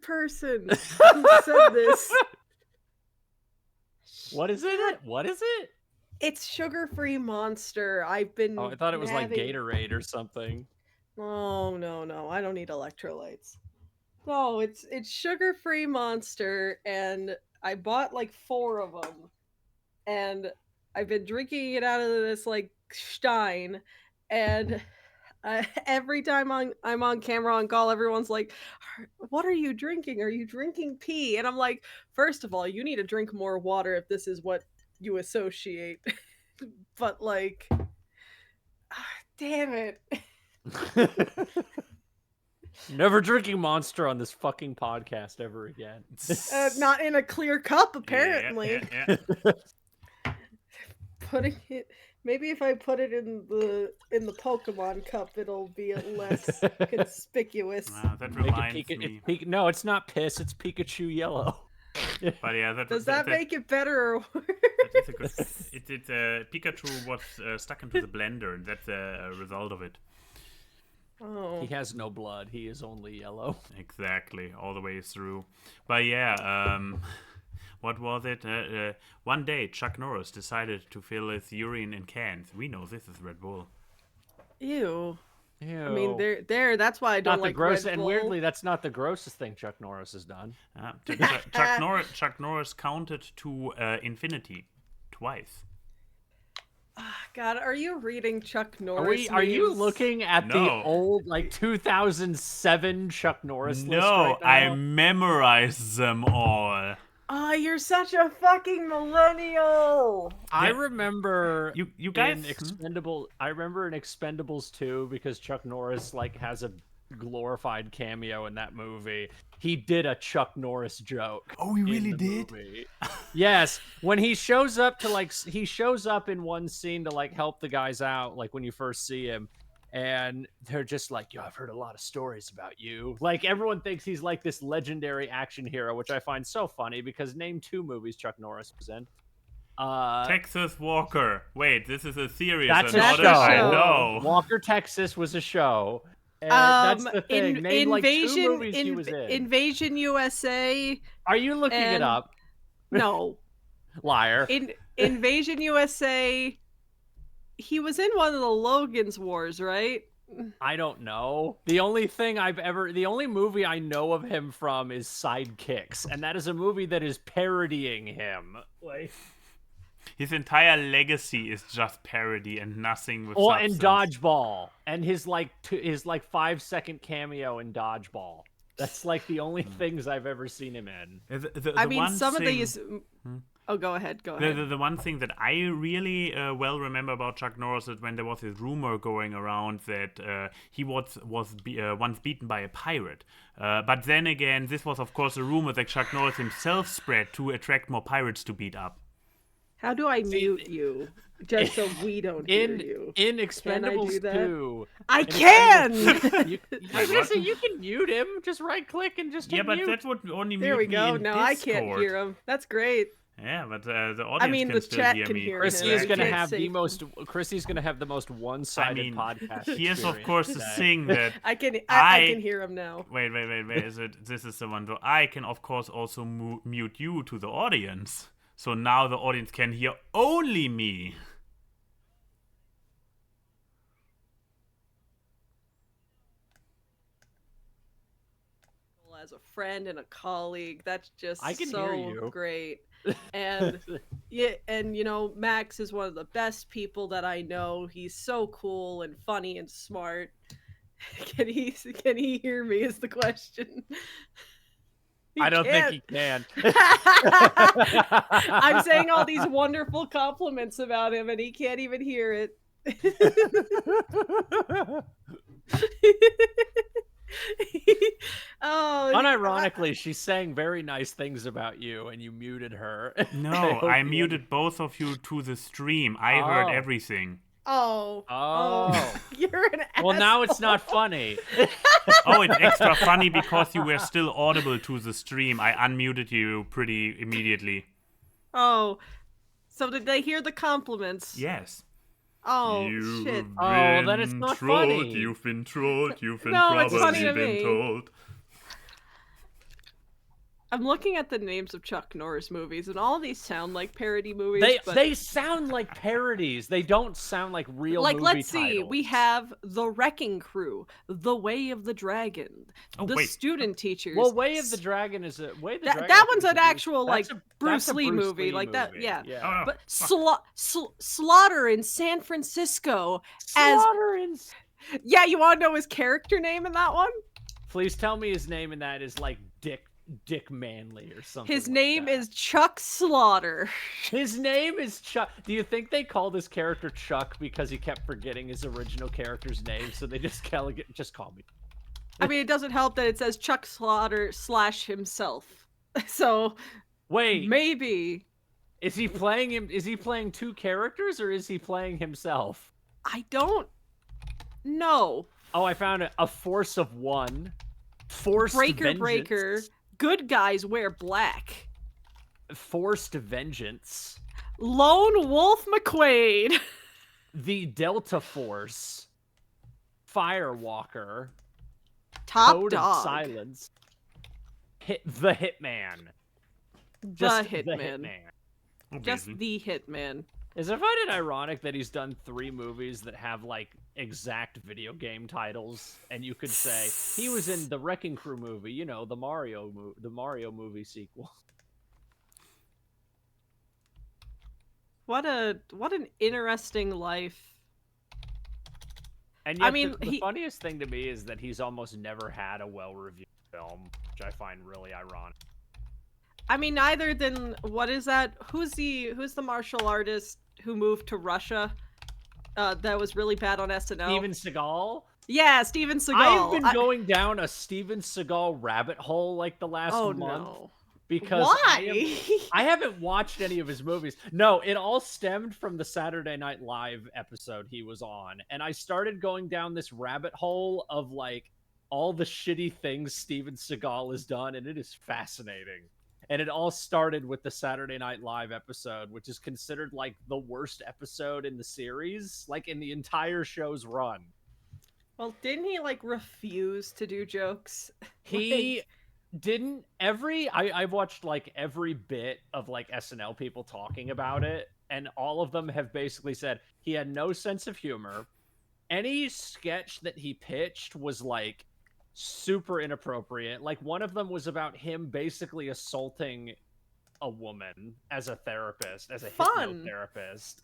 person who said this. What is it? What is it? It's sugar-free Monster. I've been. Oh, I thought it was like Gatorade or something. Oh no! I don't need electrolytes. No, it's sugar-free Monster, and I bought like 4 of them, and I've been drinking it out of this like stein, and every time I'm on camera on call, everyone's like, "What are you drinking? Are you drinking pee?" And I'm like, first of all, you need to drink more water if this is what you associate. But like, damn it. Never drinking Monster on this fucking podcast ever again. Not in a clear cup, apparently. Yeah. Putting it, maybe if I put it in the Pokemon cup, it'll be less conspicuous. That reminds me. No, it's not piss. It's Pikachu yellow. But yeah, does that make it better or worse? That is a good. Pikachu was stuck into the blender, and that's a result of it. Oh. He has no blood. He is only yellow. Exactly, all the way through. But yeah, what was it? One day, Chuck Norris decided to fill his urine in cans. We know this is Red Bull. Ew. Ew. I mean, that's why I don't like Red Bull. And weirdly, that's not the grossest thing Chuck Norris has done. Chuck Norris counted to infinity twice. God, are you reading Chuck Norris? Are you looking at the old, like 2007 Chuck Norris list right now? I memorized them all. Oh, you're such a fucking millennial. I remember you guys in Expendables. I remember in Expendables 2 because Chuck Norris like has a glorified cameo in that movie. He did a Chuck Norris joke. Oh, he really did? Yes, when he shows up in one scene to like help the guys out, like when you first see him, and they're just like, "Yo, I've heard a lot of stories about you." Like everyone thinks he's like this legendary action hero, which I find so funny because name 2 movies Chuck Norris was in. Texas Walker. Wait, this is a series. That's a show. I know. Walker, Texas was a show. And that's the thing. Name like 2 movies he was in. Invasion USA. Are you looking it up? No. Liar. Invasion USA. He was in one of the Logan's Wars, right? I don't know. The only movie I know of him from is Sidekicks, and that is a movie that is parodying him. Like his entire legacy is just parody and nothing with substance. And Dodgeball, and his 5-second cameo in Dodgeball. That's like the only things I've ever seen him in. Some of these. Oh, go ahead. The one thing that I really well remember about Chuck Norris is when there was this rumor going around that he was once beaten by a pirate. But then again, this was of course a rumor that Chuck Norris himself spread to attract more pirates to beat up. How do I mute you? Just so we don't hear you. In Expendables 2. I can! I was going to say, you can mute him. Just right-click and just hit mute. Yeah, but that would only mute There we go. me in No, Discord. I can't hear him. That's great. Yeah, but the audience can still chat hear can me. hear Chrissy him. is going to have the most one-sided podcast. Here's of course the thing that I can hear him now. Wait. This is the one. So I can of course also mute you to the audience. So now the audience can hear only me. As a friend and a colleague, that's just I can so hear you. Great. And Max is one of the best people that I know. He's so cool and funny and smart. Can he hear me is the question. I don't think he can. I'm saying all these wonderful compliments about him and he can't even hear it. Unironically, she's saying very nice things about you and you muted her. No, I muted both of you to the stream. I heard everything. Oh. You're an asshole. Well, now it's not funny. Oh, it's extra funny because you were still audible to the stream. I unmuted you pretty immediately. Oh. So did they hear the compliments? Yes. Oh, You've shit. Been well, then it's not trolled, funny. You've been trolled. You've been No, it's probably funny to been me. told. I'm looking at the names of Chuck Norris movies, and all of these sound like parody movies. They sound like parodies. They don't sound like real like, movie let's see, titles. we have The Wrecking Crew, The Way of the Dragon, The wait. Student Teachers. Well, Way of the Dragon is a Way of the Dragon. That one's is an a actual that's like a- Bruce that's a Lee Bruce movie, Lee like that. movie. Yeah. Oh, But fuck. Slaughter in San Francisco Slaughter in... yeah, you want to know his character name in that one? Please tell me his name in that is like Dick Manley or something. His like name that. is Chuck Slaughter. His name is Chuck. Do you think they called this character Chuck because he kept forgetting his original character's name, so they just call me? I mean, it doesn't help that it says Chuck Slaughter / himself. So Wait, maybe is he playing him? Is he playing two characters or is he playing himself? I don't know. Oh, I found it. A force of one. Forced Breaker vengeance. Good guys wear black. Forced vengeance. Lone Wolf McQuaid. The Delta Force. Firewalker. Top Code Dog. of Silence. The Hitman. The Hitman. Just Obviously. the Hitman. Is I find it ironic that he's done 3 movies that have like exact video game titles, and you could say he was in the Wrecking Crew movie, you know, the Mario movie sequel. What an interesting life. And yet, I mean, the funniest thing to me is that he's almost never had a well-reviewed film, which I find really ironic. I mean, other than what is that? Who's the martial artist who moved to Russia? That was really bad on SNL. Steven Seagal? Yeah, Steven Seagal. I've been going down a Steven Seagal rabbit hole like the last month. No. Because Why? I haven't watched any of his movies. No, it all stemmed from the Saturday Night Live episode he was on. And I started going down this rabbit hole of like all the shitty things Steven Seagal has done, and it is fascinating. And it all started with the Saturday Night Live episode, which is considered like the worst episode in the series, like in the entire show's run. Well, didn't he like refuse to do jokes? He didn't. I've watched like every bit of like SNL people talking about it, and all of them have basically said he had no sense of humor. Any sketch that he pitched was like super inappropriate. Like one of them was about him basically assaulting a woman as a therapist, as a hypnotherapist.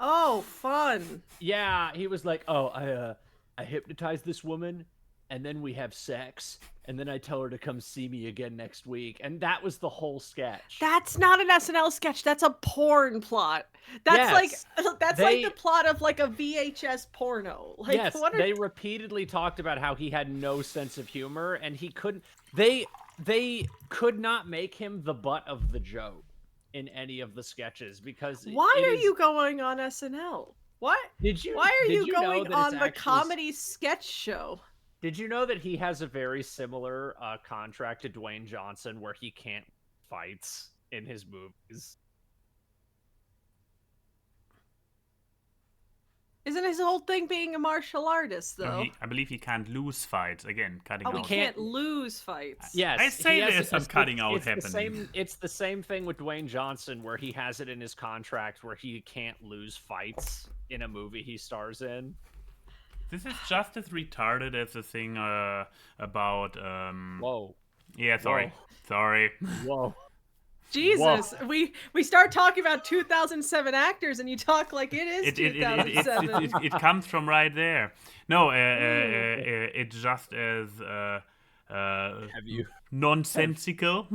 Oh, fun. Yeah, he was like, "Oh, I hypnotized this woman, and then we have sex, and then I tell her to come see me again next week." And that was the whole sketch. That's not an SNL sketch. That's a porn plot. That's Yes. like the plot of like a VHS porno. Like, Yes, they repeatedly talked about how he had no sense of humor, and he couldn't. They could not make him the butt of the joke in any of the sketches because. Why are you going on SNL? What? Why are you going on the comedy sketch show? Did you know that he has a very similar contract to Dwayne Johnson where he can't fights in his movies? Isn't his whole thing being a martial artist, though? I believe he can't lose fights. Again, cutting out. Oh, he can't lose fights. Yes. I say there's some cutting out happening. It's the same thing with Dwayne Johnson where he has it in his contract where he can't lose fights in a movie he stars in. This is just as retarded as the thing about... Whoa. Yeah, sorry. Whoa. Sorry. Whoa. Jesus, we start talking about 2007 actors, and you talk like it is 2007. It comes from right there. No, it's just as nonsensical.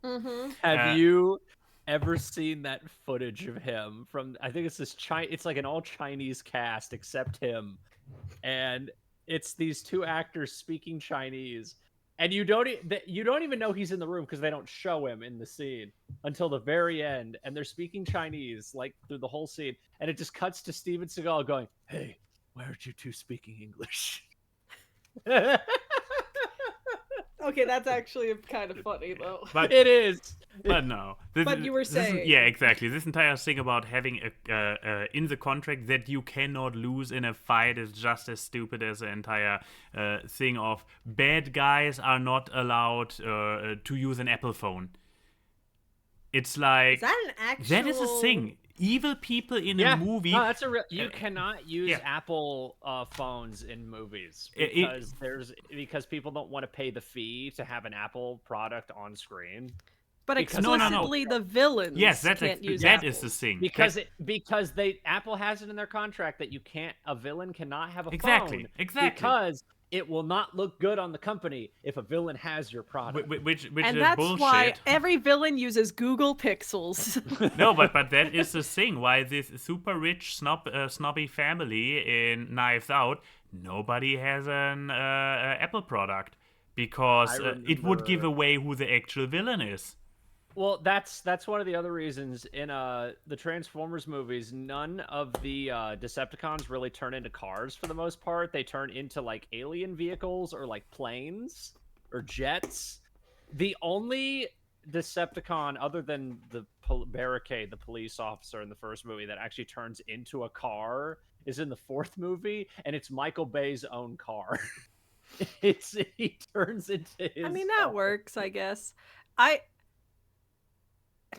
Have you ever seen that footage of him from? I think it's this It's like an all Chinese cast except him, and it's these two actors speaking Chinese. And you don't even know he's in the room because they don't show him in the scene until the very end. And they're speaking Chinese like through the whole scene. And it just cuts to Steven Seagal going, "Hey, why aren't you two speaking English?" Okay, that's actually kind of funny though. But It is. But no. But you were saying. Yeah, exactly. This entire thing about having in the contract that you cannot lose in a fight is just as stupid as the entire thing of bad guys are not allowed to use an Apple phone. It's like Is that an actual? that is a thing. Evil people in a movie. No, that's a real. You cannot use Apple phones in movies because people don't want to pay the fee to have an Apple product on screen. But explicitly, the villains can't use that Apple. is the thing. Because Apple has it in their contract that a villain cannot have a phone. Exactly. Because it will not look good on the company if a villain has your product. Which and is that's bullshit. why every villain uses Google Pixels. No, but that is the thing. Why this super rich snobby family in Knives Out, nobody has an Apple product because it would give away who the actual villain is. Well, that's one of the other reasons in the Transformers movies. None of the Decepticons really turn into cars for the most part. They turn into like alien vehicles or like planes or jets. The only Decepticon other than the Barricade, the police officer in the first movie, that actually turns into a car is in the fourth movie, and it's Michael Bay's own car. He turns into his. I mean, that works, I guess.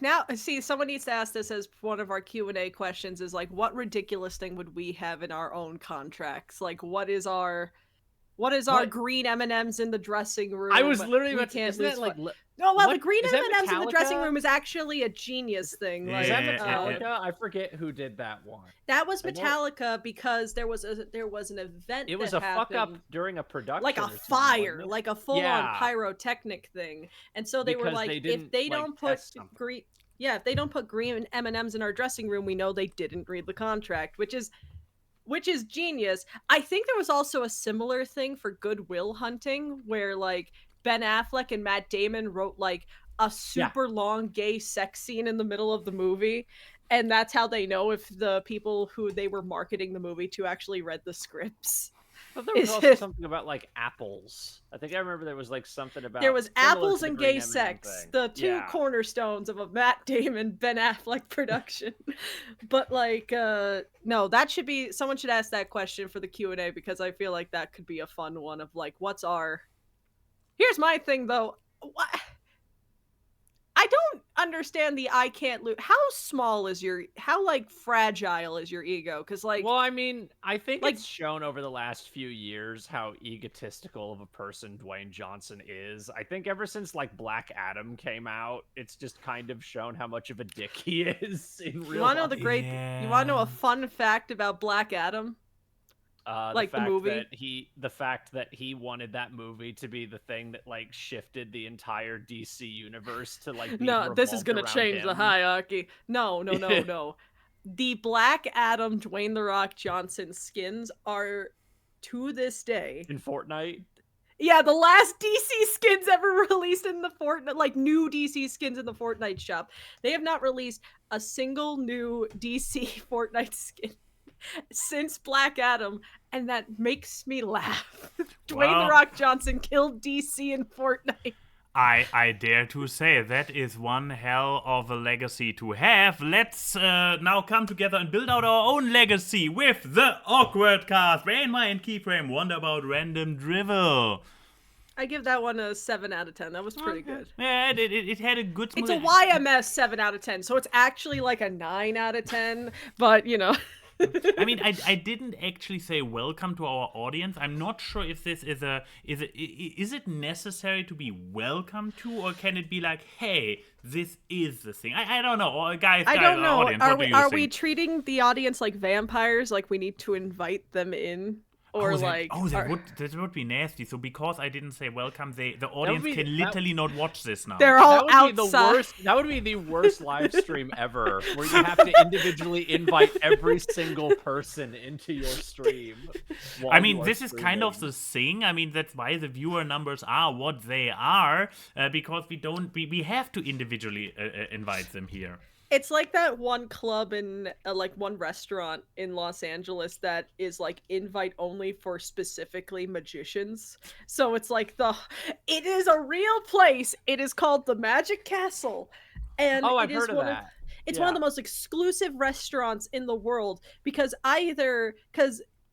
Now, see, someone needs to ask this as one of our Q&A questions is like, what ridiculous thing would we have in our own contracts? Like, what is our green M&Ms in the dressing room? I was literally about to isn't that like the green M&Ms in the dressing room is actually a genius thing. Is that Metallica? I forget who did that one. That was Metallica because there was an event. It was a fuck up during a production, like a fire, like a full on pyrotechnic thing, and so they were like, if they don't put green. Yeah, if they don't put green M&Ms in our dressing room, we know they didn't read the contract, which is genius. I think there was also a similar thing for Good Will Hunting, where like Ben Affleck and Matt Damon wrote like a super long gay sex scene in the middle of the movie, and that's how they know if the people who they were marketing the movie to actually read the scripts. But there was also something about like apples. I think I remember there was like something about there was apples and gay sex, the two cornerstones of a Matt Damon Ben Affleck production. But like, no, that should be someone should ask that question for the Q&A because I feel like that could be a fun one of like, what's our. Here's my thing though. I don't understand the I can't lose. How small is how like fragile is your ego? Because like, well, I mean, I think like, it's shown over the last few years how egotistical of a person Dwayne Johnson is. I think ever since like Black Adam came out, it's just kind of shown how much of a dick he is in real life. You want to know You want to know a fun fact about Black Adam? Like the movie, the fact that he wanted that movie to be the thing that like shifted the entire DC universe to like be this is gonna change the hierarchy. No. The Black Adam Dwayne "The Rock" Johnson skins are to this day in Fortnite. Yeah, the last DC skins ever released in the Fortnite, like new DC skins in the Fortnite shop. They have not released a single new DC Fortnite skin since Black Adam, and that makes me laugh. Dwayne "The Rock" Johnson killed DC in Fortnite. I dare to say that is one hell of a legacy to have. Let's now come together and build out our own legacy with the AWKWARDCast, where Ayn Wye and Keyframe wonder about random drivel. I give that one a 7 out of 10. That was pretty good. Yeah, it had a good. It's a YMS 7 out of 10, so it's actually like a 9 out of 10. But you know. I mean, I didn't actually say welcome to our audience. I'm not sure if this is it necessary to be welcome to, or can it be like, hey, this is the thing? I don't know. Guys, I don't know. Audience, are we treating the audience like vampires? Like we need to invite them in? Or that would be nasty. So because I didn't say welcome, the audience can literally not watch this now. They're all outside. That would be the worst live stream ever, where you have to individually invite every single person into your stream. I mean, this is kind of the thing. I mean, that's why the viewer numbers are what they are, because we have to individually invite them here. It's like that one club in like one restaurant in Los Angeles that is like invite only for specifically magicians. So it's like it is a real place. It is called the Magic Castle. And Oh, it I've is heard of that. it's one of Yeah. the most exclusive restaurants in the world because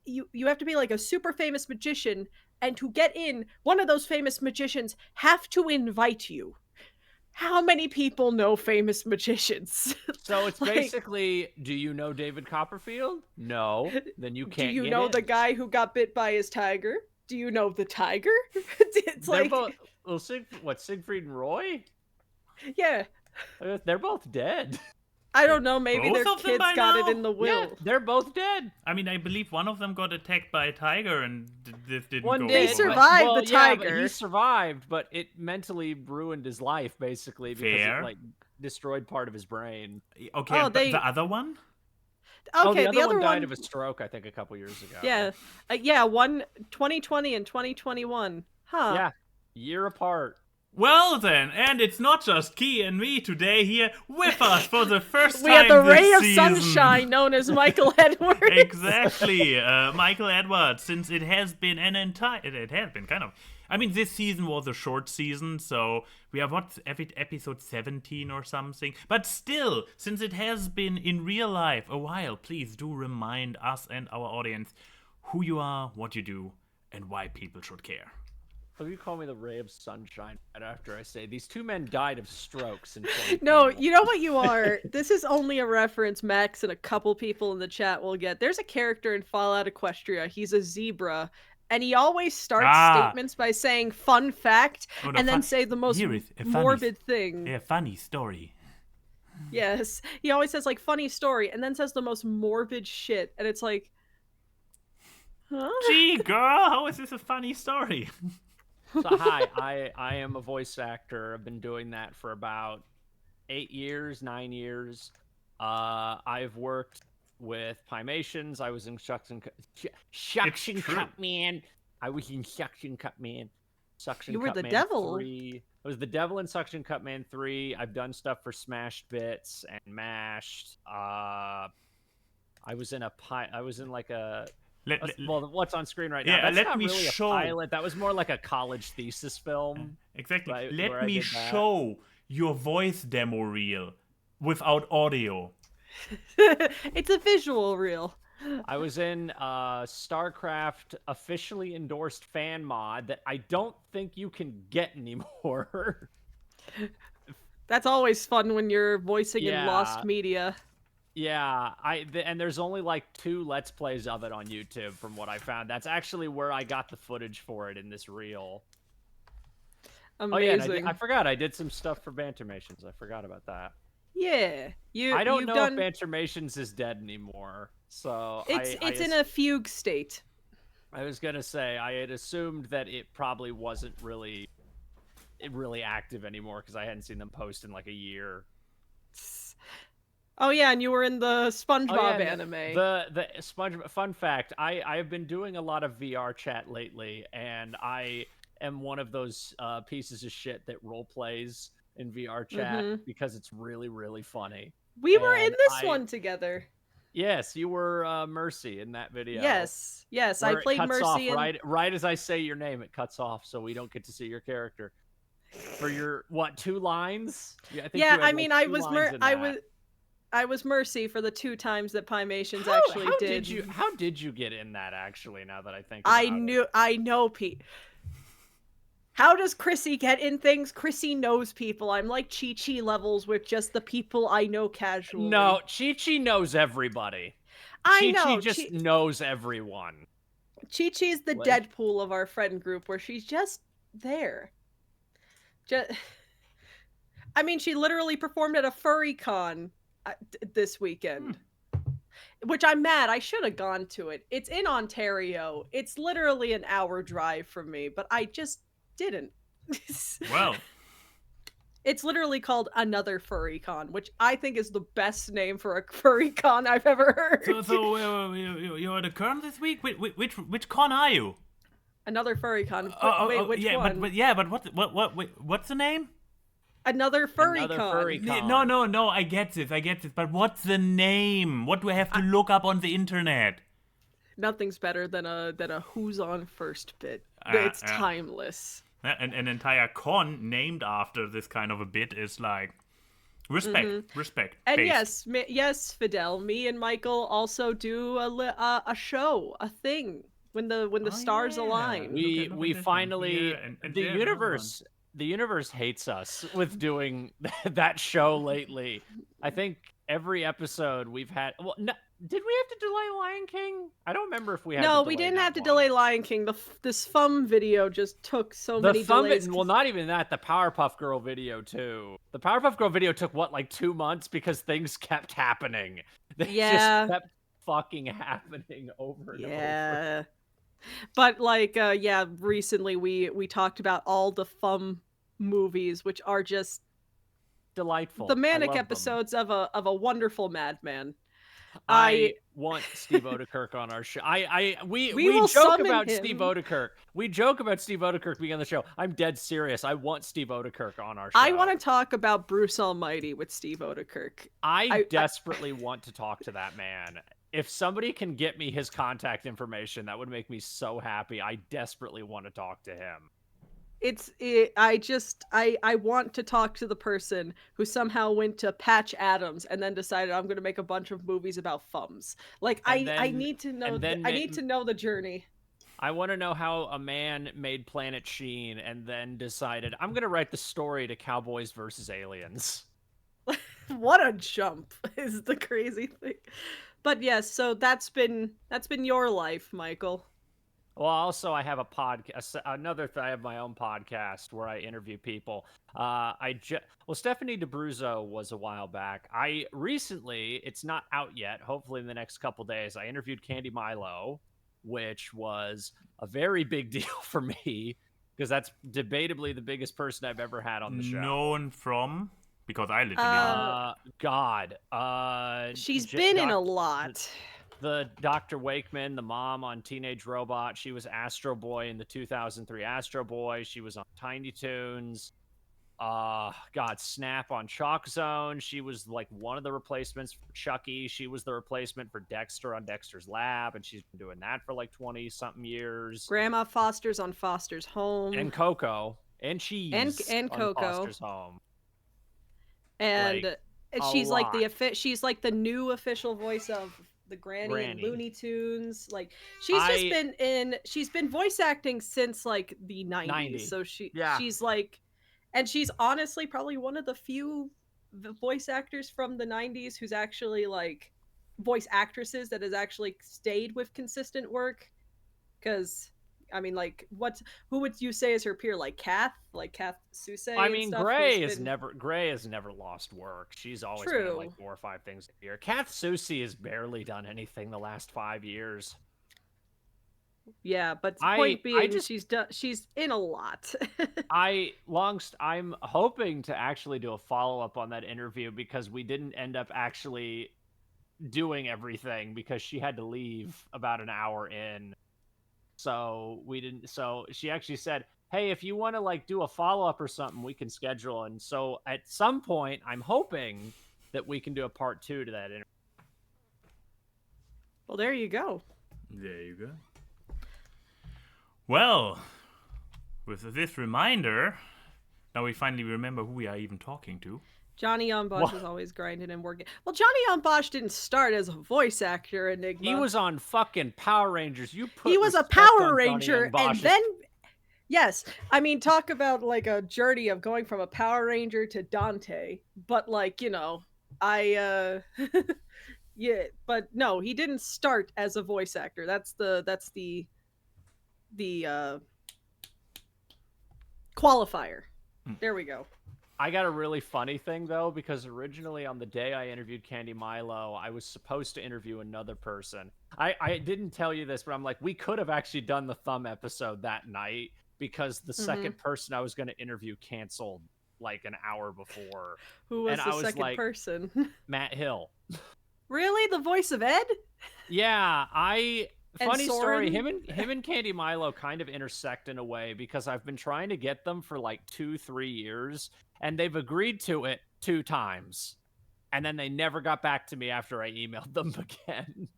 you have to be like a super famous magician, and to get in, one of those famous magicians have to invite you. How many people know famous magicians? So it's Like, basically, do you know David Copperfield? No. Then you do can't you get know the in. guy who got bit by his tiger? Do you know the tiger? It's They're both like, well, Siegfried and Roy? yeah, They're both dead. I Wait, don't know, maybe both their of them kids by got it now? in the Yeah, will. they're both dead. I mean, I believe one of them got attacked by a tiger, and this didn't One go did. They over. survived well, the yeah, but tiger. he survived, but it mentally ruined his life basically because Fair. it like destroyed part of his brain. Okay, Oh, but they- the other one? Okay, the other one died one, of a stroke, I think, a couple years ago. yeah, yeah, 2020 and 2021. Huh. Yeah, year apart. Well then, and it's not just Key and me today here with us for the first We time had the this ray of season. sunshine known as Michael Edwards. Exactly, Michael Edwards. Since it has been it has been kind of. I mean, this season was a short season, so we are episode 17 or something. But still, since it has been in real life a while, please do remind us and our audience who you are, what you do, and why people should care. So you call me the ray of sunshine right after I say these two men died of strokes in 2021. No, you know what you are? This is only a reference Max and a couple people in the chat will get. There's a character in Fallout Equestria. He's a zebra, and he always starts statements by saying "fun fact" and then say the most morbid thing. A funny story. Yes, he always says like "funny story" and then says the most morbid shit, and it's like, huh? Gee, girl, how is this a funny story? So hi, I am a voice actor. I've been doing that for about 9 years. I've worked with Pymations. I was in Suction Cup Man. I was in Suction Cup Man. Suction You were Cup the Man devil. 3. I was the devil in Suction Cup Man 3. I've done stuff for Smashed Bits and Mashed. I was in like a well, what's on screen right now? Yeah, That's let not me really show. a pilot. That was more like a college thesis film. Exactly. Right, Let me show your voice demo reel without audio. It's a visual reel. I was in StarCraft officially endorsed fan mod that I don't think you can get anymore. That's always fun when you're voicing in Yeah. lost media. Yeah, and there's only like 2 Let's Plays of it on YouTube from what I found. That's actually where I got the footage for it in this reel. Amazing. Oh yeah, and I forgot I did some stuff for Bantermations. I forgot about that. Yeah, I don't you've know done... if Bantermations is dead anymore. So it's in a fugue state. I was gonna say I had assumed that it probably wasn't really active anymore because I hadn't seen them post in like a year. Oh yeah, and you were in the SpongeBob anime. The SpongeBob. Fun fact: I've been doing a lot of VR chat lately, and I am one of those pieces of shit that role plays in VR chat because it's really, really funny. We were in this one together. Yes, you were Mercy in that video. Yes, I played Mercy. Right as I say your name, it cuts off, so we don't get to see your character. For your 2 lines? Yeah, I think I mean, I was Mercy for the 2 times that Pymations actually did. How did you get in that? Actually, now that I think about it. I know Pete. How does Chrissy get in things? Chrissy knows people. I'm like Chi-Chi levels with just the people I know casually. No, Chi-Chi knows everybody. Chi-Chi just knows everyone. Chi-Chi's the Deadpool of our friend group, where she's just there. I mean, she literally performed at a furry con this weekend. Which I'm mad. I should have gone to it. It's in Ontario. It's literally an hour drive from me, but I just didn't. Well, it's literally called Another Furry Con, which I think is the best name for a furry con I've ever heard. So you're at a con this week? Which con are you? Another Furry Con. Wait, which one? But what's the name? Another furry Another con. furry con. No, I get this, but what's the name? What do I have to look up on the internet? Nothing's better than a who's on first bit. It's timeless. An entire con named after this kind of a bit is like respect. And based. yes, Fidel. Me and Michael also do a show, a thing when the stars align. We finally and the there's another universe. The universe hates us with doing that show lately. I think every episode we've had. Well, no, did we have to delay Lion King? I don't remember if we had. No, to we delay didn't that have to one. delay Lion King. This FUM video just took so The many delays. Well, not even that. The Powerpuff Girl video too. The Powerpuff Girl video took what, like 2 months because things kept happening. They Yeah. just kept fucking happening over and over. Yeah. But like recently we talked about all the FUM movies, which are just Delightful. the I manic love them. episodes of a wonderful madman. I want Steve Odekirk on our show. We will joke summon about him. Steve Odekirk. We joke about Steve Odekirk being on the show. I'm dead serious. I want Steve Odekirk on our show. I want to talk about Bruce Almighty with Steve Odekirk. I desperately want to talk to that man. If somebody can get me his contact information, that would make me so happy. I desperately want to talk to him. I want to talk to the person who somehow went to Patch Adams and then decided I'm going to make a bunch of movies about FUMs. Like I need to know. I need to know the journey. I want to know how a man made Planet Sheen and then decided I'm going to write the story to Cowboys versus Aliens. What a jump is the crazy thing. But yes, so that's been your life, Michael. Well, also I have a podcast. I have my own podcast where I interview people. Stephanie DeBruzzo was a while back. I recently, it's not out yet. Hopefully in the next couple days, I interviewed Candy Milo, which was a very big deal for me because that's debatably the biggest person I've ever had on the show. Known from. Because I literally she's been in a lot. The Dr. Wakeman, the mom on Teenage Robot. She was Astro Boy in the 2003 Astro Boy. She was on Tiny Toons. Snap on Chalk Zone. She was like one of the replacements for Chucky. She was the replacement for Dexter on Dexter's Lab, and she's been doing that for like 20-something years. Grandma Foster's on Foster's Home. And Coco. And Cheese and on Coco. Foster's Home. And she's like the new official voice of the Granny in Looney Tunes. Like she's been voice acting since like the 90s. So she's like, and she's honestly probably one of the few voice actors from the 90s who's actually like voice actresses that has actually stayed with consistent work. Because I mean, like, who would you say is her peer? Like Kath Suse? I mean, Gray has never lost work. She's always been in like 4 or 5 things a year. Kath Suse has barely done anything the last 5 years. Yeah, but the point being, she's in a lot. I'm hoping to actually do a follow-up on that interview because we didn't end up actually doing everything because she had to leave about an hour in. So we didn't. So she actually said, "Hey, if you want to like do a follow up or something, we can schedule." And so at some point, I'm hoping that we can do a part 2 to that interview. Well, there you go. There you go. Well, with this reminder, now we finally remember who we are even talking to. Johnny on Bosch is always grinding and working. Well, Johnny on Bosch didn't start as a voice actor, Enigma. He was on fucking Power Rangers. He was a Power Ranger, and then yes, I mean, talk about like a journey of going from a Power Ranger to Dante. But like, you know, yeah, but no, he didn't start as a voice actor. That's the qualifier. There we go. I got a really funny thing, though, because originally on the day I interviewed Candy Milo, I was supposed to interview another person. I didn't tell you this, but I'm like, we could have actually done the Thumb episode that night because the second person I was going to interview canceled like an hour before. Who was the second person? Matt Hill. Really? The voice of Ed? Yeah, I Funny story. Soren? Him and Candy Milo kind of intersect in a way because I've been trying to get them for like 2-3 years, and they've agreed to it 2 times, and then they never got back to me after I emailed them again.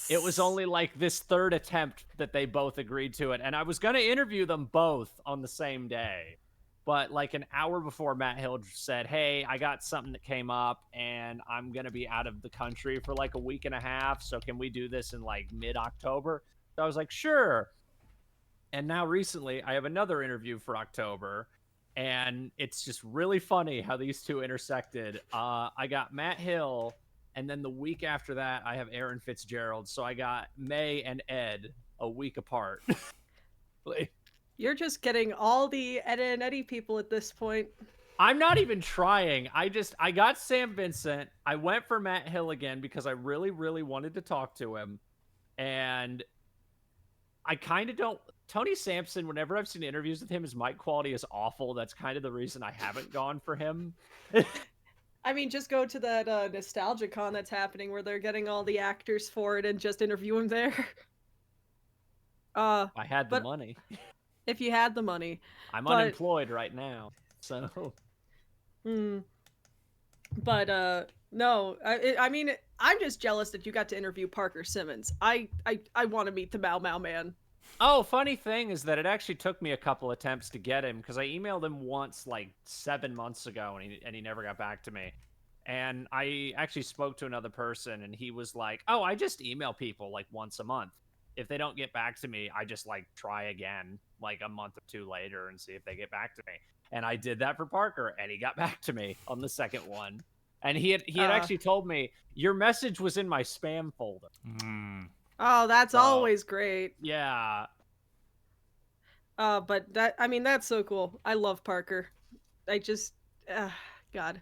It was only like this third attempt that they both agreed to it, and I was gonna interview them both on the same day. But like an hour before, Matt Hill said, "Hey, I got something that came up, and I'm gonna be out of the country for like a week and a half. So can we do this in like mid-October?" So I was like, "Sure." And now recently, I have another interview for October, and it's just really funny how these two intersected. I got Matt Hill, and then the week after that, I have Aaron Fitzgerald. So I got May and Ed a week apart. Like, You're just getting all the Ed and Eddie people at this point. I'm not even trying. I got Sam Vincent. I went for Matt Hill again because I really, really wanted to talk to him. And I kind of don't. Tony Sampson, whenever I've seen interviews with him, his mic quality is awful. That's kind of the reason I haven't gone for him. I mean, just go to that NostalgiaCon that's happening where they're getting all the actors for it and just interview them there. I had the but money. If you had the money. I'm unemployed right now, so. But no, I mean, I'm just jealous that you got to interview Parker Simmons. I want to meet the Mau Mau Man. Oh, funny thing is that it actually took me a couple attempts to get him because I emailed him once like 7 months ago and he never got back to me. And I actually spoke to another person and he was like, "Oh, I just email people like once a month. If they don't get back to me, I just like try again like a month or 2 later and see if they get back to me." And I did that for Parker and he got back to me on the second one. And he had actually told me, "Your message was in my spam folder." Oh, that's always great. Yeah. But I mean, that's so cool. I love Parker. I just, God.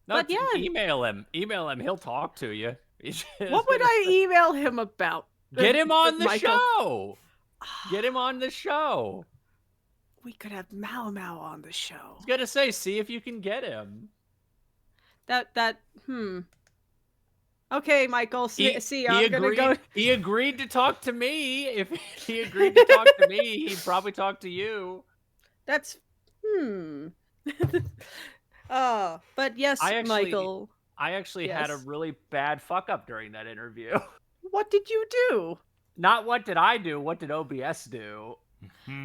No, but yeah. Email him. He'll talk to you. What would I email him about? Get him on the show. Get him on the show. We could have Mau Mau on the show. I was gonna say, see if you can get him. Okay, Michael. I'm gonna go. He agreed to talk to me. If he agreed to talk to me, he'd probably talk to you. That's but yes, Michael. I actually had a really bad fuck up during that interview. What did you do? Not what did I do? What did OBS do?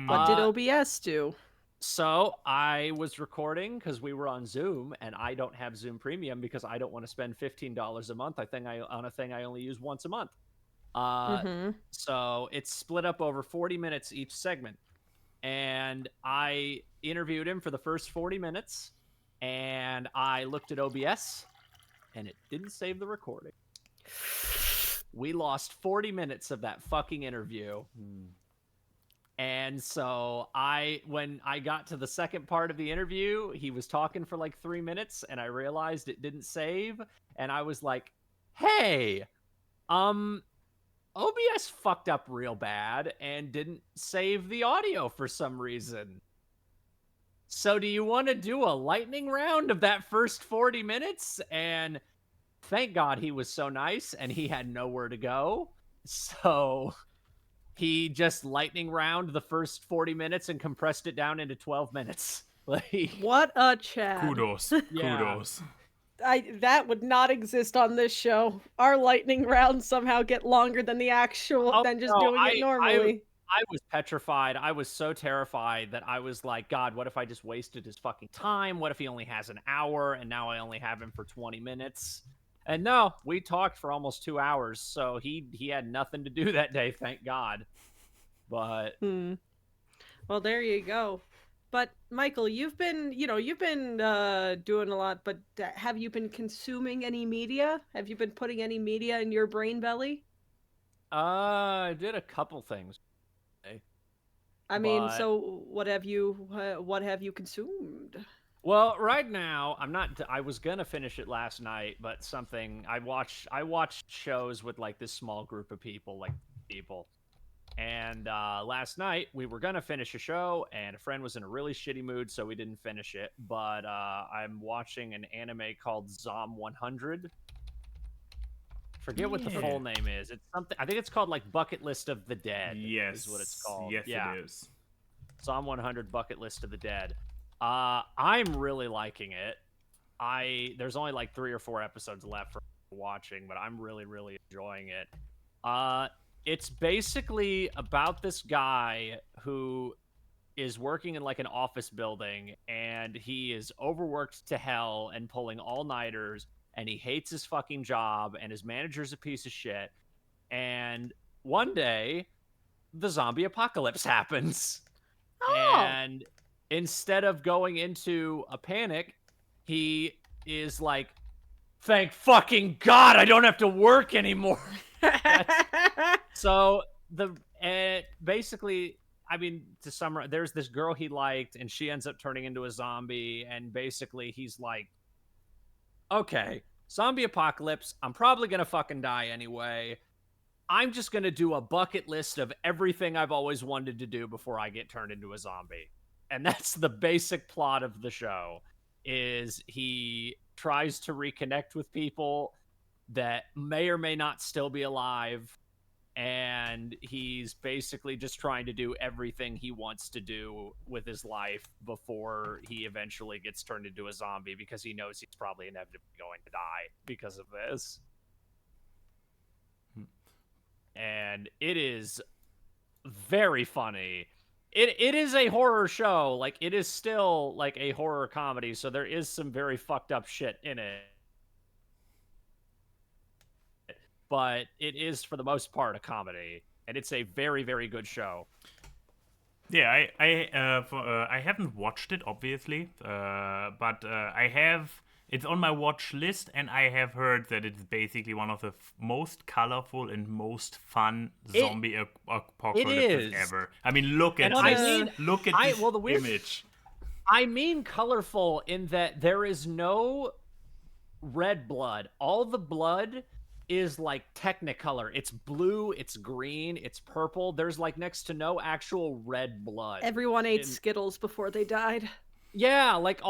What did OBS do? So I was recording because we were on Zoom, and I don't have Zoom Premium because I don't want to spend $15 a month. On a thing I only use once a month. So it's split up over 40 minutes each segment, and I interviewed him for the first 40 minutes, and I looked at OBS, and it didn't save the recording. We lost 40 minutes of that fucking interview. And so when I got to the second part of the interview, he was talking for like 3 minutes and I realized it didn't save. And I was like, "Hey, OBS fucked up real bad and didn't save the audio for some reason. So do you want to do a lightning round of that first 40 minutes? And thank God he was so nice and he had nowhere to go. So he just lightning round the first 40 minutes and compressed it down into 12 minutes. Like, what a chat. Kudos. Yeah. Kudos. That would not exist on this show. Our lightning rounds somehow get longer than the actual than just doing it normally. I was petrified. I was so terrified that I was like, God, what if I just wasted his fucking time? What if he only has an hour and now I only have him for 20 minutes? And no, we talked for almost 2 hours, so he had nothing to do that day, thank God. But well, there you go. But Michael, you've been doing a lot, but have you been consuming any media? Have you been putting any media in your brain belly? I did a couple things. I mean, so what have you consumed? Well, right now I was gonna finish it last night, but I watched shows with like this small group of people, and last night we were gonna finish a show, and a friend was in a really shitty mood, so we didn't finish it. But I'm watching an anime called Zom 100. Forget what the Yeah. full name is. It's something. I think it's called like Bucket List of the Dead. Yes. Is what it's called. Yes, yeah. it is. Psalm 100 Bucket List of the Dead. I'm really liking it. There's only like 3 or 4 episodes left for watching, but I'm really, really enjoying it. It's basically about this guy who is working in like an office building, and he is overworked to hell and pulling all-nighters, and he hates his fucking job, and his manager's a piece of shit. And one day, the zombie apocalypse happens. Oh. And instead of going into a panic, he is like, thank fucking God I don't have to work anymore. So basically, I mean, to summarize, there's this girl he liked, and she ends up turning into a zombie, and basically he's like, okay, zombie apocalypse, I'm probably gonna fucking die anyway. I'm just gonna do a bucket list of everything I've always wanted to do before I get turned into a zombie. And that's the basic plot of the show, is he tries to reconnect with people that may or may not still be alive, and he's basically just trying to do everything he wants to do with his life before he eventually gets turned into a zombie, because he knows he's probably inevitably going to die because of this. And it is very funny. It is a horror show. Like, it is still like a horror comedy, so there is some very fucked up shit in it. But it is, for the most part, a comedy, and it's a very, very good show. Yeah, I haven't watched it, obviously, but I have. It's on my watch list, and I have heard that it's basically one of the most colorful and most fun zombie apocalypses ever. I mean, look at this image. I mean colorful in that there is no red blood. All the blood is like Technicolor. It's blue, it's green, it's purple. There's like next to no actual red blood. Everyone ate Skittles before they died. Yeah, like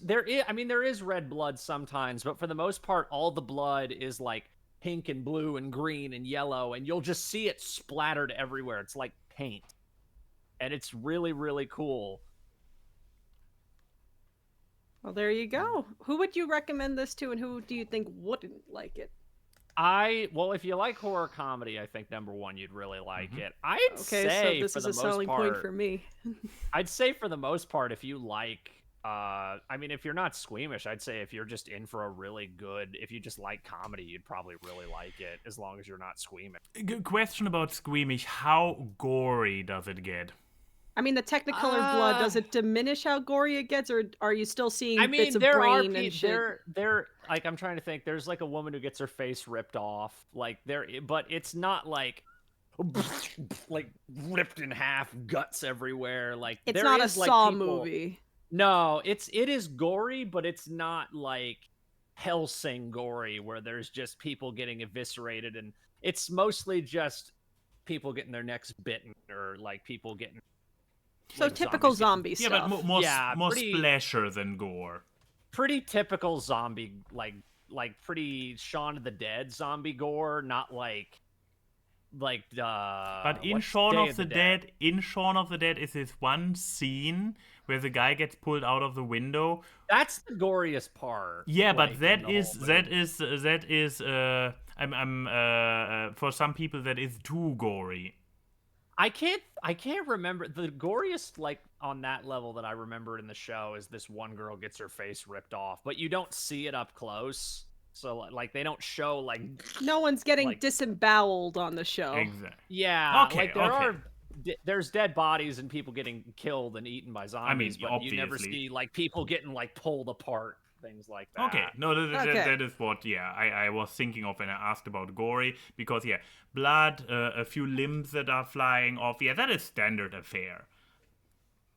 there is red blood sometimes, but for the most part, all the blood is like pink and blue and green and yellow, and you'll just see it splattered everywhere. It's like paint. And it's really, really cool. Well, there you go. Who would you recommend this to, and who do you think wouldn't like it? If you like horror comedy, I think number one, you'd really like it. I'd say so this is a selling point for me. I'd say for the most part, if you like, if you're not squeamish, I'd say if you're just in for a really good, if you just like comedy, you'd probably really like it, as long as you're not squeamish. Question about squeamish: how gory does it get? I mean, the Technicolor blood, does it diminish how gory it gets, or are you still seeing bits of brain and shit? Like, I'm trying to think. There's like a woman who gets her face ripped off, but it's not like ripped in half, guts everywhere. Like, it's not a Saw movie. No, it is gory, but it's not like Hellsing gory, where there's just people getting eviscerated, and it's mostly just people getting their necks bitten, or like people getting. So like typical zombie stuff. Yeah, but more splasher than gore. Pretty typical zombie, like pretty Shaun of the Dead zombie gore, not like. But in Shaun of the Dead, is this one scene where the guy gets pulled out of the window. That's the goriest part. Yeah, but that is for some people that is too gory. I can't remember the goriest, like, on that level that I remember in the show is this one girl gets her face ripped off, but you don't see it up close. So like they don't show like no one's getting disemboweled on the show. Exactly. Yeah. Okay. There's dead bodies and people getting killed and eaten by zombies, but obviously. You never see like people getting like pulled apart, things like that. Okay. No, that is what I was thinking of when I asked about gory, because blood, a few limbs that are flying off. Yeah, that is standard affair.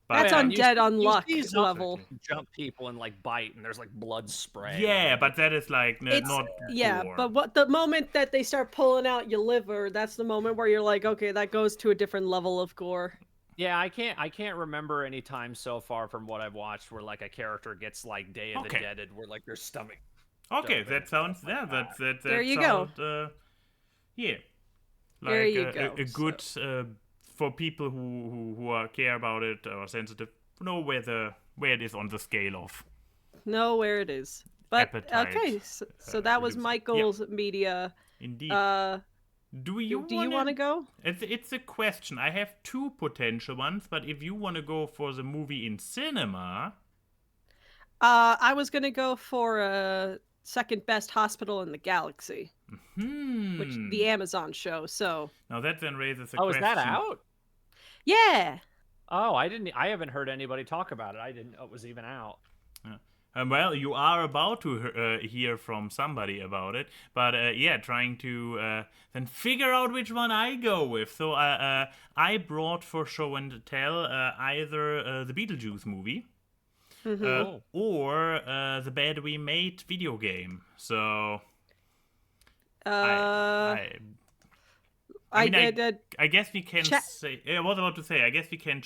That's on Dead on Luck level. Jump people and like bite, and there's like blood spray. Yeah, but that is like not. Yeah, gore. but the moment that they start pulling out your liver, that's the moment where you're like, okay, that goes to a different level of gore. Yeah, I can't remember any time so far from what I've watched where like a character gets like Day of the Deaded, where like their stomach Okay, Starving that and sounds stuff like that. There that you go. sound yeah, There like you go. a So, good for people who are care about it or sensitive, know where it is on the scale of know where it is. But appetite okay, so that was reducing. Yeah, Michael's media. indeed. Uh, Do you do you want wanna? to go? It's a question. I have two potential ones, but if you wanna go for the movie in cinema, I was gonna go for second best hospital in the galaxy, which hmm. the Amazon show. So Now that then raises a Oh, is that question. out? yeah, Oh, I didn't. I haven't heard anybody talk about it. I didn't know it was even out. Yeah. Well, you are about to hear from somebody about it, but yeah, trying to then figure out which one I go with. So I brought for show and tell either the Beetlejuice movie mm-hmm. or the Bad We Made video game. So I uh, I I I mean, did. I guess we can Chat. say. I was about to say. I guess we can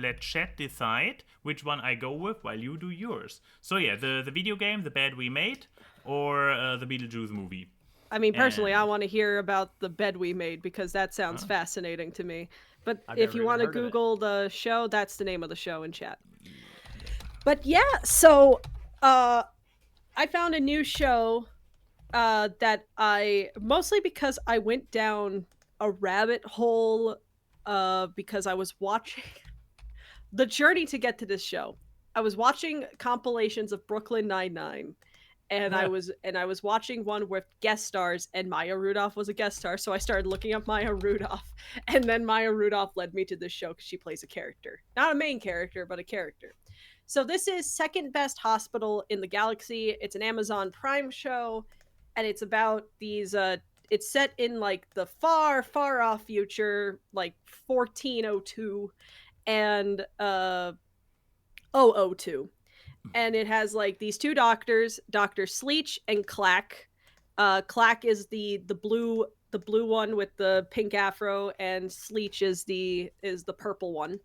let chat decide which one I go with while you do yours. So yeah, the video game, the bed we made, or the Beetlejuice movie. I mean, personally, I And want to hear about the bed we made because that sounds uh, fascinating to me. But I've if never you even want to heard of it. Google the show, that's the name of the show in chat. yeah. But yeah, so uh, I found a new show that I mostly because I went down a rabbit hole because I was watching the journey to get to this show. I was watching compilations of Brooklyn Nine-Nine, and I was watching one with guest stars, and Maya Rudolph was a guest star, so I started looking up Maya Rudolph, and then Maya Rudolph led me to this show because she plays a character, not a main character, but a character. So this is Second Best Hospital in the Galaxy. It's an Amazon Prime show, and it's about these. It's set in like the far, far off future, like 1402 and 002, and it has like these two doctors, Dr. Sleech and Clack. Clack is the blue one with the pink afro, and Sleech is the purple one.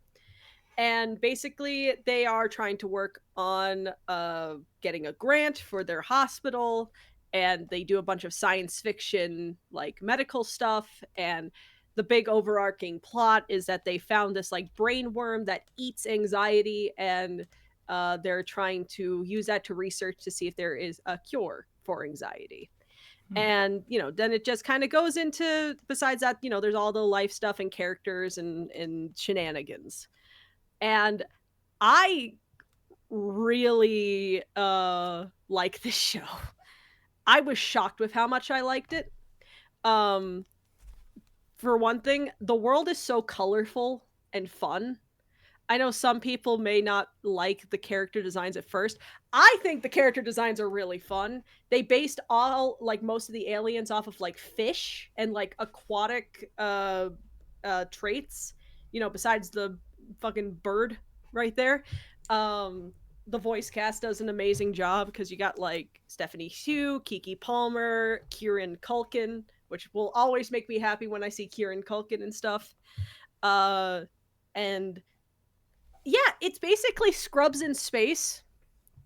And basically, they are trying to work on getting a grant for their hospital, and they do a bunch of science fiction like medical stuff. And the big overarching plot is that they found this like brain worm that eats anxiety, and they're trying to use that to research to see if there is a cure for anxiety. Hmm. And then it just kind of goes into, besides that, there's all the life stuff and characters and shenanigans. And I really like this show. I was shocked with how much I liked it. Um for one thing, the world is so colorful and fun. I know some people may not like the character designs at first. I think the character designs are really fun. They based all like most of the aliens off of like fish and like aquatic traits, besides the fucking bird right there. Um the voice cast does an amazing job because you got like Stephanie Hsu, Kiki Palmer, Kieran Culkin, which will always make me happy when I see Kieran Culkin and stuff. And yeah, it's basically Scrubs in space,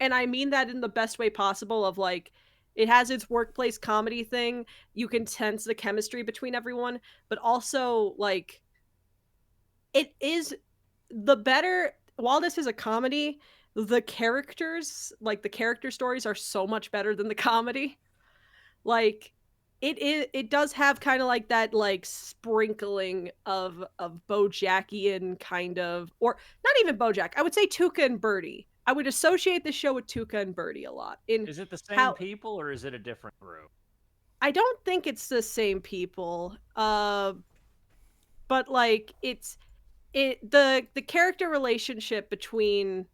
and I mean that in the best way possible. Of like, it has its workplace comedy thing. You can sense the chemistry between everyone, but also like it is the better. While this is a comedy, the characters, like the character stories, are so much better than the comedy. Like it does have kind of like that like sprinkling of Bojackian kind of, or not even Bojack. I would say Tuca and Birdie. I would associate this show with Tuca and Birdie a lot. In Is it the same how people or is it a different group? I don't think it's the same people. But like the character relationship between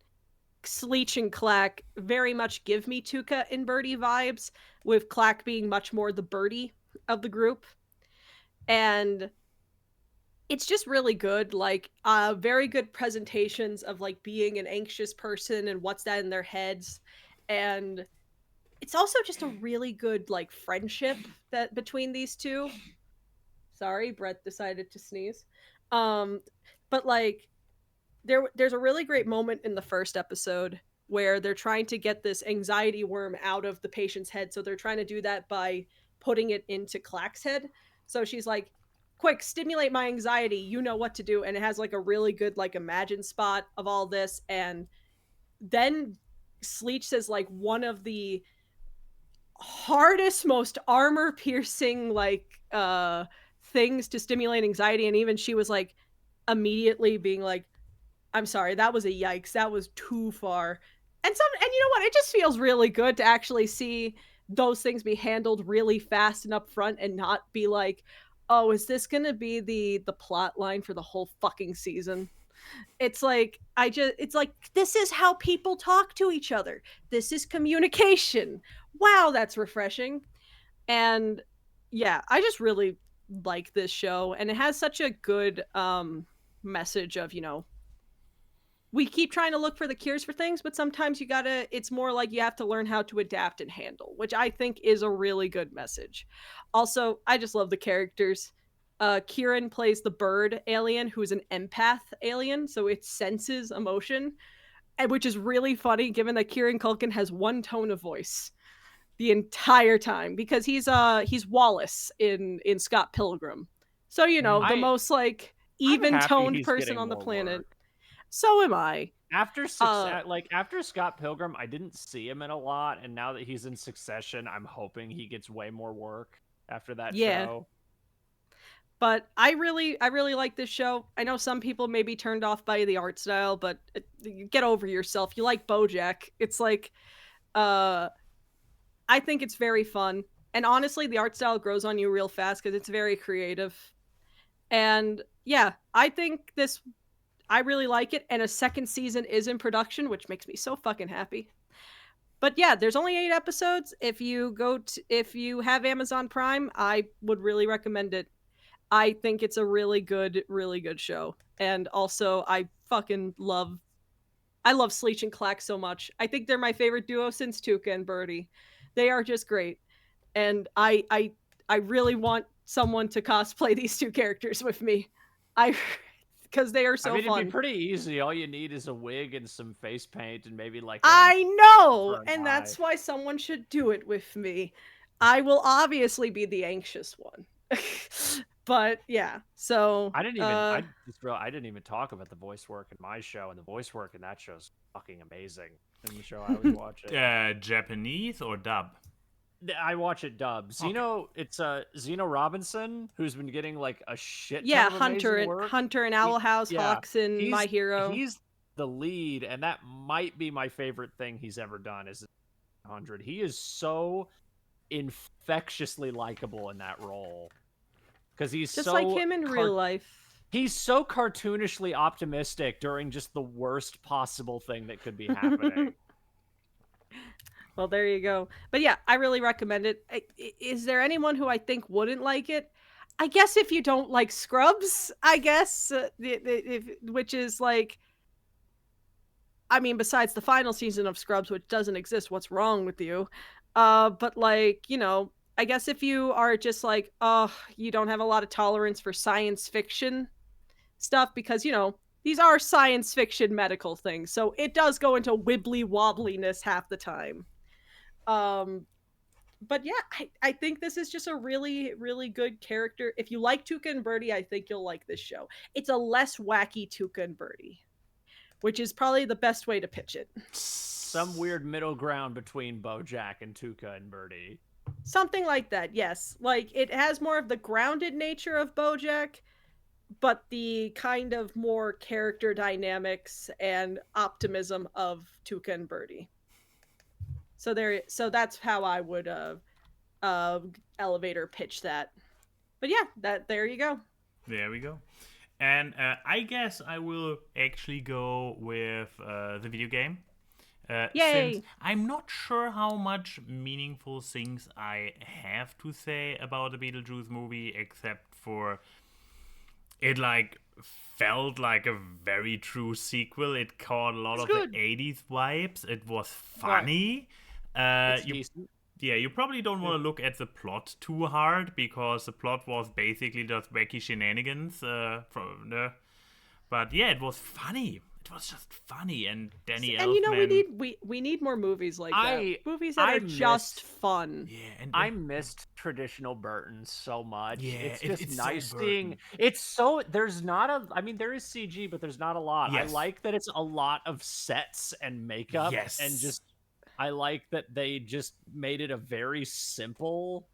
Sleech and Clack very much give me Tuca and Birdie vibes, with Clack being much more the Birdie of the group. And it's just really good, like very good presentations of like being an anxious person and what's that in their heads. And it's also just a really good like friendship that between these two. Sorry, Brett decided to sneeze. Um but like there's a really great moment in the first episode where they're trying to get this anxiety worm out of the patient's head. So they're trying to do that by putting it into Clack's head. So she's like, quick, stimulate my anxiety. You know what to do. And it has like a really good like imagine spot of all this. And then Sleech says like one of the hardest, most armor piercing like things to stimulate anxiety. And even she was like immediately being like, I'm sorry, that was a yikes. That was too far. And you know what? It just feels really good to actually see those things be handled really fast and upfront and not be like, oh, is this gonna be the plot line for the whole fucking season? It's like it's like this is how people talk to each other. This is communication. Wow, that's refreshing. And yeah, I just really like this show, and it has such a good message of, you know, we keep trying to look for the cures for things, but sometimes it's more like you have to learn how to adapt and handle, which I think is a really good message. Also, I just love the characters. Kieran plays the bird alien, who's an empath alien, so it senses emotion, and which is really funny given that Kieran Culkin has one tone of voice the entire time, because he's Wallace in Scott Pilgrim. So, you know, the most like I'm even happy toned he's person getting on the more planet. work. So am I. After after Scott Pilgrim, I didn't see him in a lot, and now that he's in Succession, I'm hoping he gets way more work after that show. But I really like this show. I know some people may be turned off by the art style, but get over yourself. You like BoJack. It's like I think it's very fun. And honestly, the art style grows on you real fast because it's very creative. And yeah, I really like it. And a second season is in production, which makes me so fucking happy. But yeah, there's only 8 episodes. If you have Amazon Prime, I would really recommend it. I think it's a really good show. And also I love Sleech and Clack so much. I think they're my favorite duo since Tuca and Birdie. They are just great. And I really want someone to cosplay these two characters with me. I because they are so it'd fun. be pretty easy. All you need is a wig and some face paint and maybe like I know, for an and eye. that's why someone should do it with me. I will obviously be the anxious one. But yeah, so I didn't even talk about the voice work in my show, and the voice work in that show's fucking amazing. In the show I was watching, Japanese or dub? I watch it dubbed. Zeno, it's Zeno Robinson, who's been getting like a shit ton yeah, of amazing work. Hunter and Owl House, Yeah, Hawks and My Hero. He's the lead, and that might be my favorite thing he's ever done. Is 100. He is so infectiously likable in that role because he's just so like him in real life. He's so cartoonishly optimistic during just the worst possible thing that could be happening. Well, there you go. But yeah, I really recommend it. Is there anyone who I think wouldn't like it? I guess if you don't like Scrubs, I guess, which is like, I mean, besides the final season of Scrubs, which doesn't exist, what's wrong with you? But like, you know, I guess if you are just like, oh, you don't have a lot of tolerance for science fiction stuff, because, you know, these are science fiction medical things, so it does go into wibbly wobbliness half the time. But yeah, I think this is just a really, really good character. If you like Tuca and Birdie, I think you'll like this show. It's a less wacky Tuca and Birdie, which is probably the best way to pitch it. Some weird middle ground between BoJack and Tuca and Birdie. Something like that, yes. Like, it has more of the grounded nature of BoJack, but the kind of more character dynamics and optimism of Tuca and Birdie. So that's how I would elevator pitch that. But yeah, there you go. There we go. And I guess I will actually go with the video game. Yay! Since I'm not sure how much meaningful things I have to say about the Beetlejuice movie, except for it felt like a very true sequel. It caught a lot of good. the 80s vibes. It was funny. It's decent. Yeah, you probably don't want to look at the plot too hard, because the plot was basically just wacky shenanigans but yeah, it was funny. it was just funny. And Danny And you know, Elfman. we need more movies like that. Movies that I are just fun. Yeah, and I missed traditional Burton so much. Yeah, it's just it's nice so seeing. Burton. It's so there is CG, but there's not a lot. Yes. I like that it's a lot of sets and makeup, Yes. and just I like that they just made it a very simple.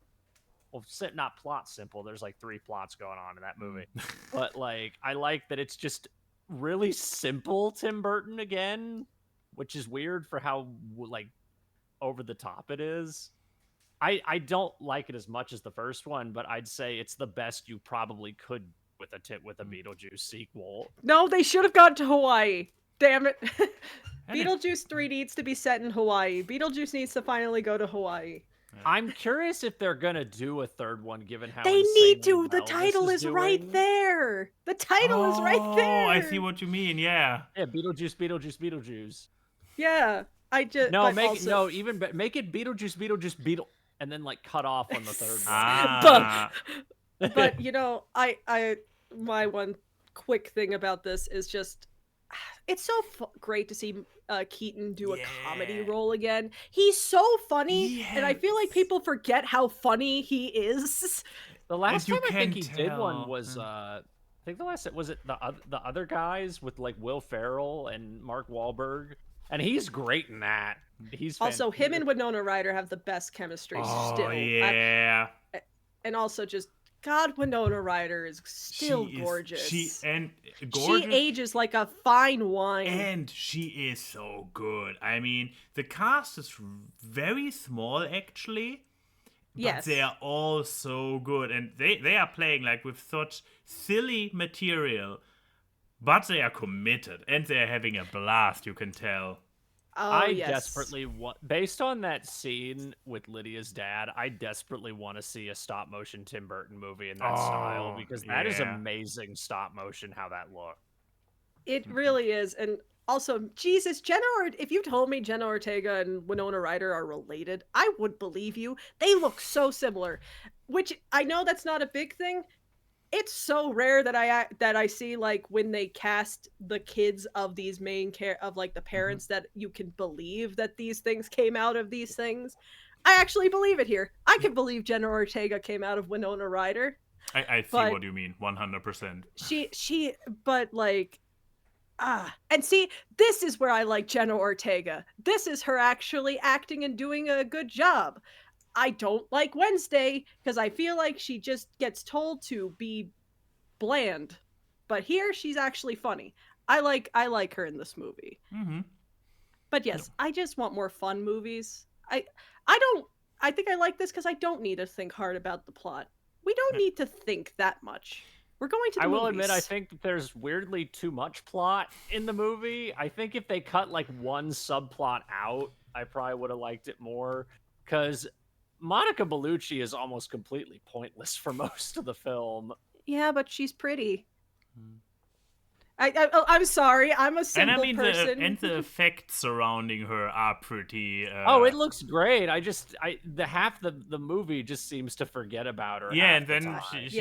Well, not plot simple. There's like 3 plots going on in that movie, but like I like that it's just really simple Tim Burton again, which is weird for how like over the top it is. I don't like it as much as the first one, but I'd say it's the best you probably could with a Beetlejuice sequel. No, they should have gone to Hawaii. Damn it. And Beetlejuice 3 needs to be set in Hawaii. Beetlejuice needs to finally go to Hawaii. I'm curious if they're gonna do a third one, given how They need to. insanely The well title this is right doing. there. The title is right there. Oh, I see what you mean. Yeah. Yeah, Beetlejuice. Yeah. I just No, but make also, it no even make it Beetlejuice, and then like cut off on the third one. Ah. But you know, I my one quick thing about this is just it's so great to see Keaton do a comedy Yeah. role again. He's so funny, and I feel like Yes. people forget how funny he is. The last you time I think can he did one tell. was I think the last was it the other guys with like Will Ferrell and Mark Wahlberg, and he's great in that. He's Also, him and Winona Ryder have the best chemistry still. Yeah. And also just God, Winona Ryder is still gorgeous. Gorgeous. She ages like a fine wine. And she is so good. I mean, the cast is very small, actually. But Yes. they are all so good. And they are playing like with such silly material. But they are committed. And they are having a blast, you can tell. Oh, I yes. desperately want, based on that scene with Lydia's dad, I desperately want to see a stop motion Tim Burton movie in that style, because that is yeah. amazing stop motion how that looked. It really is. And also, Jesus, if you told me Jenna Ortega and Winona Ryder are related, I would believe you. They look so similar, which I know that's not a big thing. It's so rare that I see like when they cast the kids of these of like the parents that you can believe that these things came out of these things. I actually believe it here. I can believe Jenna Ortega came out of Winona Ryder. I see what you mean, 100%. But like, and see, this is where I like Jenna Ortega. This is her actually acting and doing a good job. I don't like Wednesday because I feel like she just gets told to be bland. But here she's actually funny. I like her in this movie. Mm-hmm. But yes, I just want more fun movies. I think I like this because I don't need to think hard about the plot. We don't need to think that much. We're going to the I will movies. admit, I think that there's weirdly too much plot in the movie. I think if they cut like one subplot out, I probably would have liked it more. Because Monica Bellucci is almost completely pointless for most of the film. Yeah, but she's pretty. I'm sorry. I'm a simple And I mean, person. the effects surrounding her are pretty. It looks great. The half the movie just seems to forget about her. Yeah, half and the then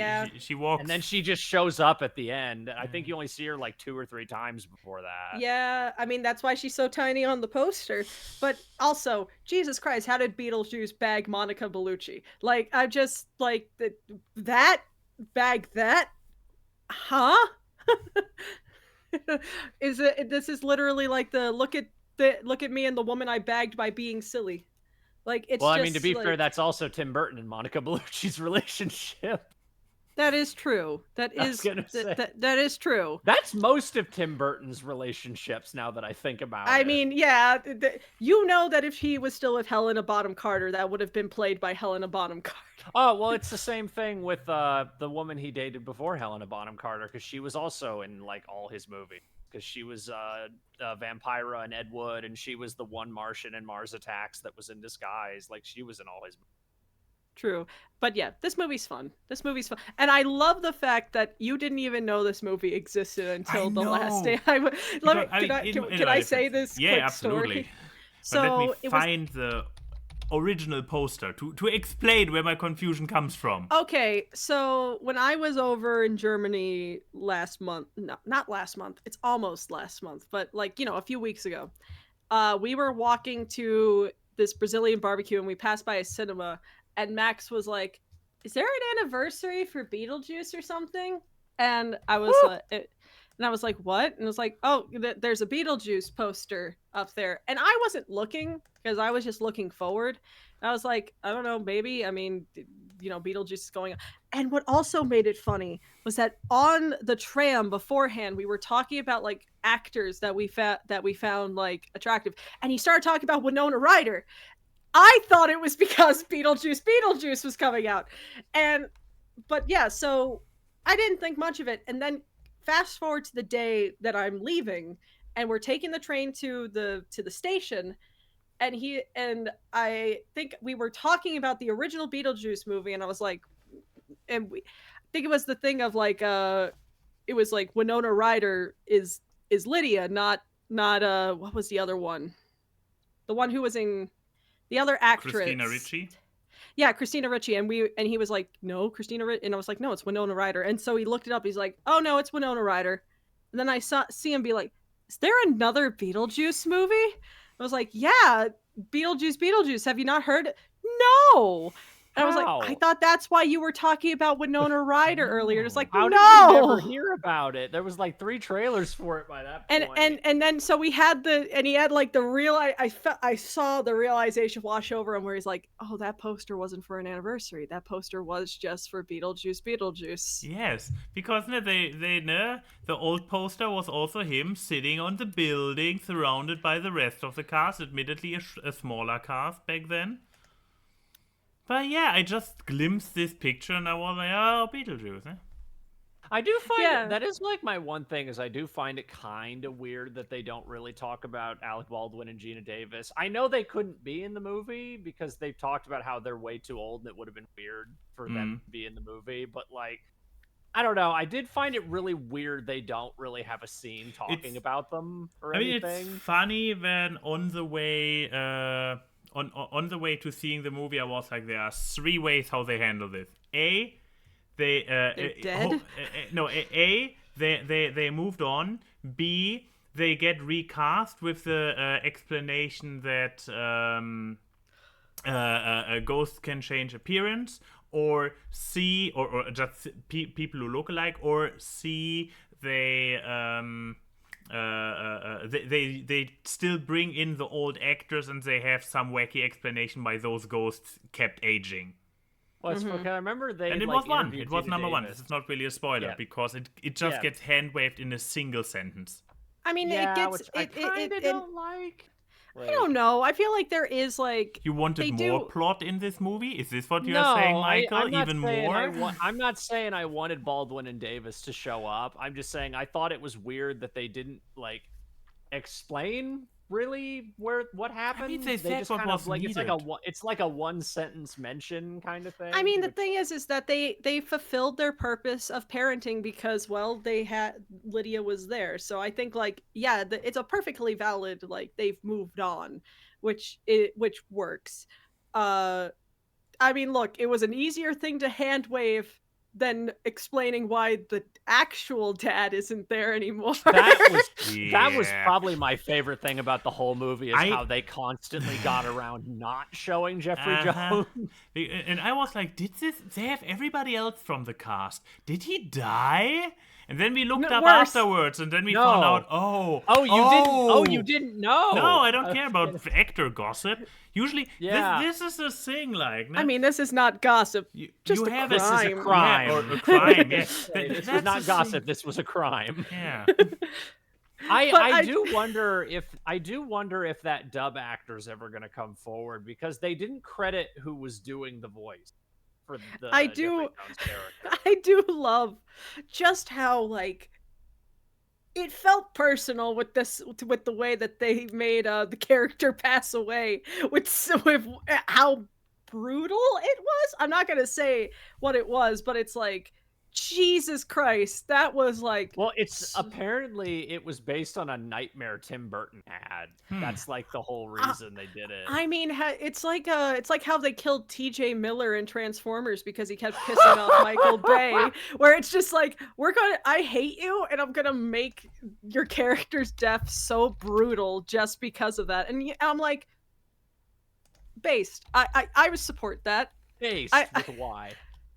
time. she walks. And then she just shows up at the end. I think you only see her like 2 or 3 times before that. Yeah, I mean, that's why she's so tiny on the poster. But also, Jesus Christ, how did Beetlejuice bag Monica Bellucci? Like, I just, like, bag that? Huh? This is literally like the look at me and the woman I bagged by being silly. Like, it's well, just, I mean, to be like, fair, that's also Tim Burton and Monica Bellucci's relationship. that is true. That is that is true. That's most of Tim Burton's relationships now that I think about it. I mean, yeah, you know that if he was still with Helena Bonham Carter, that would have been played by Helena Bonham Carter. Oh, well, it's the same thing with the woman he dated before Helena Bonham Carter, because she was also in like all his movies. Because she was Vampira and Ed Wood, and she was the one Martian in Mars Attacks that was in disguise. Like, she was in all his movies. True. But yeah, this movie's fun. And I love the fact that you didn't even know this movie existed until the last day. Can I say this Yeah, quick absolutely. story? But let me find the original poster to explain where my confusion comes from. Okay, so when I was over in Germany last month, no, not last month, it's almost last month, but like, a few weeks ago, we were walking to this Brazilian barbecue and we passed by a cinema and Max was like, "Is there an anniversary for Beetlejuice or something?" And I was like, "What?" And it was like, "Oh, there's a Beetlejuice poster up there." And I wasn't looking because I was just looking forward. And I was like, "I don't know, maybe. I mean, Beetlejuice is going on." And what also made it funny was that on the tram beforehand, we were talking about like actors that we found like attractive, and he started talking about Winona Ryder. I thought it was because Beetlejuice was coming out, but yeah, so I didn't think much of it, and then fast forward to the day that I'm leaving, and we're taking the train to the station, and I think we were talking about the original Beetlejuice movie, and I was like, I think it was the thing of like, it was like Winona Ryder is Lydia, not what was the other one? The one who was in the other actress. Christina Ricci? Yeah, Christina Ricci, and he was like, "No, Christina Ricci," and I was like, "No, it's Winona Ryder." And so he looked it up. He's like, "Oh no, it's Winona Ryder." And then I see him be like, "Is there another Beetlejuice movie?" I was like, "Yeah, Beetlejuice. Have you not heard it?" "No." And I was like, "I thought that's why you were talking about Winona Ryder earlier." It's like, how no. did you never hear about it? There was like 3 trailers for it by that point. And then so we had he had like the real. I saw the realization wash over him where he's like, "Oh, that poster wasn't for an anniversary. That poster was just for Beetlejuice." Yes, because the old poster was also him sitting on the building, surrounded by the rest of the cast. Admittedly, a smaller cast back then. But yeah, I just glimpsed this picture and I was like, "Oh, Beetlejuice." I do find that is like my one thing is I do find it kind of weird that they don't really talk about Alec Baldwin and Gina Davis. I know they couldn't be in the movie because they've talked about how they're way too old and it would have been weird for them to be in the movie. But like, I don't know. I did find it really weird they don't really have a scene talking about them or anything. I mean, it's funny when on the way on the way to seeing the movie, I was like, there are 3 ways how they handle this. A, they're dead? They moved on. B, they get recast with the explanation that a ghost can change appearance. Or C, or just people who look alike. Or C, they still bring in the old actors and they have some wacky explanation why those ghosts kept aging. Well, okay, I remember and it was one. It was number 1. This is not really a spoiler because it just gets hand waved in a single sentence. I mean, it gets. I kind of don't like. I don't know. I feel like there is like. You wanted more plot in this movie? Is this what you are saying, Michael? Even more? I'm not saying I wanted Baldwin and Davis to show up. I'm just saying I thought it was weird that they didn't like explain really what happened. I mean, they said just what kind was of like needed. it's like a 1-sentence mention kind of thing. I mean, the thing is that they fulfilled their purpose of parenting because they had Lydia was there. So I think like it's a perfectly valid like they've moved on, which works. I mean, look, it was an easier thing to hand wave than explaining why the actual dad isn't there anymore. That was probably my favorite thing about the whole movie is how they constantly got around not showing Jeffrey Jones. And I was like, they have everybody else from the cast. Did he die? And then we looked up afterwards, and then we found out, you didn't know. No, I don't care about actor gossip. Usually, this is a thing, like. I mean, this is not gossip. Just a crime. This is a crime. Or a crime, yeah. This was not gossip. This was a crime. Yeah. I do wonder if that dub actor's ever going to come forward because they didn't credit who was doing the voice. For the I do love just how like it felt personal with the way that they made the character pass away with how brutal it was. I'm not gonna say what it was, but it's like Jesus Christ, that was like Well, it's apparently it was based on a nightmare Tim Burton had. That's like the whole reason they did it. I mean, it's like how they killed T.J. Miller in Transformers because he kept pissing off Michael Bay. Where it's just like, I hate you, and I'm gonna make your character's death so brutal just because of that. And I'm like, based. I would support that. Based with why?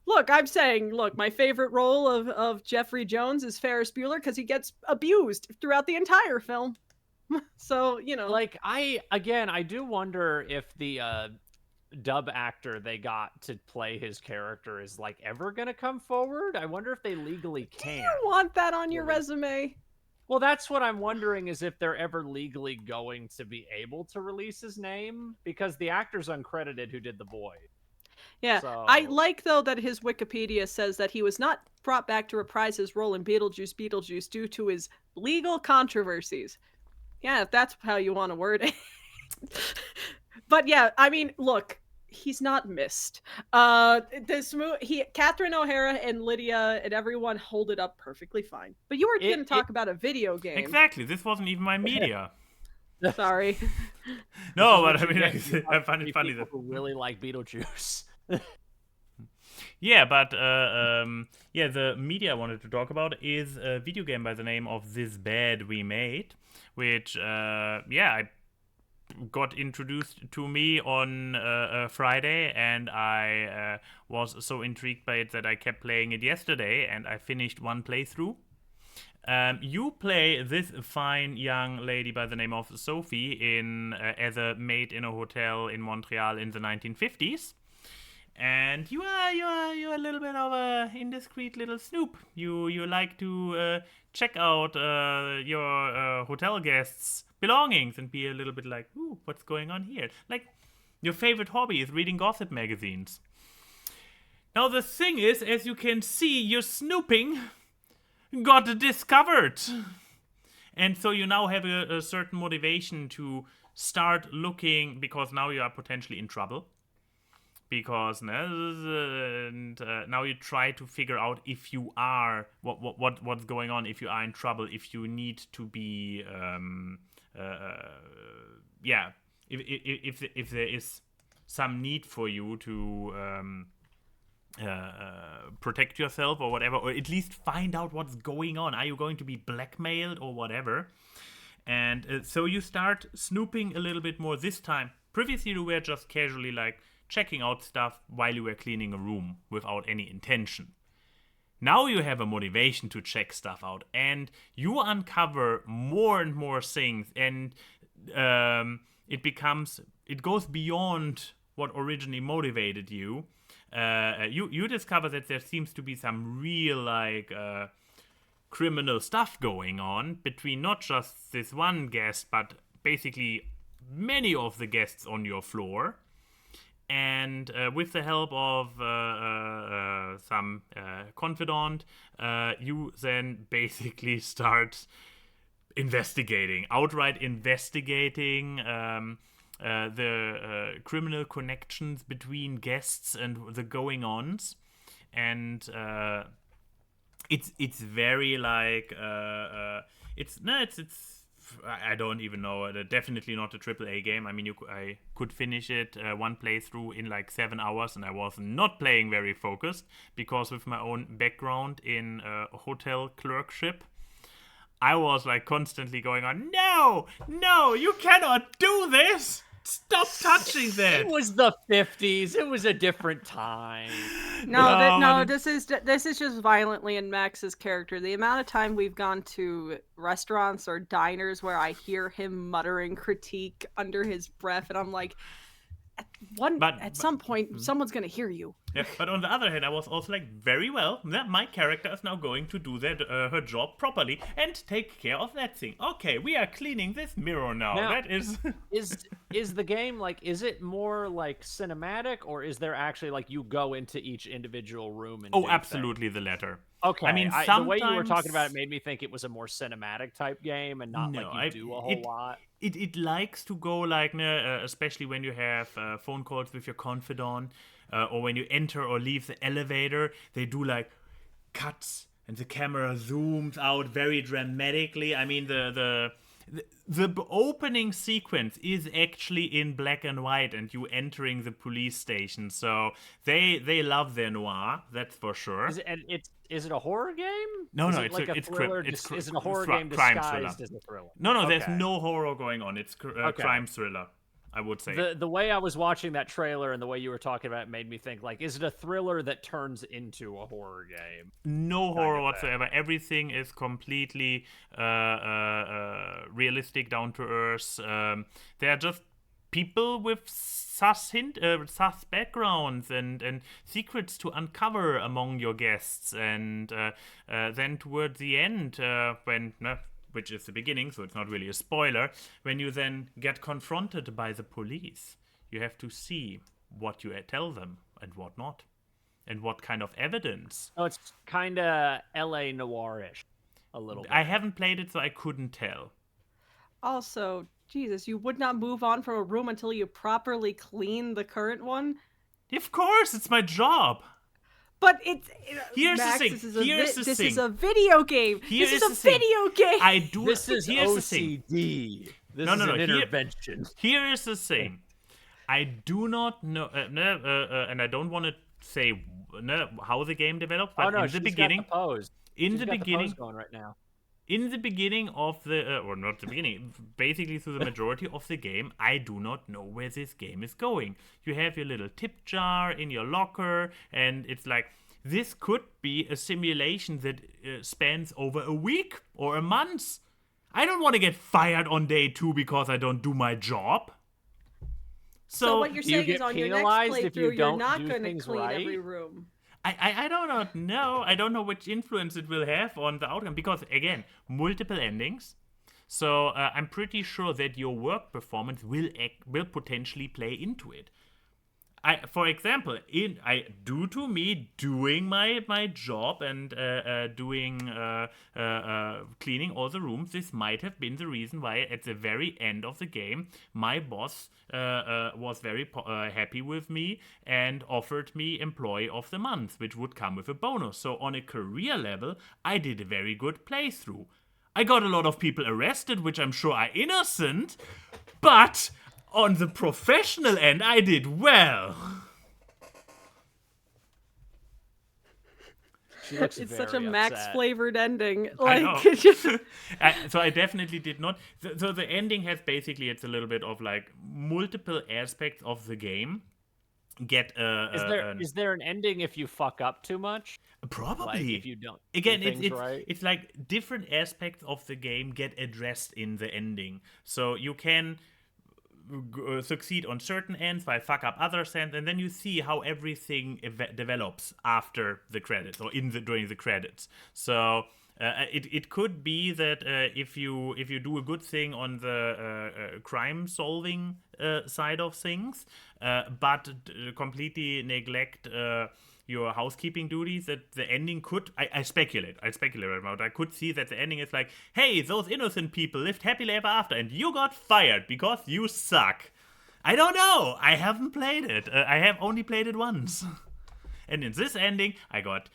Look, I'm saying, my favorite role of Jeffrey Jones is Ferris Bueller because he gets abused throughout the entire film. So, Like, I do wonder if the dub actor they got to play his character is, like, ever gonna come forward. I wonder if they legally can. Do you want that on your resume? Well, that's what I'm wondering, is if they're ever legally going to be able to release his name, because the actor's uncredited who did the voice. Yeah, So... I like, though, that his Wikipedia says that he was not brought back to reprise his role in Beetlejuice due to his legal controversies. Yeah, if that's how you want to word it. But yeah, I mean, look, he's not missed. Catherine O'Hara and Lydia and everyone hold it up perfectly fine. But you were going to talk about a video game. Exactly, this wasn't even my media. Sorry. No, but I mean, I find it funny that who really like Beetlejuice. Yeah, but the media I wanted to talk about is a video game by the name of This Bad We Made, which I got introduced to me on Friday, and I was so intrigued by it that I kept playing it yesterday, and I finished one playthrough. You play this fine young lady by the name of Sophie as a maid in a hotel in Montreal in the 1950s. And you are a little bit of a indiscreet little snoop. You like to check out your hotel guests' belongings and be a little bit like, ooh, what's going on here? Like, your favorite hobby is reading gossip magazines. Now the thing is, as you can see, your snooping got discovered. And so you now have a certain motivation to start looking, because now you are potentially in trouble. Because now you try to figure out if you are what's going on, if you are in trouble, if you need to be if there is some need for you to protect yourself or whatever, or at least find out what's going on. Are you going to be blackmailed or whatever? And so you start snooping a little bit more this time. Previously you were just casually like checking out stuff while you were cleaning a room without any intention. Now you have a motivation to check stuff out, and you uncover more and more things, and it goes beyond what originally motivated you. You discover that there seems to be some real criminal stuff going on between not just this one guest, but basically many of the guests on your floor. And with the help of some confidant, you then basically start outright investigating the criminal connections between guests and the going-ons. And it's very like it's I don't even know. Definitely not a AAA game. I mean, I could finish it one playthrough in like 7 hours, and I was not playing very focused because with my own background in hotel clerkship, I was like constantly going on, no, you cannot do this. Stop touching that. It was the 50s. It was a different time. This is just violently in Max's character. The amount of time we've gone to restaurants or diners where I hear him muttering critique under his breath, and I'm like, at some point, someone's gonna hear you. Yeah, but on the other hand, I was also like, very well, my character is now going to do her job properly and take care of that thing. Okay, we are cleaning this mirror now. That is... is the game, like, is it more like cinematic, or is there actually, like, you go into each individual room and do absolutely things? The latter. Okay, I mean, the way you were talking about it made me think it was a more cinematic type game and not do a whole lot. It likes to go like, especially when you have phone calls with your confidant, or when you enter or leave the elevator, they do like cuts and the camera zooms out very dramatically. I mean, the opening sequence is actually in black and white, and you entering the police station. So they love their noir, that's for sure. Is it a horror game? No, Is no, it like a thriller? Is it a horror game crime thriller. disguised as a thriller? No, there's Okay. no horror going on. It's Okay. crime thriller, I would say. The way I was watching that trailer and the way you were talking about it made me think, like, is it a thriller that turns into a horror game? No horror whatsoever. Everything is completely realistic, down to earth. They are just people with sus backgrounds and secrets to uncover among your guests. And then toward the end, which is the beginning, so it's not really a spoiler, when you then get confronted by the police, you have to see what you tell them and what not, and what kind of evidence. Oh, it's kind of LA noir-ish, a little bit. I haven't played it, so I couldn't tell. Also, Jesus, you would not move on from a room until you properly clean the current one? Of course, it's my job. But it's Here's Max, the thing. This is a video game. This is a video game. This is here's the OCD. thing. This is an intervention. Here is the thing. I do not know, and I don't want to say how the game developed, but in the beginning, got the pose. in the got beginning, the pose going right now. In the beginning of the, or not the beginning, basically through the majority of the game, I do not know where this game is going. You have your little tip jar in your locker, and it's like, this could be a simulation that spans over a week or a month. I don't want to get fired on day 2 because I don't do my job. So what you're saying is on your next playthrough, you're not going to clean right? every room. I do not know. I don't know which influence it will have on the outcome because, again, multiple endings. So I'm pretty sure that your work performance will potentially play into it. For example, due to me doing my job and doing cleaning all the rooms, this might have been the reason why at the very end of the game, my boss was very happy with me and offered me Employee of the Month, which would come with a bonus. So on a career level, I did a very good playthrough. I got a lot of people arrested, which I'm sure are innocent, but on the professional end, I did well. It's such a Max-flavored ending. I know. So I definitely did not. So the ending has basically, it's a little bit of like multiple aspects of the game. Is there an ending if you fuck up too much? Probably. Like if you don't. Again, right? it's like different aspects of the game get addressed in the ending. So you can succeed on certain ends while fuck up other ends, and then you see how everything develops after the credits or during the credits. So it could be that if you do a good thing on the crime solving side of things, but completely neglect your housekeeping duties, that the ending could, I speculate about, I could see that the ending is like, hey, those innocent people lived happily ever after and you got fired because you suck. I don't know. I haven't played it. I have only played it once. And in this ending, I got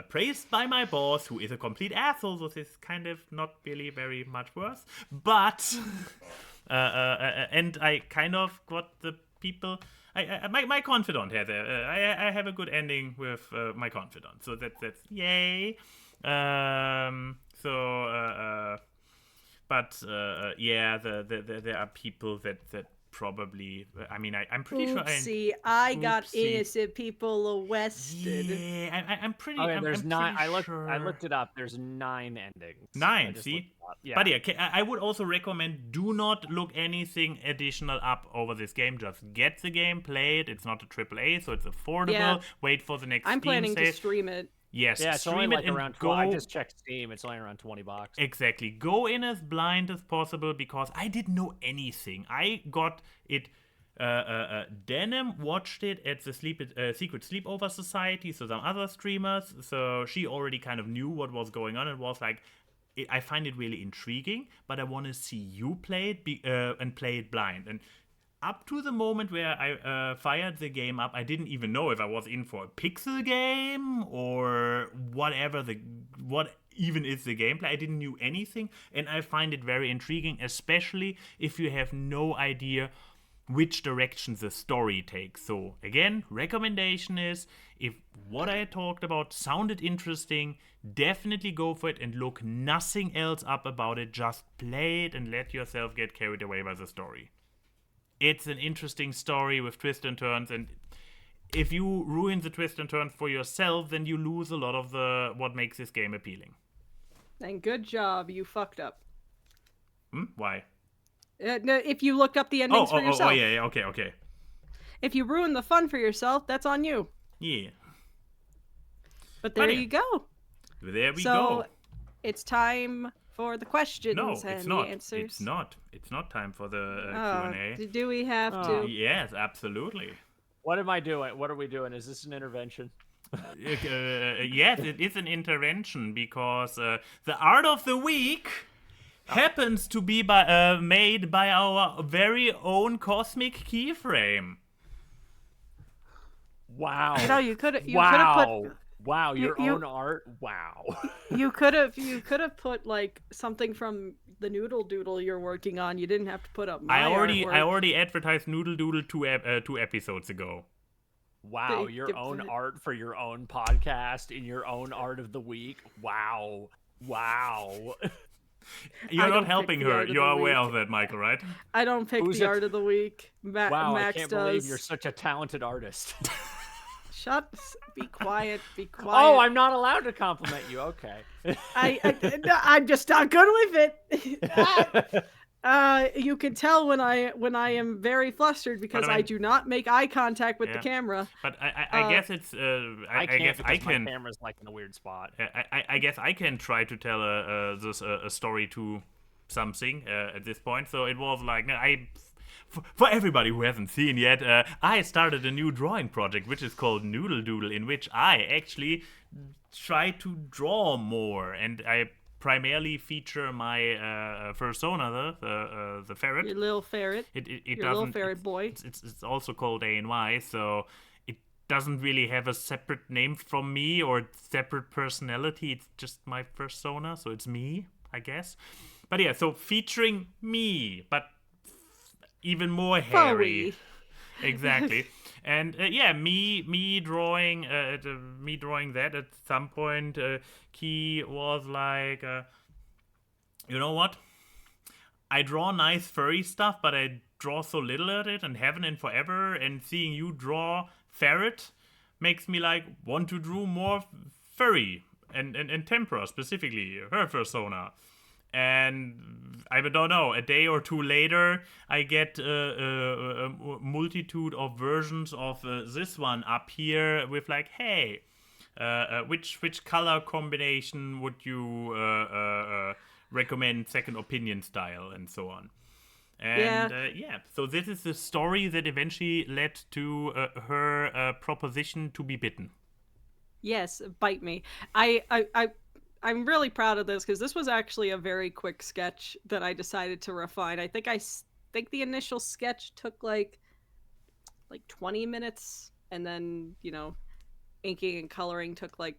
praised by my boss, who is a complete asshole, so this is kind of not really very much worse. But, and I kind of got the people... my confidant here. I have a good ending with my confidant, so that's yay. But yeah, there are people that probably. I mean, I'm pretty sure. I got innocent people arrested. Yeah, I'm pretty. Okay, there's 9. Sure. I looked it up. There's 9 endings. 9. See. Yeah. But yeah, I would also recommend do not look anything additional up over this game. Just get the game, play it. It's not a AAA, so it's affordable. Yeah. Wait for the next I'm Steam planning sale. to stream it. Yes, yeah, it's stream only it and around go. I just checked Steam. It's only around $20. Exactly. Go in as blind as possible because I didn't know anything. I got it. Denim watched it at the Secret Sleepover Society, so some other streamers. So she already kind of knew what was going on and was like, I find it really intriguing, but I want to see you play it and play it blind. And up to the moment where I fired the game up, I didn't even know if I was in for a pixel game or whatever what even is the gameplay. I didn't know anything, and I find it very intriguing, especially if you have no idea which direction the story takes. So again, recommendation is, if what I talked about sounded interesting, definitely go for it and look nothing else up about it. Just play it and let yourself get carried away by the story. It's an interesting story with twists and turns, and if you ruin the twists and turns for yourself, then you lose a lot of what makes this game appealing. And good job, you fucked up. Why? No, if you looked up the endings for yourself. Oh, yeah, okay. If you ruin the fun for yourself, that's on you. Yeah. But there you go. There we go. So it's time for the questions it's and not. the answers. It's not time for the Q&A. Do we have to? Yes, absolutely. What am I doing? What are we doing? Is this an intervention? Yes, it is an intervention because the art of the week happens to be made by our very own Cosmic Keyframe. Wow. You could have put. Wow, your own art. Wow. You could have put like something from the Noodle Doodle you're working on. You didn't have to put up my artwork. I already advertised Noodle Doodle two episodes ago. Wow, your own art for your own podcast in your own art of the week. Wow. You're not helping her. You're aware of that, Michael, right? I don't pick the art of the week. Wow, Max I can't does. believe you're such a talented artist. Be quiet. Oh, I'm not allowed to compliment you. Okay. I'm just not good with it. You can tell when I am very flustered because I do not make eye contact with the camera. But I guess it's I guess I can. My camera's like in a weird spot. I guess I can try to tell a story to something at this point. So it was like for everybody who hasn't seen yet, I started a new drawing project which is called Noodle Doodle, in which I actually try to draw more, and I primarily feature my persona, the ferret. Your little ferret. Your little ferret boy. It's also called Ayn Wye, so it doesn't really have a separate name from me or separate personality. It's just my persona, so it's me, I guess. But yeah, so featuring me, but even more hairy. Exactly. And me drawing that at some point. Key was like, you know what? I draw nice furry stuff, but I draw so little at it, and Heaven and Forever, and seeing you draw ferret makes me like want to draw more furry and Tempera specifically, her persona. And I don't know, a day or two later, I get a multitude of versions of this one up here with like, hey, which color combination would you recommend second opinion style, and so on. And so this is the story that eventually led to her proposition to be bitten. Yes, bite me. I'm really proud of this because this was actually a very quick sketch that I decided to refine. I think the initial sketch took like 20 minutes, and then inking and coloring took like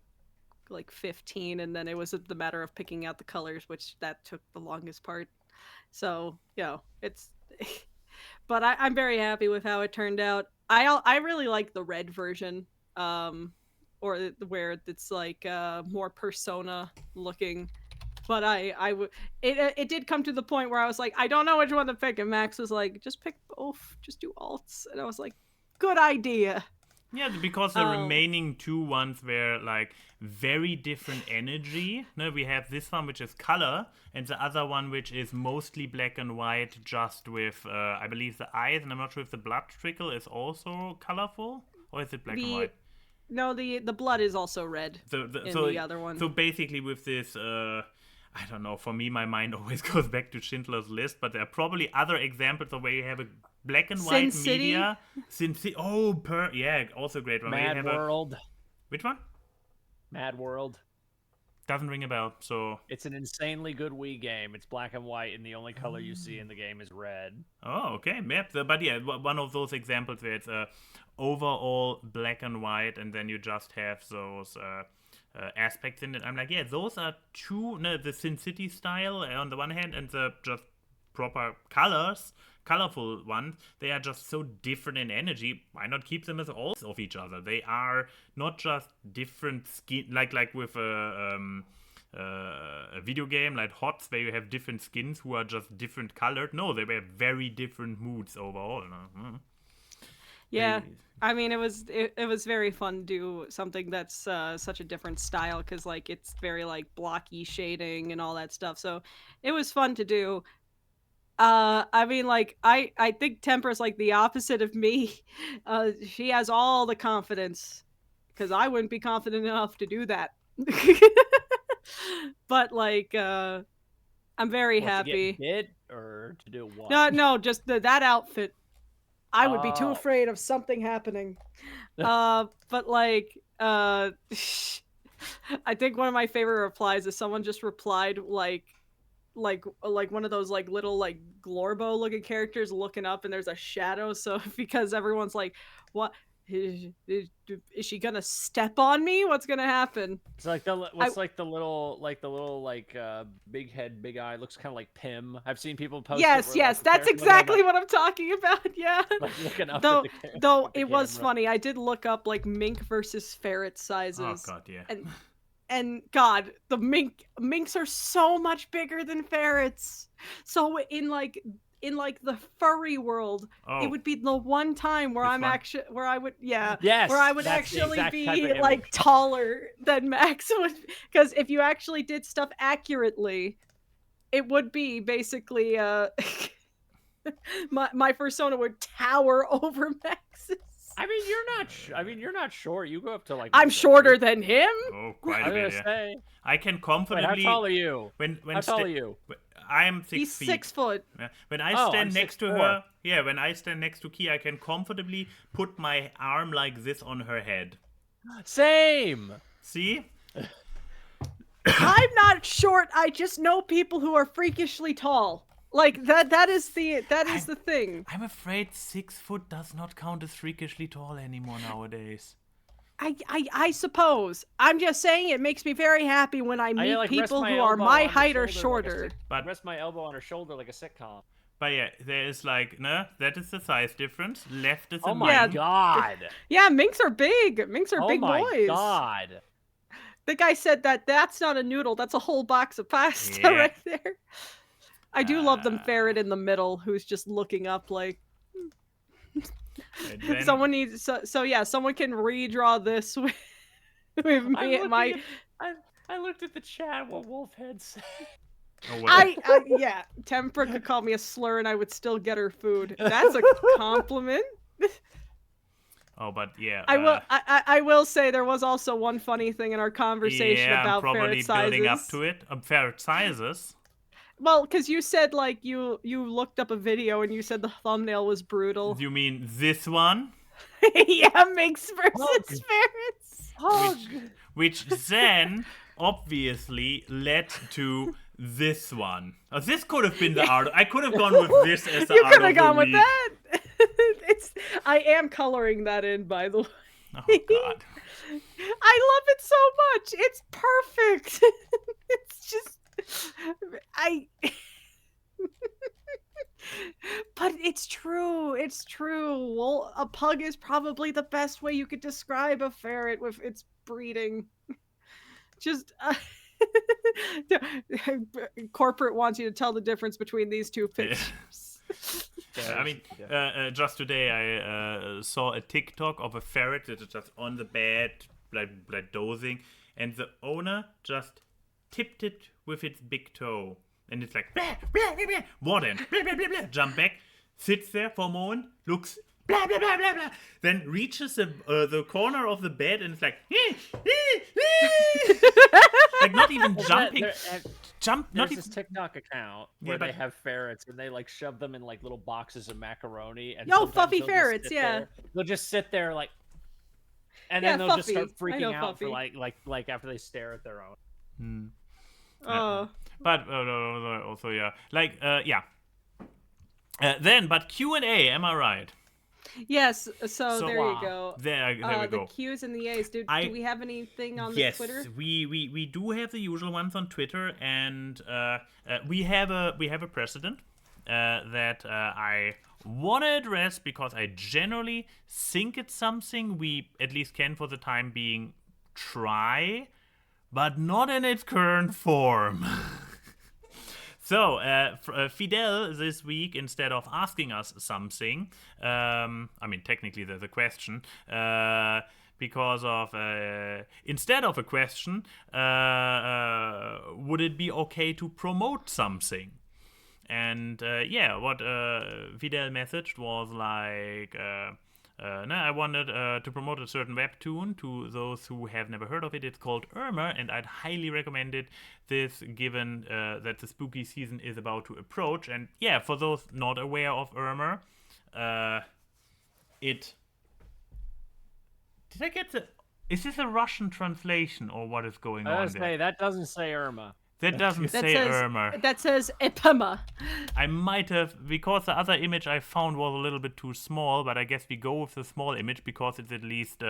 15, and then it was the matter of picking out the colors, which that took the longest part. So it's but I'm very happy with how it turned out. I really like the red version. Or where it's like more persona looking, but it did come to the point where I was like, I don't know which one to pick, and Max was like, just pick both, just do alts, and I was like, good idea. Yeah, because the remaining two ones were like very different energy. No, we have this one which is color, and the other one which is mostly black and white, just with I believe the eyes, and I'm not sure if the blood trickle is also colorful, or is it black and white? No, the blood is also red in the other one. So basically with this, I don't know, for me my mind always goes back to Schindler's List, but there are probably other examples of where you have a black and white media. Sin City. Oh, also great one. Mad World. Which one? Mad World. Doesn't ring a bell. So. It's an insanely good Wii game. It's black and white, and the only color you see in the game is red. Oh, okay. Yep. But yeah, one of those examples where it's overall black and white, and then you just have those aspects in it. I'm like, yeah, those are two. No, the Sin City style on the one hand, and the just proper colorful ones. They are just so different in energy. Why not keep them as all of each other? They are not just different skin, like with a video game like HOTS, where you have different skins who are just different colored. No, they were very different moods overall. Yeah, I mean, it was very fun to do something that's such a different style, because like it's very like blocky shading and all that stuff. So it was fun to do. I mean, like I think Tempra's like the opposite of me. She has all the confidence, because I wouldn't be confident enough to do that. But like, I'm very happy. To get hit or to do what? No, just that outfit. I would be too afraid of something happening. But like, I think one of my favorite replies is someone just replied like one of those like little like Glorbo looking characters looking up, and there's a shadow. So because everyone's like, what? Is she gonna step on me? What's gonna happen? It's like the little big head, big eye. Looks kind of like Pim. I've seen people post. Yes, that's exactly what I'm talking about. Yeah. Like looking up though, at the though it was funny. I did look up like mink versus ferret sizes. Oh god, yeah. And God, the minks are so much bigger than ferrets. So in the furry world, it would be the one time where where I would actually be like taller than Max would, because if you actually did stuff accurately, it would be basically my persona would tower over Max's. I mean, you're not short. You go up to like. I'm shorter than him. Oh, quite a bit. Yeah. I can comfortably. Wait, how tall are you? How tall are you? I am 6 feet. He's 6 foot. Yeah. When I stand next to her, when I stand next to Key, I can comfortably put my arm like this on her head. Same. See? I'm not short. I just know people who are freakishly tall. Like that is the thing. I'm afraid 6 foot does not count as freakishly tall anymore nowadays. I suppose. I'm just saying it makes me very happy when I meet people who are my height or shorter. But rest my elbow on her shoulder like a sitcom. But yeah, there is like, no, that is the size difference. Left is a Oh my god. Yeah, minks are big. Minks are big boys. Oh my god. The guy said that's not a noodle. That's a whole box of pasta right there. I do love the ferret in the middle who's just looking up like... Someone needs someone can redraw this with me and my. I looked at the chat what Wolfhead said. Tempra could call me a slur and I would still get her food. That's a compliment. Oh, but yeah. I will say there was also one funny thing in our conversation about ferret sizes. I'm probably building up to it. Ferret sizes. Well, because you said like you looked up a video and you said the thumbnail was brutal. You mean this one? Yeah, minks versus ferrets. Which then obviously led to this one. Oh, this could have been the art. I could have gone with this as the art. You could have gone with that. I am coloring that in, by the way. Oh God. I love it so much. It's perfect. It's just. But it's true. Well, a pug is probably the best way you could describe a ferret with its breeding. Just corporate wants you to tell the difference between these two pictures. I mean, just today I saw a TikTok of a ferret that is just on the bed, like dozing, and the owner just tipped it with its big toe, and it's like blah, blah, blah, blah. Warden, blah, blah, blah, blah. Jump back, sits there for a moment, looks blah blah blah blah blah, then reaches the corner of the bed and it's like like not even jumping. There's this TikTok account where they have ferrets and they like shove them in like little boxes of macaroni and fluffy ferrets, they'll just sit there like, and then they'll just start freaking out Puffy. for like after they stare at their own. But also, yeah. Like, yeah. Then, but Q&A, am I right? Yes, so there you wow. go. There we go. The Q's and the A's. Do we have anything on the Twitter? Yes, we do have the usual ones on Twitter, and we have a precedent that I want to address because I generally think it's something we at least can for the time being try, but not in its current form. So, Fidel this week, instead of asking us something, I mean, technically there's a question, because of, instead of a question, would it be okay to promote something? And yeah, what Fidel messaged was like, no, I wanted to promote a certain webtoon to those who have never heard of it. It's called Irma, and I'd highly recommend it, this given that the spooky season is about to approach. And yeah, for those not aware of Irma, it... Did I get the... Is this a Russian translation, or what is going on there? That doesn't say Irma. That doesn't say Irma. That says Epima. I might have, because the other image I found was a little bit too small, but I guess we go with the small image because it's at least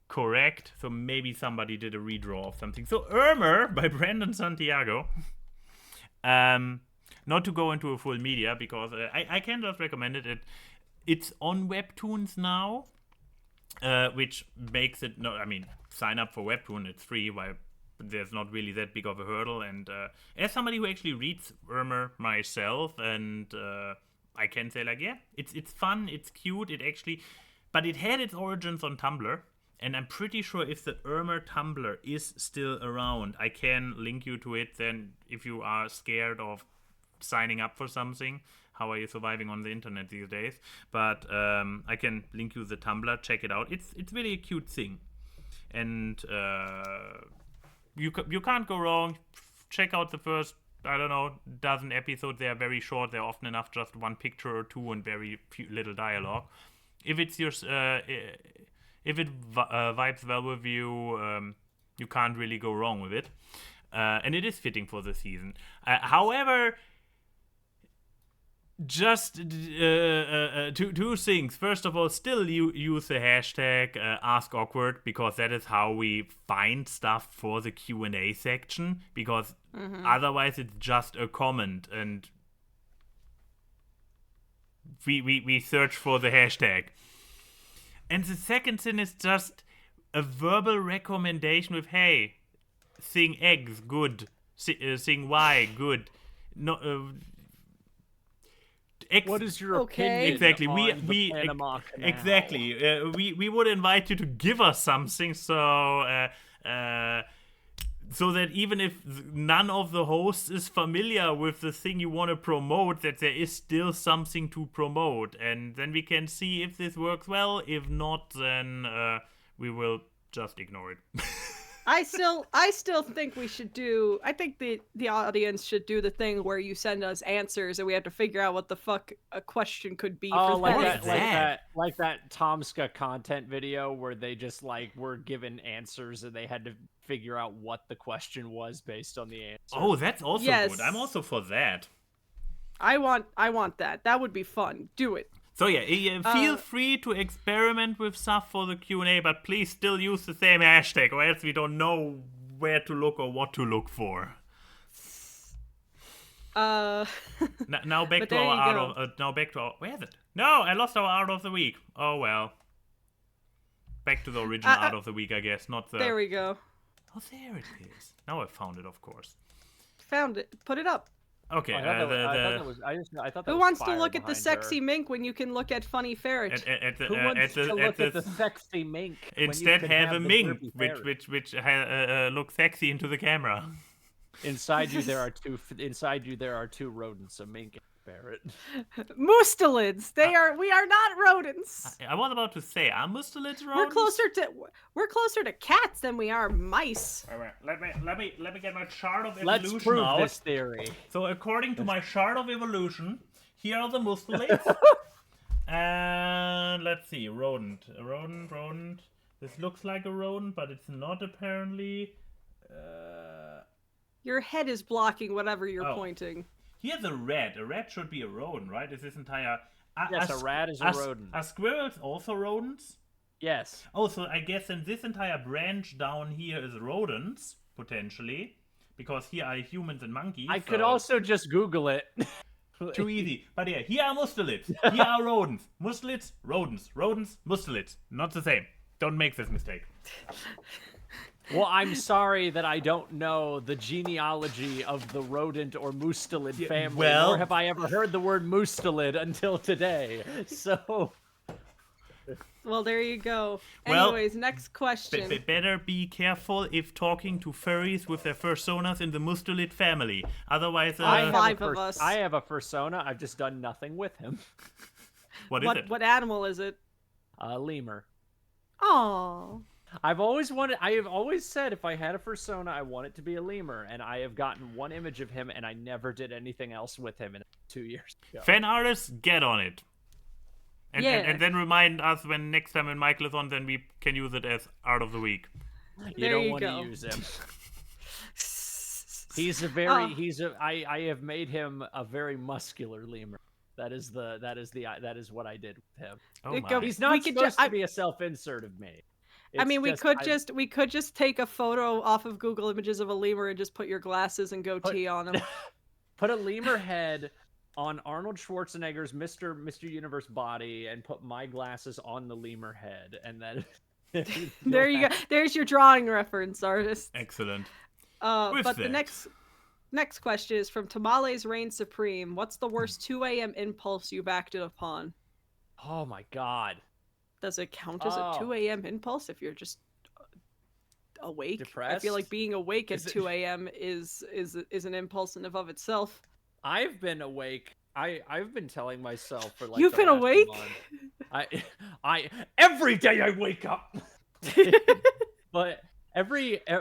correct. So maybe somebody did a redraw of something. So Irma by Brandon Santiago. Not to go into a full media, because I can just recommend it. It's on Webtoons now, which makes it, no, I mean, sign up for Webtoon, it's free, while there's not really that big of a hurdle. And as somebody who actually reads Irma myself, and I can say, like, yeah, it's fun, it's cute, it actually, but it had its origins on Tumblr, and I'm pretty sure if the Irma Tumblr is still around, I can link you to it. Then if you are scared of signing up for something, how are you surviving on the internet these days? But I can link you the Tumblr, check it out. It's really a cute thing, and you can't go wrong. Check out the first, I don't know, dozen episodes. They are very short. They're often enough just one picture or two and very few little dialogue. If it's your, if it vibes well with you, you can't really go wrong with it. And it is fitting for the season. However, just two things. First of all, still use the hashtag AskAwkward, because that is how we find stuff for the Q&A section, because otherwise it's just a comment and we search for the hashtag. And the second thing is just a verbal recommendation with, hey, sing X, good, sing Y, good. No, what is your opinion? Exactly. On the Panama Canal? Exactly. We would invite you to give us something, so that even if none of the hosts is familiar with the thing you want to promote, that there is still something to promote, and then we can see if this works well. If not, then we will just ignore it. I still think we should do. I think the audience should do the thing where you send us answers and we have to figure out what the fuck a question could be. Oh, for like that Tomska content video where they just like were given answers and they had to figure out what the question was based on the answer. Oh, that's also good. I'm also for that. I want that. That would be fun. Do it. So yeah, feel free to experiment with stuff for the Q&A, but please still use the same hashtag, or else we don't know where to look or what to look for. Now back to our where is it? No, I lost our art of the week. Oh well. Back to the original art of the week, I guess, not the. There we go. Oh, there it is. Now I found it, of course. Found it. Put it up. Okay. I thought that Who was wants to fire look at the behind sexy her. mink when you can look at funny ferret? Who wants to look at the sexy mink? Instead, have a mink which looks sexy into the camera. Inside you there are two rodents, a mink and a ferret. Mustelids. We are not rodents. I was about to say, are mustelids rodents? We're closer to cats than we are mice. All right, let me get my chart of evolution Let's prove out. this theory. So according to my chart of evolution, here are the mustelids. And let's see, rodent. This looks like a rodent, but it's not apparently. Your head is blocking whatever you're Oh. pointing. Here's a rat. A rat should be a rodent, right? Is this entire... Yes, a rat is a rodent. Are squirrels also rodents? Yes. Oh, so I guess then this entire branch down here is rodents, potentially. Because here are humans and monkeys. I could also just Google it. Too easy. But yeah, here are mustelids. Here are rodents. Mustelids, rodents. Rodents, mustelids. Not the same. Don't make this mistake. Well, I'm sorry that I don't know the genealogy of the rodent or mustelid family, well- nor have I ever heard the word mustelid until today. So, Well, there you go. Well, Anyways, next question. Better be careful if talking to furries with their personas in the mustelid family. Otherwise, I have five a of us. I have a persona. I've just done nothing with him. what is it? What animal is it? A lemur. Oh. I have always said if I had a persona, I want it to be a lemur, and I have gotten one image of him, and I never did anything else with him in 2 years ago. Fan artists, get on it. And, Yeah. and then remind us when next time when Michael is on, then we can use it as art of the week. You There don't you want go. to use him. He's a Oh. I have made him a very muscular lemur. That is what I did with him. Oh It my. go- He's not We could supposed ju- to be a self-insert of me. I mean, we could I- just take a photo off of Google Images of a lemur and just put your glasses and goatee on him. put a lemur head on Arnold Schwarzenegger's Mr. Universe body and put my glasses on the lemur head, and then There you go. There's your drawing reference, artist. Excellent. But With the that- next question is from Tamales Reign Supreme. What's the worst 2 a.m. impulse you've acted upon? Oh my god. Does it count as a Oh. 2 a.m. impulse if you're just awake? I Depressed? feel like being awake at Is it- 2 a.m. is an impulse in and of itself. I've been awake. I've been telling myself for like You've the been last awake? month. I every day I wake up. But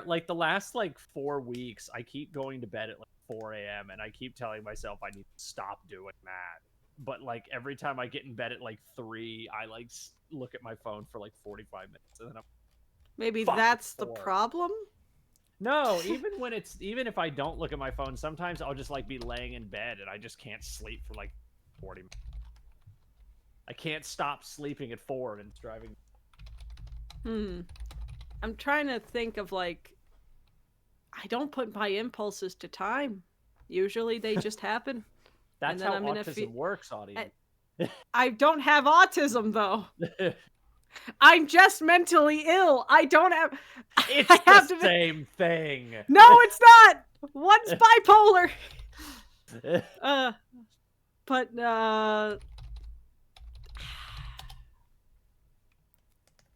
like the last like 4 weeks, I keep going to bed at like 4 a.m. and I keep telling myself I need to stop doing that. But like every time I get in bed at like 3, I like look at my phone for like 45 minutes and then Maybe Fuck, that's the 4. problem. No, even if I don't look at my phone, sometimes I'll just like be laying in bed and I just can't sleep for like 40 minutes. I can't stop sleeping at 4 and it's driving. I'm trying to think of like, I don't put my impulses to time. Usually they just happen. That's then how I'm in a autism works, audience. I don't have autism though. I'm just mentally ill. I don't have. It's I have the to. same thing. No, it's not. One's bipolar. But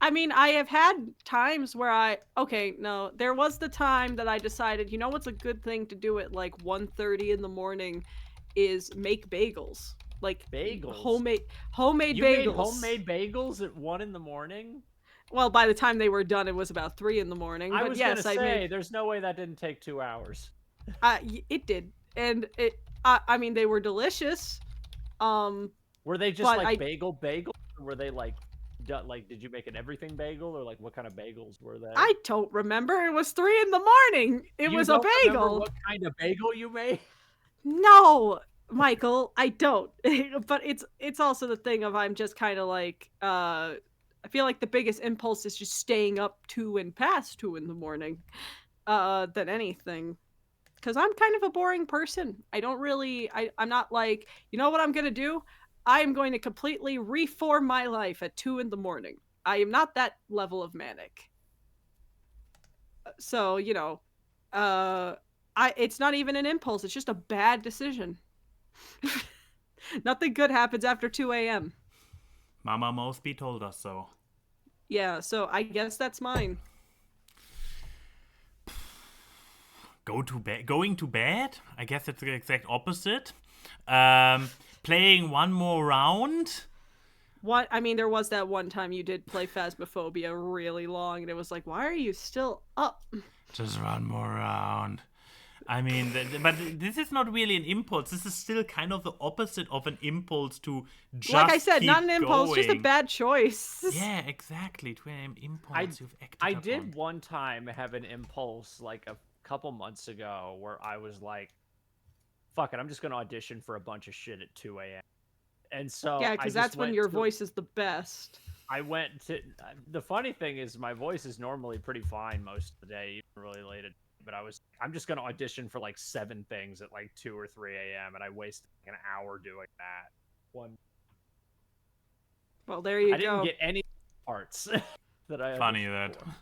I mean, I have had times where there was the time that I decided, you know what's a good thing to do at like 1:30 in the morning is make bagels. Like Bagels? homemade You bagels. made homemade bagels at 1 in the morning? Well, by the time they were done, it was about 3 in the morning. I But was yes, gonna I say, made. there's no way that didn't take 2 hours. It did, and I mean, they were delicious. Were they just But like I- bagels? Or were they like, did you make an everything bagel? Or like, what kind of bagels were they? I don't remember. It was 3 in the morning. It You was a don't remember bagel. what kind of bagel you made? No, Michael, I don't. But it's also the thing of I'm just kind of like I feel like the biggest impulse is just staying up to and past 2 in the morning than anything. Because I'm kind of a boring person. I don't really I'm not like, you know what I'm gonna do? I am going to completely reform my life at 2 in the morning. I am not that level of manic. So, you know, it's not even an impulse, it's just a bad decision. Nothing good happens after 2 a.m. Mama Mosby told us so. Yeah, so I guess that's mine. Going to bed? I guess it's the exact opposite. Playing one more round? What I mean, there was that one time you did play Phasmophobia really long, and it was like, why are you still up? Just one more round. I mean, but this is not really an impulse. This is still kind of the opposite of an impulse to just Like I said, keep not an impulse, just a going. bad choice. Yeah, exactly. 2 a.m. impulse you've acted I upon. did one time have an impulse, like a couple months ago where I was like, fuck it, I'm just going to audition for a bunch of shit at 2 a.m. And so Yeah, I because just that's when went your to, voice is the best. I went to, the funny thing is my voice is normally pretty fine most of the day, even really late at, but I'm just going to audition for like 7 things at like 2 or 3 a.m. and I wasted like an hour doing that. Well, there you I go. didn't get any parts that I Funny auditioned that. for.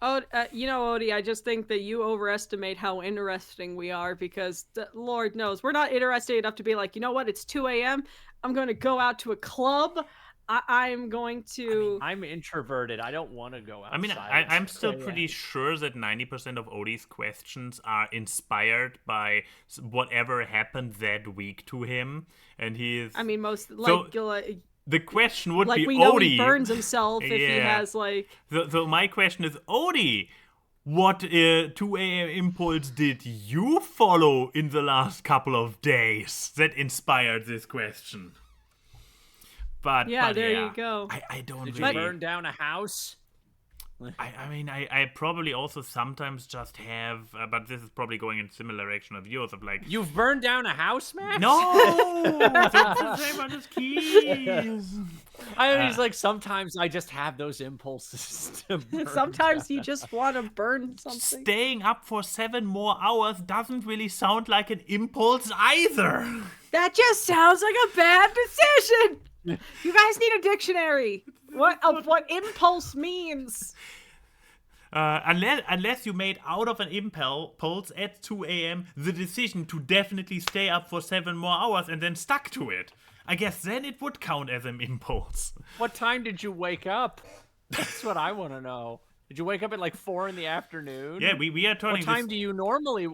Oh, Odie, I just think that you overestimate how interesting we are because Lord knows we're not interesting enough to be like, you know what? It's 2 a.m. I'm going to go out to a club. I'm going to. I'm introverted. I don't want to go outside. I mean, I'm still pretty sure that 90% of Odie's questions are inspired by whatever happened that week to him, and he is. I mean, most the question would be we know Odie. he burns himself if he has like. So my question is, Odie, what 2 a.m. impulse did you follow in the last couple of days that inspired this question? But there you go. I don't Did really. you burn down a house? I mean, I probably also sometimes just have, but this is probably going in similar direction of yours, of like... You've burned down a house, Max? No! That's the same on his keys! I mean, it's like, sometimes I just have those impulses to burn Sometimes down. you just want to burn something. Staying up for 7 more hours doesn't really sound like an impulse either! That just sounds like a bad decision! You guys need a dictionary. What impulse means? Unless you made out of an impulse at 2 a.m. the decision to definitely stay up for 7 more hours and then stuck to it. I guess then it would count as an impulse. What time did you wake up? That's what I want to know. Did you wake up at like 4 in the afternoon? Yeah, we are turning. What time do you normally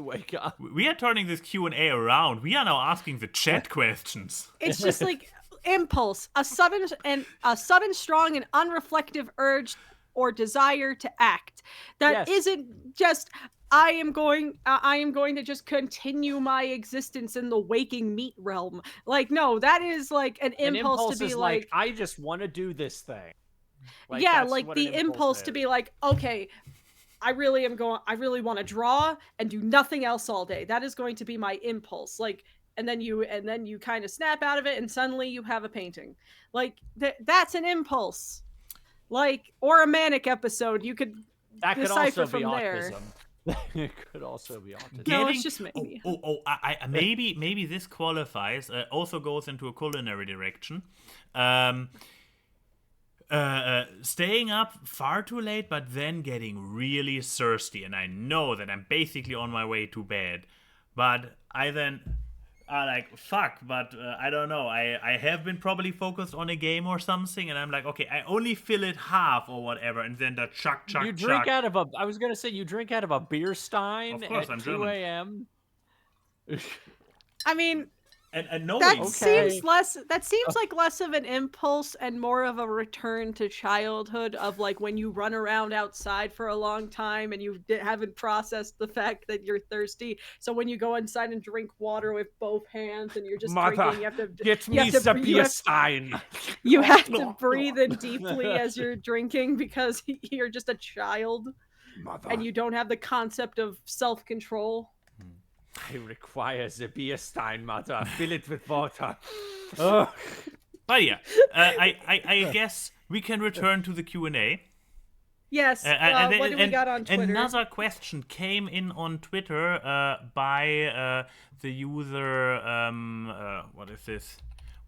wake up? We are turning this Q&A around. We are now asking the chat questions. It's just like impulse, a sudden, strong, and unreflective urge or desire to act. That isn't just I am going to just continue my existence in the waking meat realm. Like, no, that is like an impulse to be like I just want to do this thing. Like, like the impulse to be like, okay, I really want to draw and do nothing else all day. That is going to be my impulse. Like, and then you kind of snap out of it and suddenly you have a painting. Like that's an impulse. Like, or a manic episode. You could decipher from there. It could also be autism. No, it's just maybe. Maybe this qualifies. Also goes into a culinary direction. Staying up far too late, but then getting really thirsty, and I know that I'm basically on my way to bed, but I then are like, fuck, but I don't know, I have been probably focused on a game or something, and I'm like, okay, I only fill it half or whatever, and then the chuck. You drink out of a, I was gonna say, you drink out of a beer stein at 2 a.m. I mean, and no, that seems less. That seems like less of an impulse and more of a return to childhood. Of like when you run around outside for a long time and you haven't processed the fact that you're thirsty. So when you go inside and drink water with both hands and you're just drinking, you have to get me the beer stein. You have to breathe in deeply as you're drinking because you're just a child, and you don't have the concept of self-control. I require the beer stein, mother. Fill it with water. But yeah, I guess we can return to the Q&A. Yes. What do we got on Twitter? Another question came in on Twitter by the user. What is this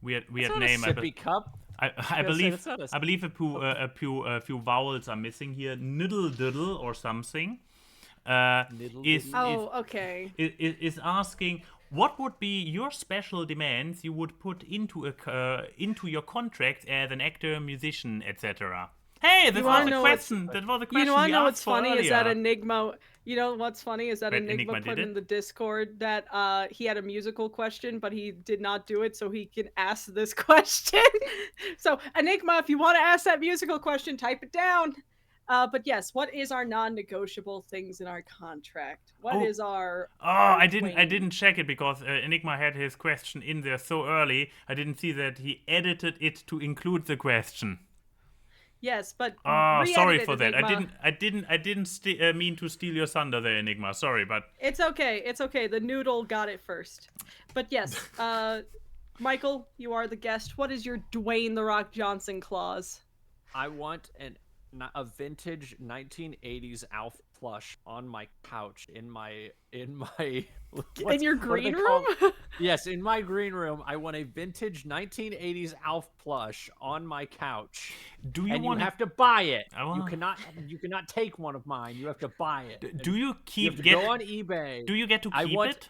weird name? Sippy cup. I believe a few vowels are missing here. Niddle diddle or something. Is asking what would be your special demands you would put into your contract as an actor, musician, etc. Hey, that was a question. That was a question. You want to know what's funny is that Enigma? You know what's funny is that Enigma put in the Discord that he had a musical question, but he did not do it, so he can ask this question. So Enigma, if you want to ask that musical question, type it down. But yes, what is our non-negotiable things in our contract? What is our? I didn't check it because Enigma had his question in there so early. I didn't see that he edited it to include the question. Yes, but Oh, sorry re-edited for that. Enigma. I didn't mean to steal your thunder there, Enigma. Sorry, but It's okay. It's okay. The noodle got it first. But yes, Michael, you are the guest. What is your Dwayne the Rock Johnson clause? I want a vintage 1980s Alf plush on my couch in my In what's- your what are green they room? called? Yes, in my green room. I want a vintage 1980s Alf plush on my couch. do you And you want have to buy it. Oh. You cannot take one of mine. You have to buy it. Do you You have to go on eBay. Do you get to I keep want- it?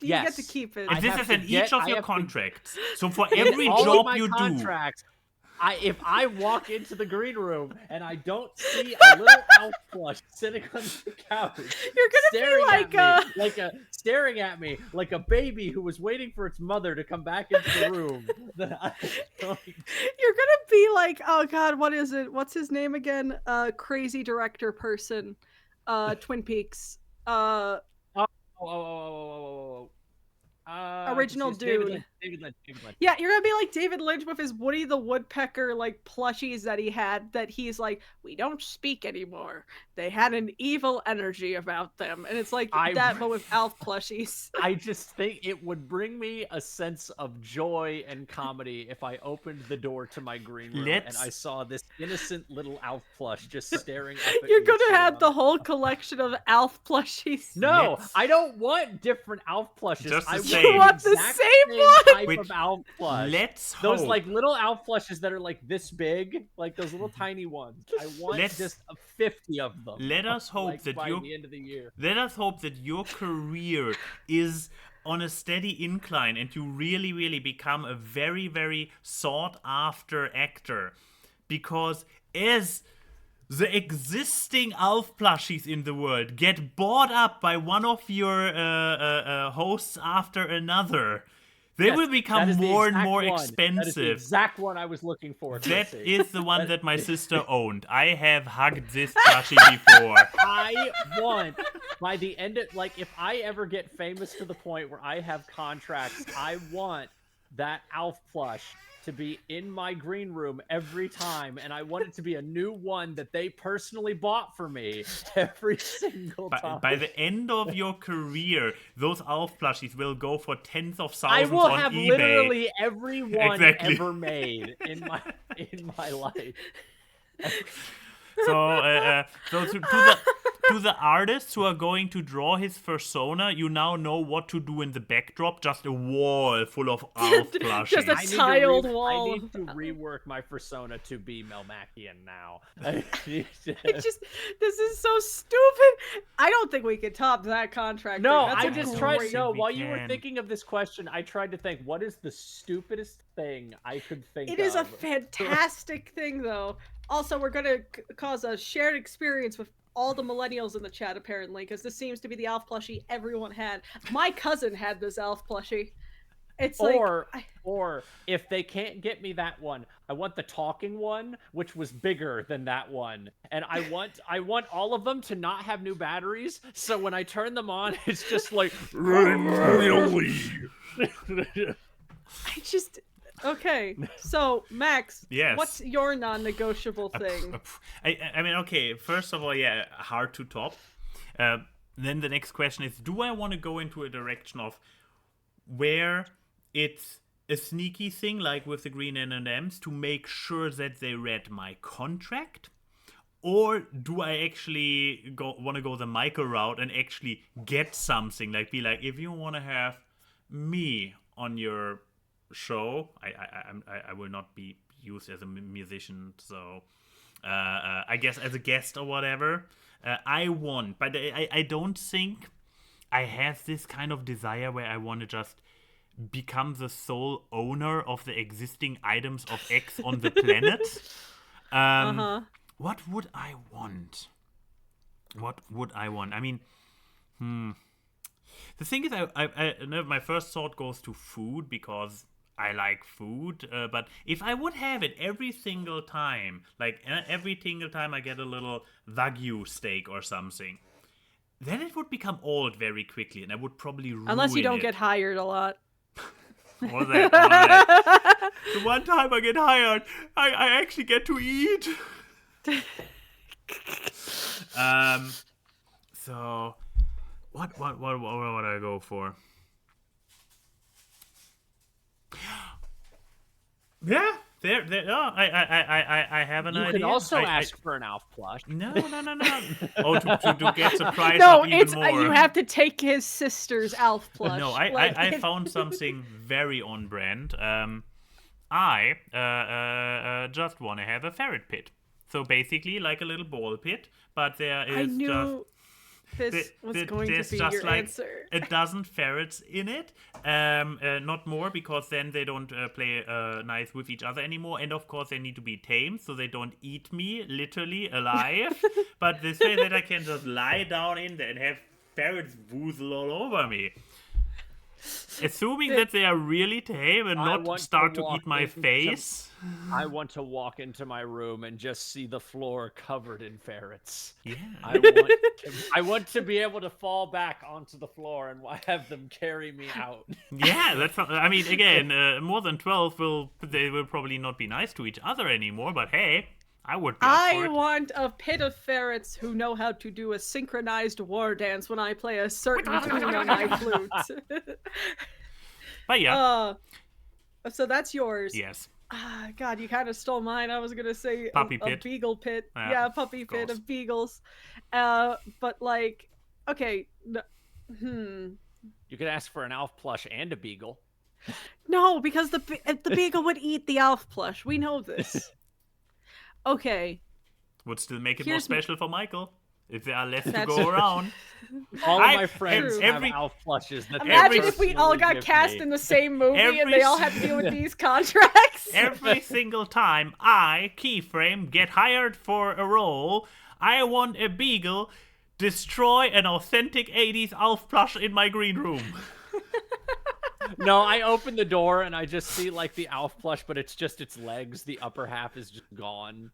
You Yes. get to keep it. I This have is to in get- each of I your have to- contracts. So for In every all of job my you do, contracts, if I walk into the green room and I don't see a little Alf plush sitting on the couch, You're gonna be staring like staring at me like a baby who was waiting for its mother to come back into the room. Then you're gonna be like, oh god, what is it? What's his name again? Crazy director person. Twin Peaks. Original dude. David Lynch. Yeah, you're gonna be like David Lynch with his Woody the Woodpecker like plushies that he had that he's like, we don't speak anymore. They had an evil energy about them. And it's like that but with Alf plushies. I just think it would bring me a sense of joy and comedy if I opened the door to my green room and I saw this innocent little Alf plush just staring up at You're me. gonna have the whole collection of Alf plushies. No, I don't want different Alf plushes. Just the I same. You want the exact same one? type of Alf plush. let's Those hope. like little Alf plushes that are like this big, like those little tiny ones. I want just 50 of them. Let us hope like, that by your the end of the year. Let us hope that your career is on a steady incline and you really, really become a very, very sought after actor. Because as the existing Alf plushies in the world get bought up by one of your hosts after another, they will become more and more expensive. That is the exact one I was looking for. That Chrissy. is the one that my sister owned. I have hugged this plushie before. I want, by the end of, like, if I ever get famous to the point where I have contracts, I want that Alf plush to be in my green room every time, and I want it to be a new one that they personally bought for me every single time. By the end of your career, those Alf plushies will go for tens of I thousands will on have eBay. literally every one Exactly. ever made in my life. So to the artists who are going to draw his persona, you now know what to do in the backdrop. Just a wall full of Alf plushies. Just a tiled wall. I need to rework my persona to be Melmacian now. This is so stupid. I don't think we could top that contract. No, That's I a just great- tried. No, we while you were can. thinking of this question, I tried to think, what is the stupidest thing I could think of? It is a fantastic thing, though. Also, we're gonna cause a shared experience with all the millennials in the chat, apparently, because this seems to be the Alf plushie everyone had. My cousin had this Alf plushie. It's or if they can't get me that one, I want the talking one, which was bigger than that one, and I want all of them to not have new batteries. So when I turn them on, it's just like. Okay, so Max, Yes. what's your non-negotiable thing? I mean, okay, first of all, yeah, hard to top. Then the next question is, do I want to go into a direction of where it's a sneaky thing, like with the green M&Ms, to make sure that they read my contract? Or do I actually want to go the Michael route and actually get something? Like, be like, if you want to have me on your show, I will not be used as a musician, so I guess as a guest or whatever. I want, but I don't think I have this kind of desire where I want to just become the sole owner of the existing items of X on the planet. What would I want? I mean, the thing is, I my first thought goes to food because I like food. But if I would have it every single time, like every single time I get a little Wagyu steak or something, then it would become old very quickly, and I would probably ruin Unless you don't it. get hired a lot. What was that? The one time I get hired, I actually get to eat. So what would I go for? Yeah, there. Oh, I have an You idea. can also ask for an Alf plush. No. Oh, to get the price No, up even it's more. you have to take his sister's Alf plush. No, I found something very on brand. I just want to have a ferret pit. So basically, like a little ball pit, but there is I knew this was going to there's be just your like answer. a dozen ferrets in it. Not more, because then they don't play nice with each other anymore. And of course, they need to be tamed, so they don't eat me literally alive. But this way that I can just lie down in there and have ferrets woozle all over me. Assuming that they are really tame and not start to eat my face. I want to walk into my room and just see the floor covered in ferrets. Yeah. I want to be able to fall back onto the floor and have them carry me out. Yeah, that's. I mean, again, more than 12 they will probably not be nice to each other anymore. But hey, I would be up for I it. want a pit of ferrets who know how to do a synchronized war dance when I play a certain tune on my flute. But yeah. So that's yours. Yes. God, you kind of stole mine. I was gonna say Puppy a pit. beagle pit. Yeah, Yeah, puppy pit course. of beagles. But like, okay, You could ask for an Alf plush and a beagle. no, because the beagle would eat the Alf plush. We know this. Okay. Would still make it Here's more special for Michael if there are less to That's go true. around. All of my friends true. have Alf plushes. That they Imagine if we all personally got give cast me. in the same movie and Every they all had to deal with these contracts. Every single time I, Keyframe, get hired for a role, I want a beagle destroy an authentic 80s Alf plush in my green room. No, I open the door and I just see like the Alf plush, but it's just its legs. The upper half is just gone.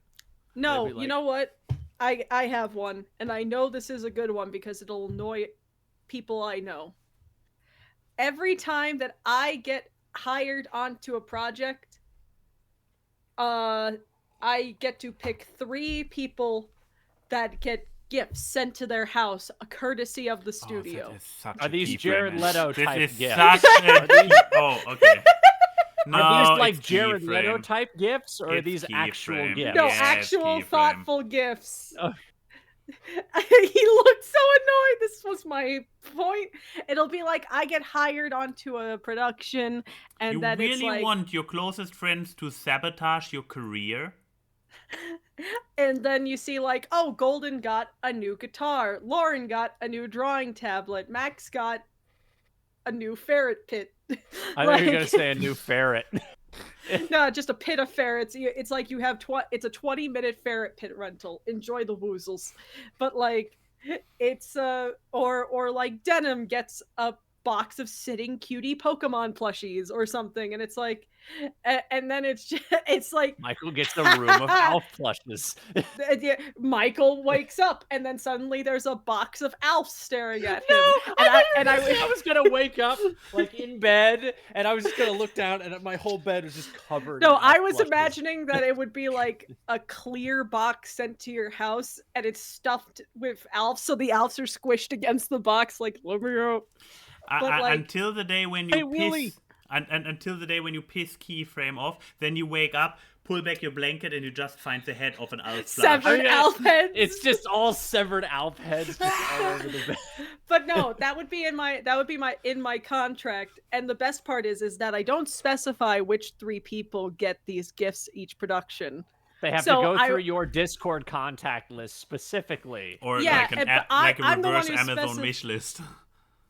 No, Maybe, like- you know what? I have one, and I know this is a good one because it'll annoy people I know. Every time that I get hired onto a project, I get to pick 3 people that get gifts sent to their house, courtesy of the studio. Oh, that is such Are a these Keyframe Jared man. Leto This type is gifts? such a Oh, okay. No, Are these like it's Jared Keyframe. Leto type gifts, or are It's these actual Keyframe. gifts? No, Yes, actual Keyframe. thoughtful gifts. Oh. He looked so annoyed. This was my point. It'll be like I get hired onto a production, and You then really it's like, want your closest friends to sabotage your career? and then you see like, oh, Golden got a new guitar, Lauren got a new drawing tablet, Max got a new ferret pit. I thought you were gonna say a new ferret. No, just a pit of ferrets. It's like you have it's a 20-minute ferret pit rental. Enjoy the woozles. But like, it's or like Denim gets a box of sitting cutie Pokemon plushies or something, and it's like, and then it's like Michael gets the room of Alf plushes. Michael wakes up, and then suddenly there's a box of Alf staring at him. I was gonna wake up like in bed, and I was just gonna look down, and my whole bed was just covered. No, in I Alf was plushes. imagining that it would be like a clear box sent to your house, and it's stuffed with Alfs, so the Alfs are squished against the box. Like, let me out. But, like, until the day when Hey, you Willy. piss, and until the day when you piss Keyframe off, then you wake up, pull back your blanket, and you just find the head of an Alf plush. Severed Alf heads. It's just all severed Alf heads just all over the bed. But no, that would be in my contract. And the best part is that I don't specify which 3 people get these gifts each production. They have So to go through your Discord contact list specifically. Or Yeah, like but I'm the one reverse who Amazon wish list.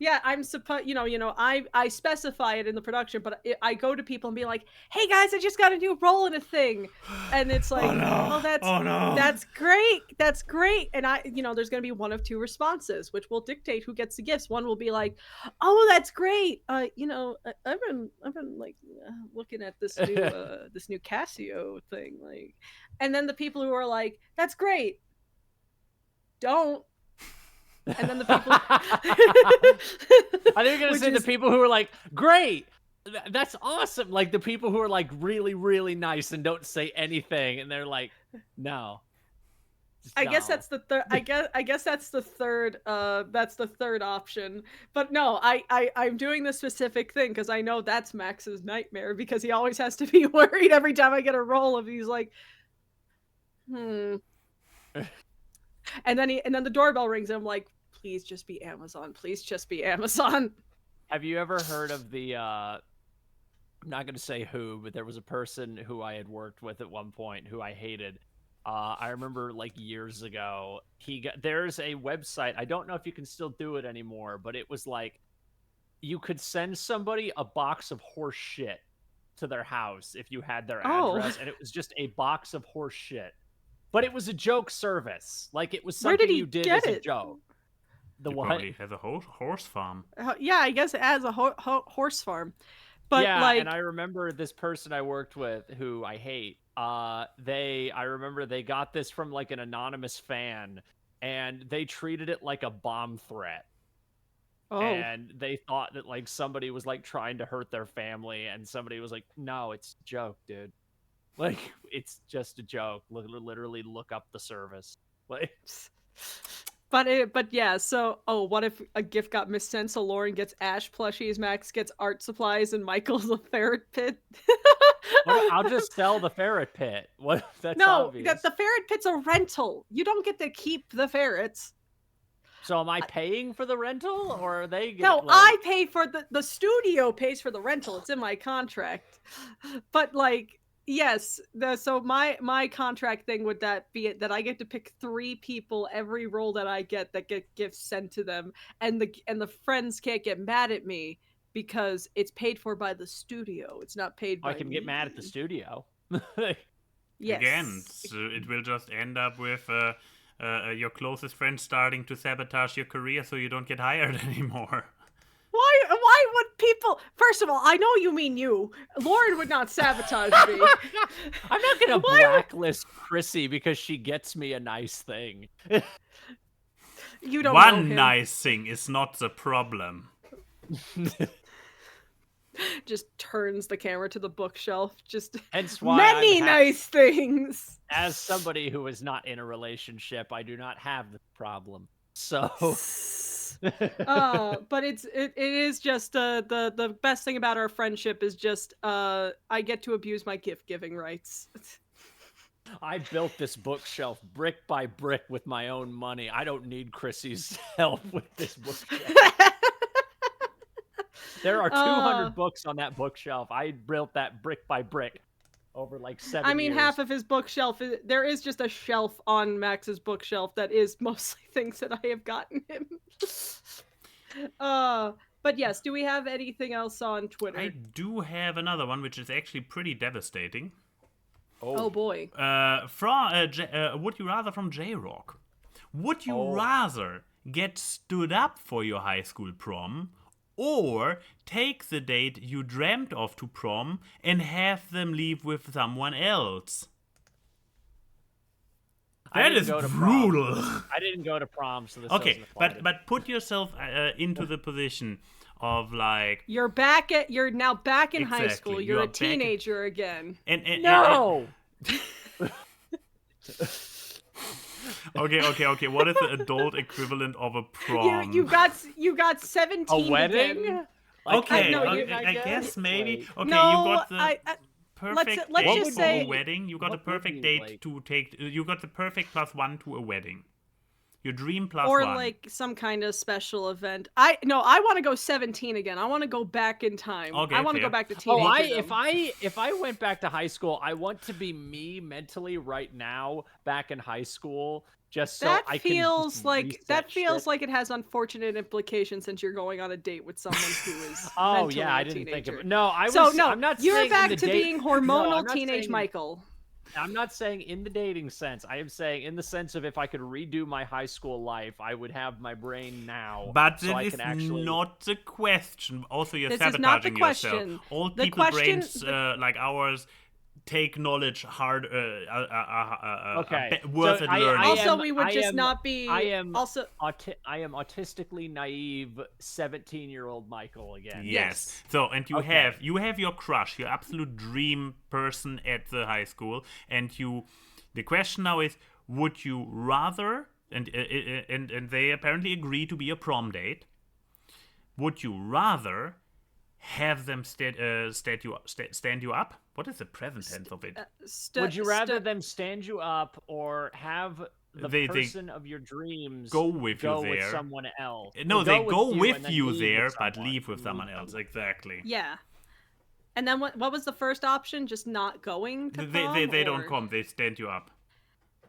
Yeah, I'm supposed, I specify it in the production, but I go to people and be like, "Hey guys, I just got a new role in a thing," and it's like, that's great, that's great, and there's gonna be one of 2 responses, which will dictate who gets the gifts. One will be like, "Oh, that's great, I've been like looking at this new this new Casio thing, like," and then the people who are like, "That's great, don't." And then the people I think you're gonna say the people who are like, great, That's awesome. Like the people who are like really, really nice and don't say anything, and they're like, no. I guess No. that's the third. I guess that's the third. That's the third option. But no, I'm doing the specific thing because I know that's Max's nightmare because he always has to be worried every time I get a roll of he's like, and then the doorbell rings and I'm like, please just be Amazon. Please just be Amazon. Have you ever heard of the? I'm not going to say who, but there was a person who I had worked with at one point who I hated. I remember like years ago, there's a website. I don't know if you can still do it anymore, but it was like you could send somebody a box of horse shit to their house if you had their address, and it was just a box of horse shit. But it was a joke service. Like it was something you did as a joke. The He what? probably has a horse farm. Yeah, I guess it has a horse farm. But yeah, like, and I remember this person I worked with who I hate. I remember they got this from like an anonymous fan, and they treated it like a bomb threat. oh, And they thought that like somebody was like trying to hurt their family, and somebody was like, "No, it's a joke, dude. Like it's just a joke. Literally look up the service." Like, but yeah. So, what if a gift got missent? So Lauren gets Ash plushies, Max gets art supplies, and Michael's a ferret pit. I'll just sell the ferret pit. What? That's No, obvious. the ferret pit's a rental. You don't get to keep the ferrets. So am I paying for the rental, or are they? No, I pay for the studio pays for the rental. It's in my contract. But like, yes, so my contract thing would that be that I get to pick 3 people every role that I get that get gifts sent to them, and the friends can't get mad at me because it's paid for by the studio. It's not paid by I can get mad at the studio. Yes. Again, it will just end up with your closest friend starting to sabotage your career so you don't get hired anymore. Why would people? First of all, I know you mean you. Lauren would not sabotage me. I'm not gonna blacklist Chrissy because she gets me a nice thing. You don't know One him. nice thing is not the problem. Just turns the camera to the bookshelf. Just Hence why many nice things. As somebody who is not in a relationship, I do not have the problem. So, But it is just the best thing about our friendship is just I get to abuse my gift giving rights. I built this bookshelf brick by brick with my own money. I don't need Chrissy's help with this bookshelf. There are 200 books on that bookshelf. I built that brick by brick over like 7 years. I mean, half of his bookshelf, there is just a shelf on Max's bookshelf that is mostly things that I have gotten him. But yes, do we have anything else on Twitter? I do have another one, which is actually pretty devastating. Oh boy. Would you rather from J-Rock? Would you rather get stood up for your high school prom, or take the date you dreamt of to prom and have them leave with someone else? That is brutal. I didn't go to prom, so this Okay, doesn't apply to me. but put yourself into the position of like You're now back in high Exactly, school. you You're are a back in- teenager again. and No. Okay. What is the adult equivalent of a prom? You got 17 A wedding? again. Okay, no, I guess maybe. Okay, No, you got the perfect let's date just for say- a wedding. You got the What would perfect you date like? to take. You got the perfect +1 to a wedding. Your dream +1. Or like some kind of special event. I want to go 17 again. I want to go back in time. Okay, I want to fair. go back to Oh, teenagerdom. if I went back to high school, I want to be me mentally right now, back in high school, just so that I feels can like reset that feels shit. like it has unfortunate implications since you're going on a date with someone who is Oh mentally yeah, I a didn't think teenager. of it. No, I'm not you're saying in back the to date- being No, hormonal I'm not teenage saying- Michael. I'm not saying in the dating sense. I am saying in the sense of if I could redo my high school life, I would have my brain now. But so this I is can actually... not the question. Also, you're This is not the sabotaging yourself. question. Old The people question- brains like ours take knowledge hard, Okay. worth So it I learning. Also, am- we would I just am- not be. I am also. I am autistically naive 17-year-old Michael again. Yes. So, and you Okay. have your crush, your absolute dream person at the high school, and the question now is, would you rather, and they apparently agree to be a prom date, would you rather have them stand you up? What is the present tense of it? Would you rather them stand you up or have the They person of your dreams go with you with there. someone else? No, Or they go and with then you leave there, with but someone. leave with someone else. Exactly. Yeah. And then what was the first option? Just not going to prom? They or... don't come. They stand you up.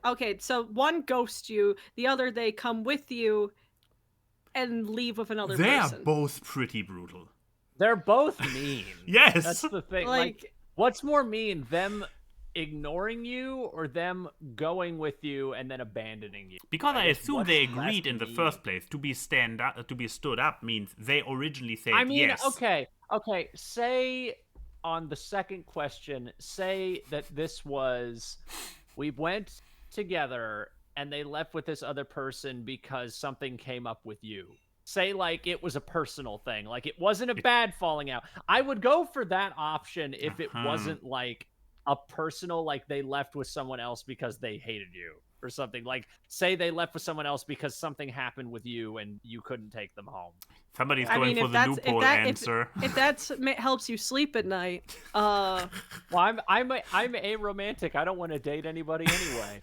Okay, so one ghosts you, the other they come with you and leave with another They person. are both pretty brutal. They're both mean. Yes. That's the thing. Like, what's more mean, them ignoring you or them going with you and then abandoning you? Because I assume what's they less agreed in the mean? first place. To be stood up means they originally said I mean, yes. okay. Say on the second question, say that this was, we went together and they left with this other person because something came up with you. Say like it was a personal thing, like it wasn't a bad falling out. I would go for that option if it wasn't like a personal, like they left with someone else because they hated you or something. Like say they left with someone else because something happened with you and you couldn't take them home. Somebody's going for the loophole answer. If that helps you sleep at night, Well, I'm a romantic. I don't want to date anybody anyway.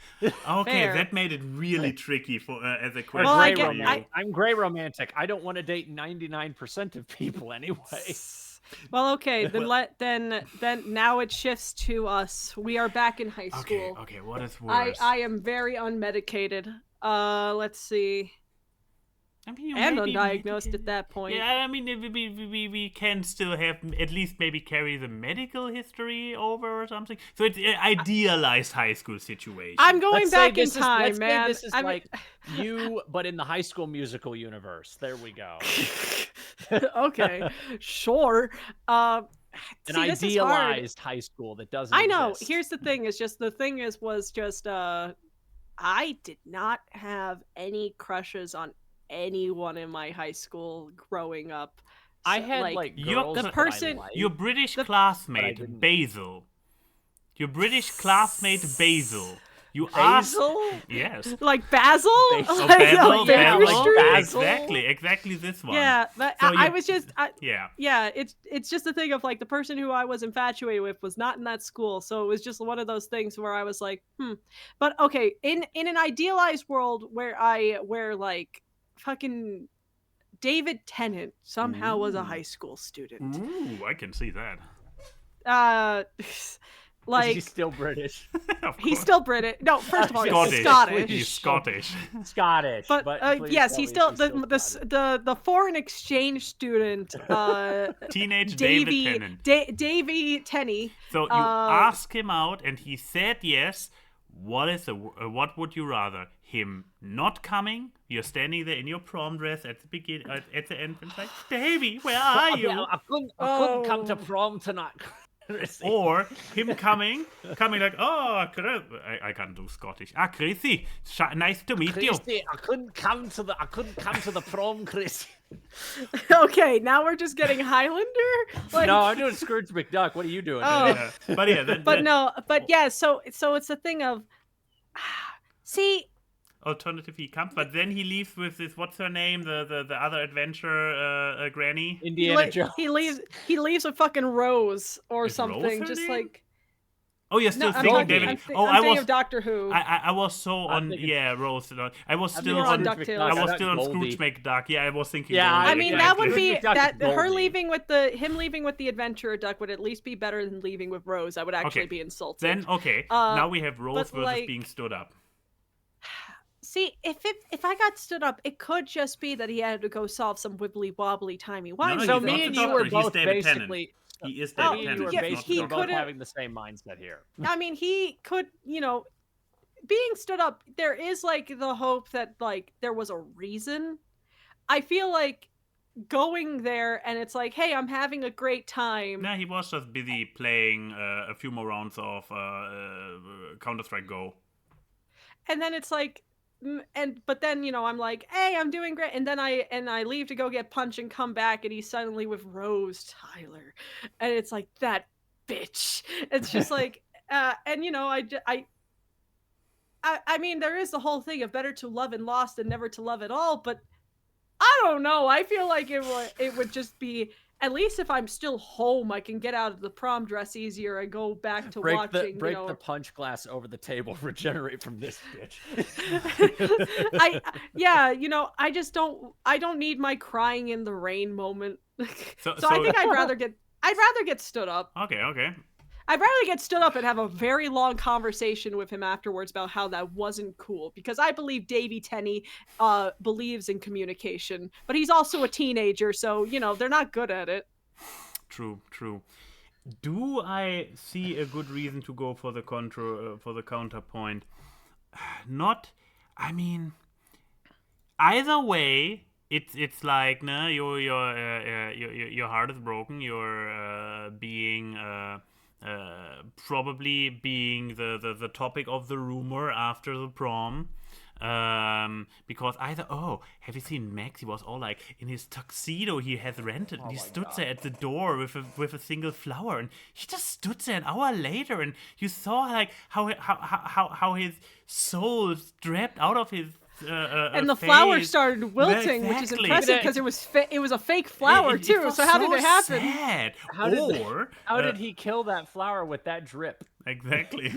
Okay, Fair. that made it really tricky for as a Or question. Well, I gray get- romantic. I'm gray romantic. I don't want to date 99% of people anyway. well, okay, then Well- then now it shifts to us. We are back in high school. Okay, what is worse? I am very unmedicated. Let's see. I mean, you And may be undiagnosed at that point. Yeah, I mean, we can still have at least maybe carry the medical history over or something. So it's an idealized high school situation. I'm going Let's back say in this time, let's say man. this is I mean- like you, but in the High School Musical universe. There we go. Okay, sure. An See, this is hard. idealized high school that doesn't I know. exist. Here's the thing: I did not have any crushes on anyone in my high school growing up. I So, had like You're girls the that I person- liked. Your British but I classmate, didn't. Basil. Your British classmate, Basil. You asked. Basil? Yes. like Basil, Basil. Like, Basil, on Baker Basil, Street? Basil? exactly this one. Yeah, but So I you- was just, Yeah. yeah. It's just a thing of like the person who I was infatuated with was not in that school, so it was just one of those things where I was like, But okay, in an idealized world where like fucking David Tennant somehow was a Ooh. high school student. Ooh, I can see that. Is Like he still British? Of he's course. still British. No, first of all, Scottish. he's Scottish. He's Scottish. Scottish. But, please yes, tell he's me still Scottish. the foreign exchange student. Teenage Davy David Tennant. Davy Tenney. So you ask him out, and he said yes. What would you rather? Him not coming? You're standing there in your prom dress at the at the entrance, like, Davy, where are you? I couldn't come to prom tonight. Or him coming like, oh, I can't do Scottish. Chrissy, nice to meet you. Christy, I couldn't come to the prom, Christy. Okay, now we're just getting Highlander. Like, No, I'm doing Scrooge McDuck. What are you doing? Oh. man? Yeah. But yeah, but yeah. So it's a thing of, see. alternative he comes, but then he leaves with this, what's her name, the other adventure granny. Indiana Jones. He leaves with fucking Rose or Is something. Rose her just name? like Oh, you're still I'm thinking talking, David. I'm I thinking was of Doctor Who. I was so I'm on thinking- Rose. I was I'm still You're on on DuckTales. I was got still on Goldie. Scrooge McDuck. Yeah, I was thinking. Yeah, Goldie, I mean, exactly. that would be Scrooge McDuck that is her Goldie. him leaving with the adventurer duck would at least be better than leaving with Rose. I would actually Okay. be insulted. Then now we have Rose but, versus like- being stood up. See, if I got stood up, it could just be that he had to go solve some wibbly wobbly timey No, wimey. he's So not me the and you doctor, were he's both David Tennant. basically. He is Oh, David Me and you Tennant. were yeah, not the basically he doctor. both could've- having the same mindset here. I mean, he could, being stood up. There is like the hope that like there was a reason. I feel like going there and it's like, hey, I'm having a great time. Nah, he was just busy playing a few more rounds of Counter-Strike Go. And then it's like, but then, you know, I'm like, hey, I'm doing great. And then I leave to go get punch and come back and he's suddenly with Rose Tyler. And it's like, that bitch. It's just like, and you know, I mean, there is the whole thing of better to love and lost than never to love at all, but I don't know. I feel like it would just be, at least if I'm still home, I can get out of the prom dress easier and go back to watching. Break the punch glass over the table. Regenerate from this bitch. You know, I don't need my crying in the rain moment. So I think I'd rather get stood up. Okay. I'd rather get stood up and have a very long conversation with him afterwards about how that wasn't cool. Because I believe Davy Tenney believes in communication, but he's also a teenager, so, you know, they're not good at it. True. Do I see a good reason to go for the counterpoint? Not. I mean, either way, it's like, no, your heart is broken. You're being. Probably being the topic of the rumor after the prom. Because either, have you seen Max? He was all like in his tuxedo he has rented, and he stood there at the door with a single flower, and he just stood there an hour later, and you saw like how his soul dripped out of his and the face. flower started wilting, Yeah, which is exactly. impressive because it was a fake flower too. felt So how did it happen? Sad. How did he kill that flower with that drip? Exactly.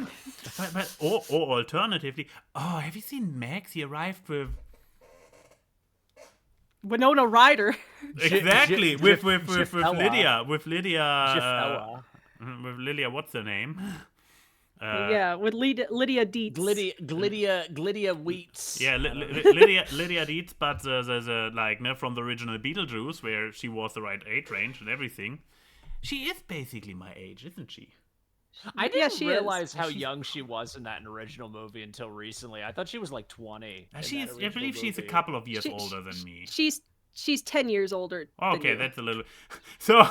or alternatively, have you seen Max? He arrived with Winona Ryder. exactly with Gifella. Lydia. Gifella. With Lydia, what's her name? With Lydia Dietz. Glydia Wheats. Yeah, Lydia Dietz, but the like from the original Beetlejuice, where she was the right age range and everything. She is basically my age, isn't she? I didn't realize is. how young she was in that original movie until recently. I thought she was like 20. I believe she's a couple of years older than me. She's 10 years older. Okay, that's a little. So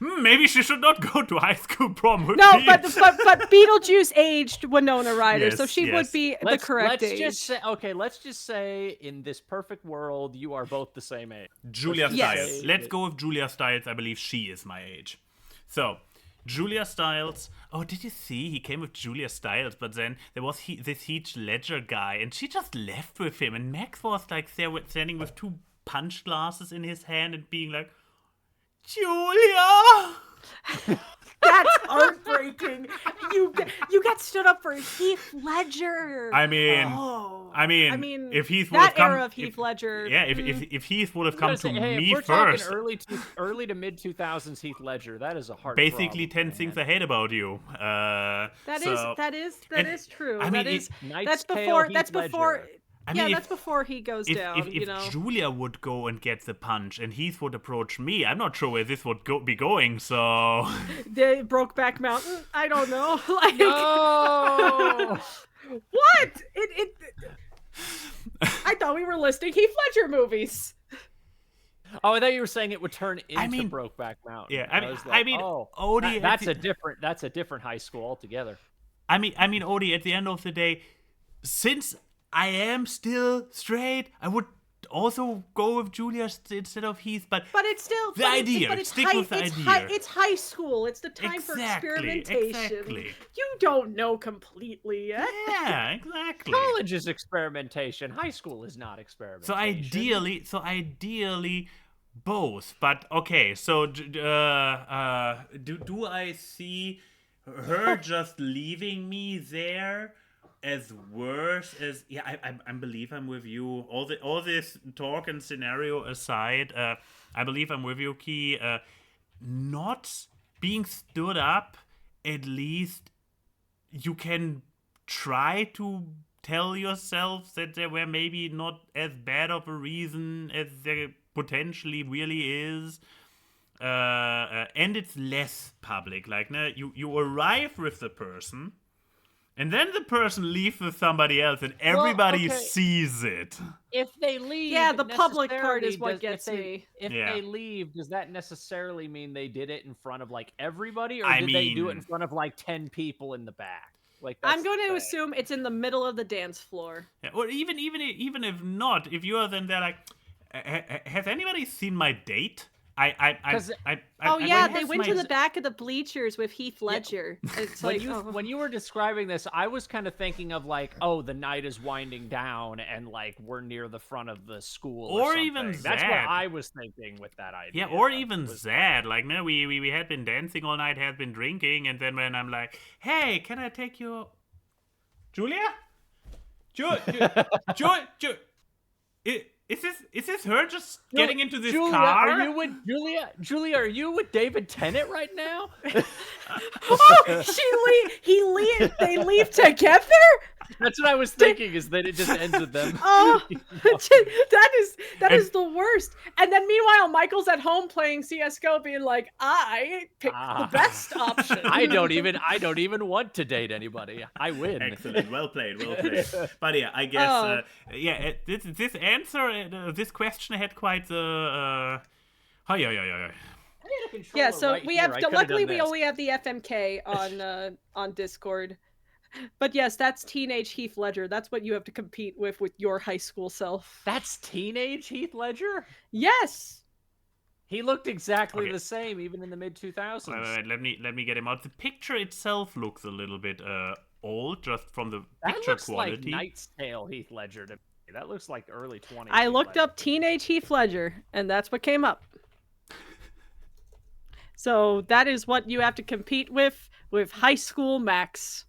maybe she should not go to high school prom with no, me. but Beetlejuice aged Winona Ryder, Yes, so she yes. would be the correct age. Let's just say in this perfect world, you are both the same age. Julia Yes. Stiles. Let's go with Julia Stiles. I believe she is my age. So, Julia Stiles. Oh, did you see? He came with Julia Stiles, but then there was this Heath Ledger guy, and she just left with him. And Max was like standing with two punch glasses in his hand and being like, Julia! That's heartbreaking. You got stood up for Heath Ledger. I mean, if Heath would have that come, era of Heath Ledger. Yeah, if Heath would have come to me we're first. Talking early to mid 2000s Heath Ledger. That is a hard. Basically, 10 things I hate about you. That is true. I mean, that's before. That's before he goes down. If Julia would go and get the punch and Heath would approach me, I'm not sure where this would be going. So the Brokeback Mountain. I don't know. Like, no. What? I thought we were listing Heath Ledger movies. Oh, I thought you were saying it would turn into Brokeback Mountain. Yeah, Odie. That's a different high school altogether. I mean, Odie. At the end of the day, since I am still straight, I would also go with Julia instead of Heath. But it's still the idea. Stick with the idea. It's high school. It's the time for experimentation. Exactly. You don't know completely yet. Yeah, exactly. College is experimentation. High school is not experimentation. So ideally, both. But okay. So do I see her just leaving me there as worse as I believe I'm with you. All this talk and scenario aside, I believe I'm with you, Key. Not being stood up, at least you can try to tell yourself that there were maybe not as bad of a reason as there potentially really is. And it's less public. Like, you arrive with the person, And then the person leaves with somebody else, and everybody okay. sees it. If they leave, Yeah, the public part necessarily is what gets if they, me. If Yeah. they leave, does that necessarily mean they did it in front of like everybody, or I did they do it in mean- front of like 10 people in the back? Like I'm that's going the to thing. assume it's in the middle of the dance floor. Yeah, or even if not, if you are then there like, has anybody seen my date? Oh yeah, they has went my- to the back of the bleachers with Heath Ledger. It's When like you when you were describing this, I was kind of thinking of like, oh, the night is winding down, and like we're near the front of the school, Or something. even that's what that. I was thinking with that idea. Yeah, or even was- that. Like, no, we had been dancing all night, had been drinking, and then when I'm like, hey, can I take you, Julia? Is this her just getting into this Julia, car? Are you with Julia? Julia, are you with David Tennant right now? They leave together? That's what I was thinking. Is that it just ends with them? Oh, that is the worst. And then meanwhile, Michael's at home playing CS:GO, being like, "I picked the best option." I don't even want to date anybody. I win. Excellent, well played. But yeah, I guess this answer, this question had quite the. Yeah, so we have. Luckily, we only have the FMK on Discord. But yes, that's teenage Heath Ledger. That's what you have to compete with your high school self. That's teenage Heath Ledger? Yes. He looked exactly the same, even in the mid 2000s. Wait, let me get him out. The picture itself looks a little bit old, just from the picture quality. That looks like Knight's Tale Heath Ledger to me. That looks like early 20s. I looked up teenage Heath Ledger, and that's what came up. So that is what you have to compete with high school Max.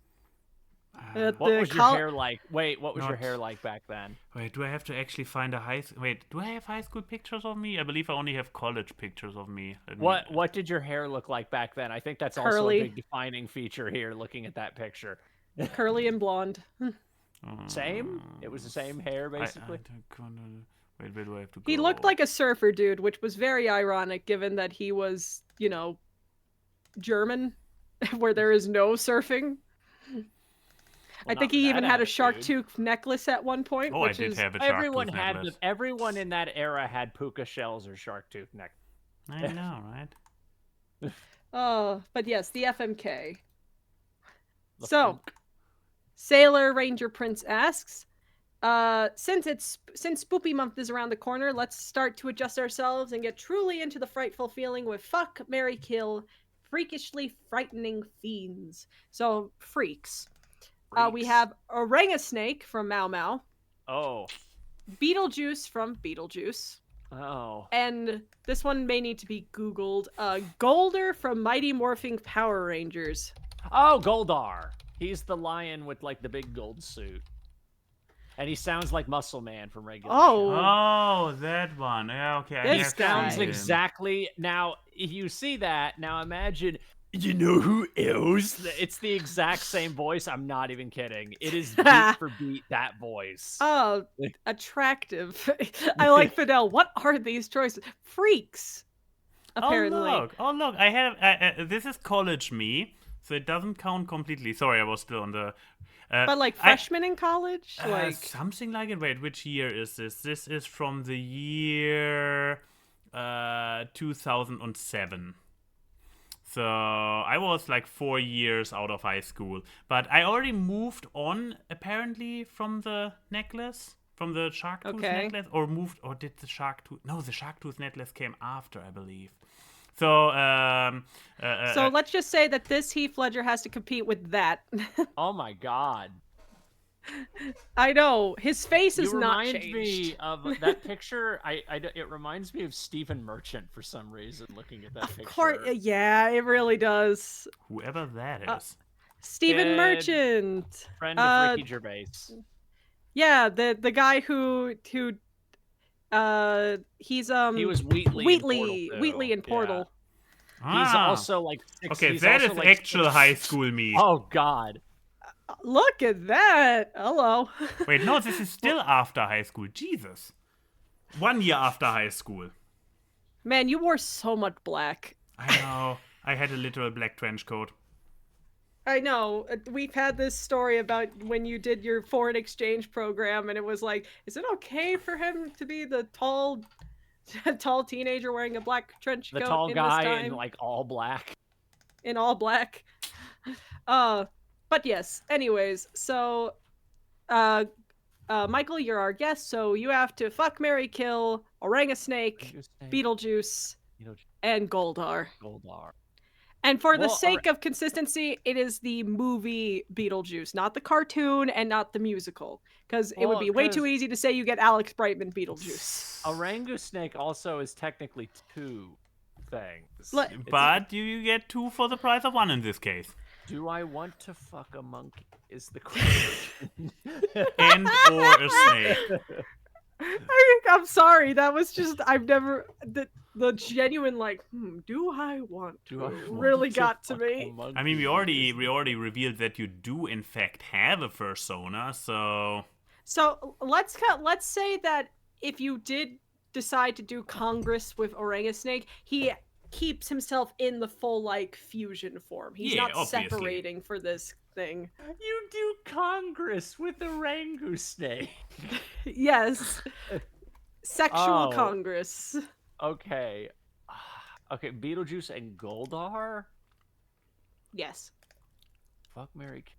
What was your hair like? Wait, what was your hair like back then? Wait, do I have to actually find a Wait, do I have high school pictures of me? I believe I only have college pictures of me. What did your hair look like back then? I think that's also a big defining feature here, looking at that picture. Curly and blonde. Same? It was the same hair, basically? Wait, where do I have to go? He looked like a surfer dude, which was very ironic given that he was, German, where there is no surfing. I think he even had a shark tooth necklace at one point. Oh, I did have a shark tooth necklace. Everyone in that era had puka shells or shark tooth necklace. I know, right? But yes, the FMK. So, Sailor Ranger Prince asks, since Spoopy Month is around the corner, let's start to adjust ourselves and get truly into the frightful feeling with Fuck, Marry, Kill, freakishly frightening fiends. So, freaks. We have Orangasnake from Mau Mau. Oh. Beetlejuice from Beetlejuice. Oh. And this one may need to be Googled. Golder from Mighty Morphing Power Rangers. Oh, Goldar. He's the lion with like the big gold suit. And he sounds like Muscle Man from regular show. Oh, that one. Yeah, okay. He sounds exactly. Now, if you see that, now imagine. You know who else? It's the exact same voice. I'm not even kidding. It is beat for beat that voice. Oh, attractive. I like Fidel. What are these choices? Freaks. Apparently. Oh look! I have. This is college me, so it doesn't count completely. Sorry, I was still on the. But like freshman in college, something like it. Wait, which year is this? This is from the year 2007. So I was like 4 years out of high school, but I already moved on apparently from the necklace, from the shark tooth necklace, or did the shark tooth? No, the shark tooth necklace came after, I believe. So so let's just say that this Heath Ledger has to compete with that. Oh my god. I know his face is not changed. You remind me of that picture. It reminds me of Stephen Merchant for some reason. Looking at that picture, of course, yeah, it really does. Whoever that is, Stephen Merchant, friend of Ricky Gervais. Yeah, the guy who he's he was Wheatley in Portal. Yeah. He's also like that is like actual high school me. Oh god. Look at that. Hello. Wait, no, this is still after high school. Jesus. 1 year after high school. Man, you wore so much black. I know. I had a literal black trench coat. I know. We've had this story about when you did your foreign exchange program, and it was like, is it okay for him to be the tall teenager wearing a black trench The coat tall in guy this time? in like all black. In all black. But yes. Anyways, so Michael, you're our guest, so you have to fuck, marry, kill Orangasnake, Beetlejuice, and Goldar. And for the sake of consistency, it is the movie Beetlejuice, not the cartoon and not the musical. Because it would be way too easy to say you get Alex Brightman Beetlejuice. Orangutansnake also is technically 2 things. But you get 2 for the price of 1 in this case. Do I want to fuck a monkey is the question. And or a snake. I'm sorry, that was just, I've never, the genuine like, do I want to, really got to me. I mean, we already revealed that you do in fact have a fursona, so let's say that if you did decide to do Congress with Orangasnake, he keeps himself in the full like fusion form. He's not obviously separating for this thing. You do Congress with Orangutansnake. Yes. Sexual Congress. Okay. Okay, Beetlejuice and Goldar? Yes. Fuck, marry, kill.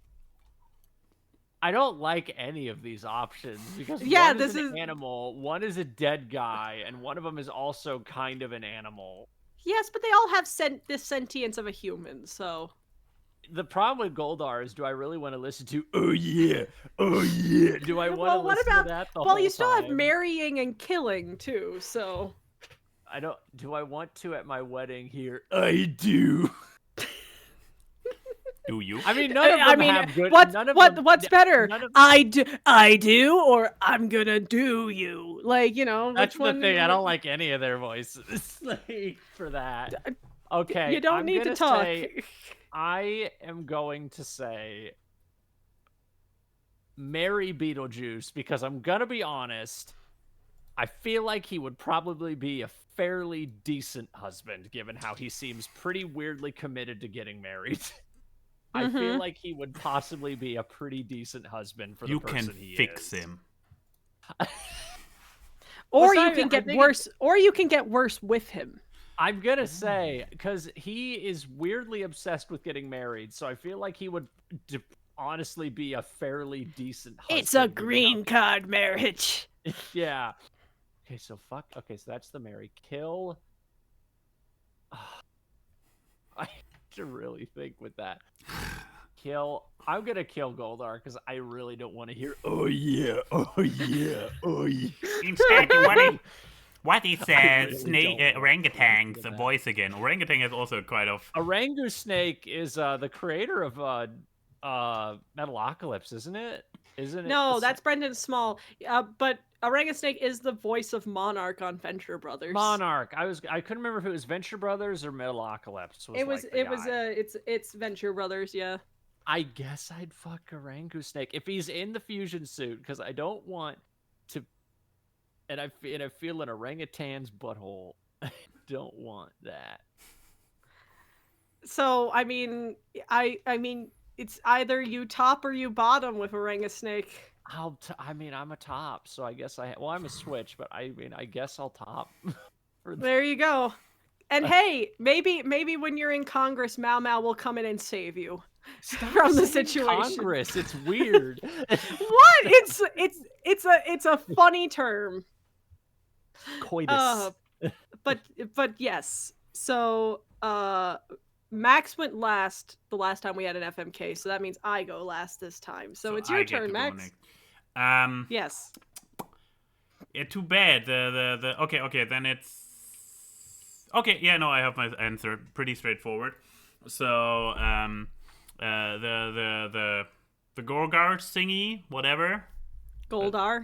I don't like any of these options because one is an animal, one is a dead guy, and one of them is also kind of an animal. Yes, but they all have the sentience of a human, so... The problem with Goldar is, do I really want to listen to, oh yeah, do I want to listen to that the whole time? Well, you still have marrying and killing, too, so... Do I want to at my wedding hear, I do? Do you? I mean, none of them have good... What's better? I do, or I'm gonna do you. Like, you know, that's which the thing. I don't like any of their voices like, for that. Okay, you don't need to talk. I am going to say marry Beetlejuice because I'm gonna be honest. I feel like he would probably be a fairly decent husband, given how he seems pretty weirdly committed to getting married. I feel like he would possibly be a pretty decent husband for the person he is. You can fix him. Or you can get worse. Or you can get worse with him. I'm gonna say, because he is weirdly obsessed with getting married, so I feel like he would honestly be a fairly decent husband. It's a green card marriage. Yeah. Okay, so fuck. Okay, so that's the marry. Kill. I have to really think with that. Kill. I'm gonna kill Goldar because I really don't want to hear. Oh yeah. Instead, what is orangutan's voice again? Orangutan is also quite of. Orangutansnake is the creator of Metalocalypse, isn't it? No, that's Brendan Small. But Orangutansnake is the voice of Monarch on Venture Brothers. Monarch. I couldn't remember if it was Venture Brothers or Metalocalypse. It's Venture Brothers, yeah. I guess I'd fuck Orangutansnake if he's in the fusion suit because I don't want to. And I feel an orangutan's butthole. I don't want that. So I mean, it's either you top or you bottom with Orangutansnake. I'm a top, so I guess I'm a switch, but I guess I'll top. There you go. And hey, maybe when you're in Congress, Mau Mau will come in and save you from the situation. Congress, it's weird. What? It's a funny term. Coitus. But yes. So Max went last the last time we had an FMK, so that means I go last this time. So it's your turn, Max. Yes. Yeah, too bad. Okay, then it's okay. Yeah, no, I have my answer. Pretty straightforward. So the Gorgar thingy, whatever. Goldar,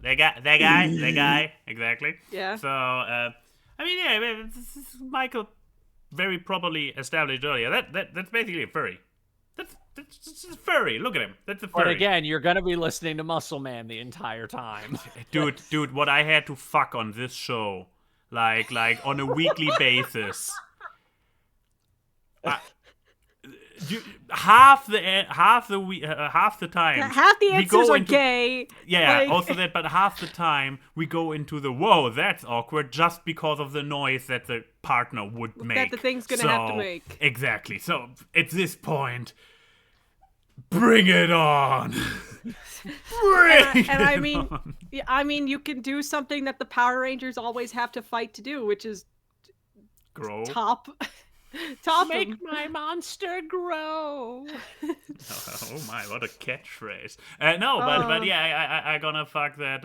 that guy, exactly. Yeah. So this is Michael very properly established earlier. That's basically a furry. That's furry. Look at him. That's a furry. But again, you're gonna be listening to Muscle Man the entire time. Dude, what I had to fuck on this show, like on a weekly basis. half the time Half the we answers go are into, gay. Yeah, like- also that, but half the time we go into the whoa, that's awkward, just because of the noise that the partner would make. That the thing's gonna have to make. Exactly. So at this point, bring it on. And I mean, you can do something that the Power Rangers always have to fight to do, which is Grow. top Make them. my monster grow. Oh my, what a catchphrase. But yeah, I gonna fuck that.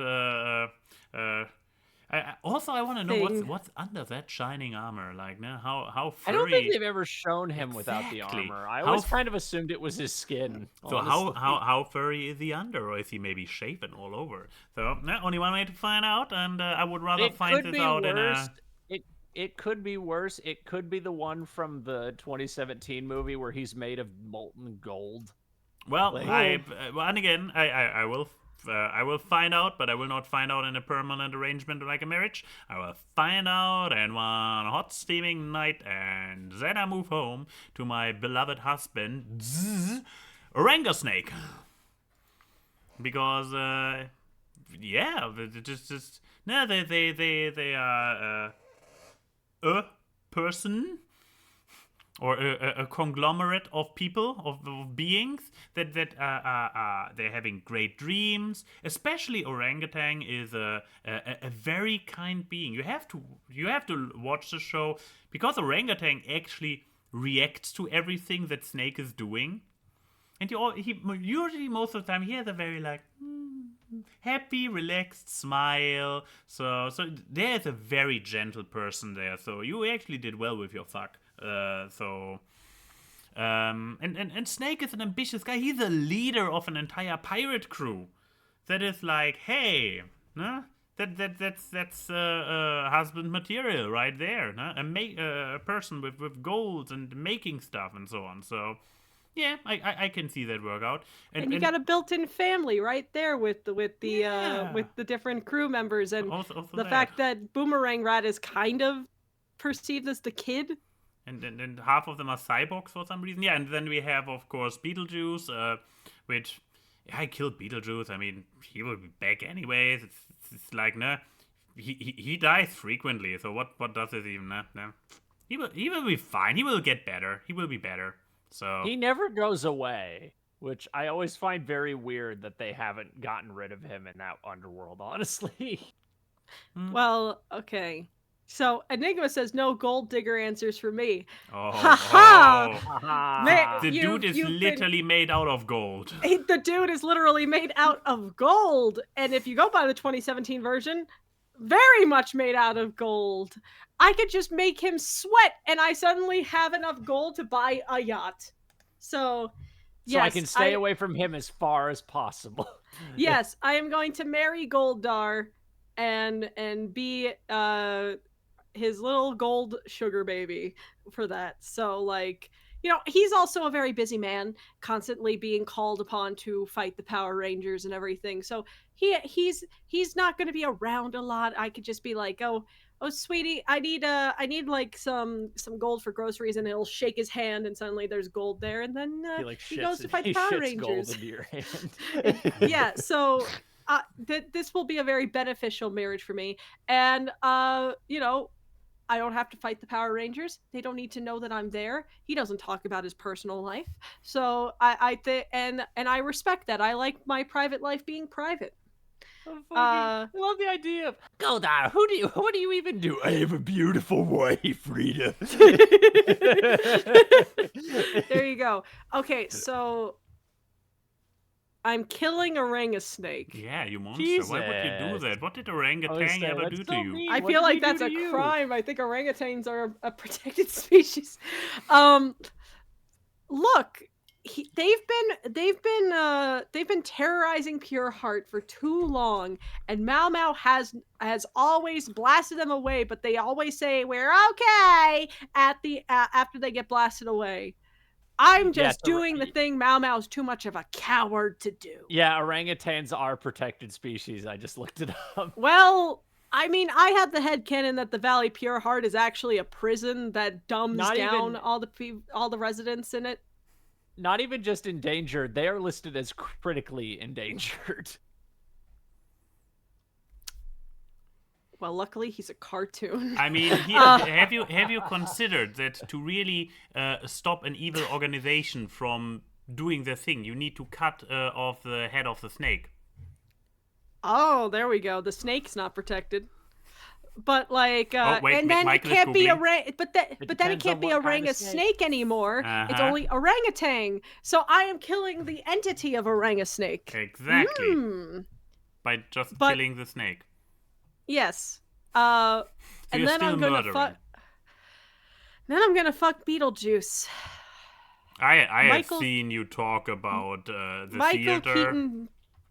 I want to know Thing. what's under that shining armor. Like, no, how I furry. don't think they've ever shown him without the Exactly. armor. I How always f- kind of assumed it was his skin. So honestly. how furry is he under, or is he maybe shaven all over? So only one way to find out, and I would rather It find could this be out worse. in a. It could be worse. It could be the one from the 2017 movie where he's made of molten gold. Well, Like- and again, I will find out, but I will not find out in a permanent arrangement like a marriage. I will find out in one hot steaming night, and then I move home to my beloved husband, Oranga Snake, because yeah, just no, they are a person. Or a conglomerate of people, of beings that they're having great dreams. Especially orangutan is a very kind being. You have to watch the show because orangutan actually reacts to everything that Snake is doing, and he usually most of the time he has a very like happy, relaxed smile. So there's a very gentle person there. So you actually did well with your fuck. And Snake is an ambitious guy. He's a leader of an entire pirate crew. That is like, hey, nah? That's husband material right there. Nah? A person with goals and making stuff and so on. So yeah, I can see that work out. And you got a built-in family right there with the different crew members, and also the that. fact that Boomerang Rat is kind of perceived as the kid. And half of them are cyborgs for some reason. Yeah, and then we have, of course, Beetlejuice, which I killed Beetlejuice. I mean, he will be back anyways. It's like, no, he dies frequently. So what does it even? No, he will be fine. He will get better. He will be better. So He never goes away, which I always find very weird that they haven't gotten rid of him in that underworld. Honestly. Well, okay. So Enigma says no gold digger answers for me. Oh, Ha-ha! Man, the dude is you've been- literally made out of gold. The dude is literally made out of gold. And if you go by the 2017 version, very much made out of gold. I could just make him sweat and I suddenly have enough gold to buy a yacht. So, yes, I can stay away from him as far as possible. Yes, I am going to marry Goldar and be his little gold sugar baby for that. So like, you know, he's also a very busy man, constantly being called upon to fight the Power Rangers and everything. So he's not going to be around a lot. I could just be like, oh sweetie, I need like some gold for groceries, and he'll shake his hand and suddenly there's gold there, and then he goes to fight the Power Rangers. Gold into your hand. Yeah, so this will be a very beneficial marriage for me, and you know, I don't have to fight the Power Rangers. They don't need to know that I'm there. He doesn't talk about his personal life, so I think, and I respect that. I like my private life being private. I love the idea of Goldar. What do you even do? I have a beautiful wife, Rita. There you go. Okay, so I'm killing Oranga Snake. Yeah, you monster. Why would you do Jesus. that? What did orangutan ever That's do so to you? mean. I What feel did like he do that's to a you? crime. I think orangutans are a protected species. Look, they've been terrorizing Pure Heart for too long, and Mau Mau has always blasted them away. But they always say we're okay at the after they get blasted away. I'm just doing the thing Mau Mau's too much of a coward to do. Yeah, orangutans are protected species. I just looked it up. Well, I mean, I had the headcanon that the Valley Pure Heart is actually a prison that dumbs down all the residents in it. not even just endangered, they are listed as critically endangered. Well, luckily he's a cartoon. I mean, have you considered that to really stop an evil organization from doing their thing, you need to cut off the head of the snake? Oh, there we go. The snake's not protected. But like, wait, and then it Michael is can't be Googling. but then it depends can't on be what kind of snake anymore. It's Uh-huh. only orangutan. So I am killing the entity of snake. Exactly. By just But- killing the snake. Yes. So And you're then still I'm gonna murdering. fuck. Then I'm gonna fuck Beetlejuice. I have Michael- seen you talk about the Michael theater, Keaton.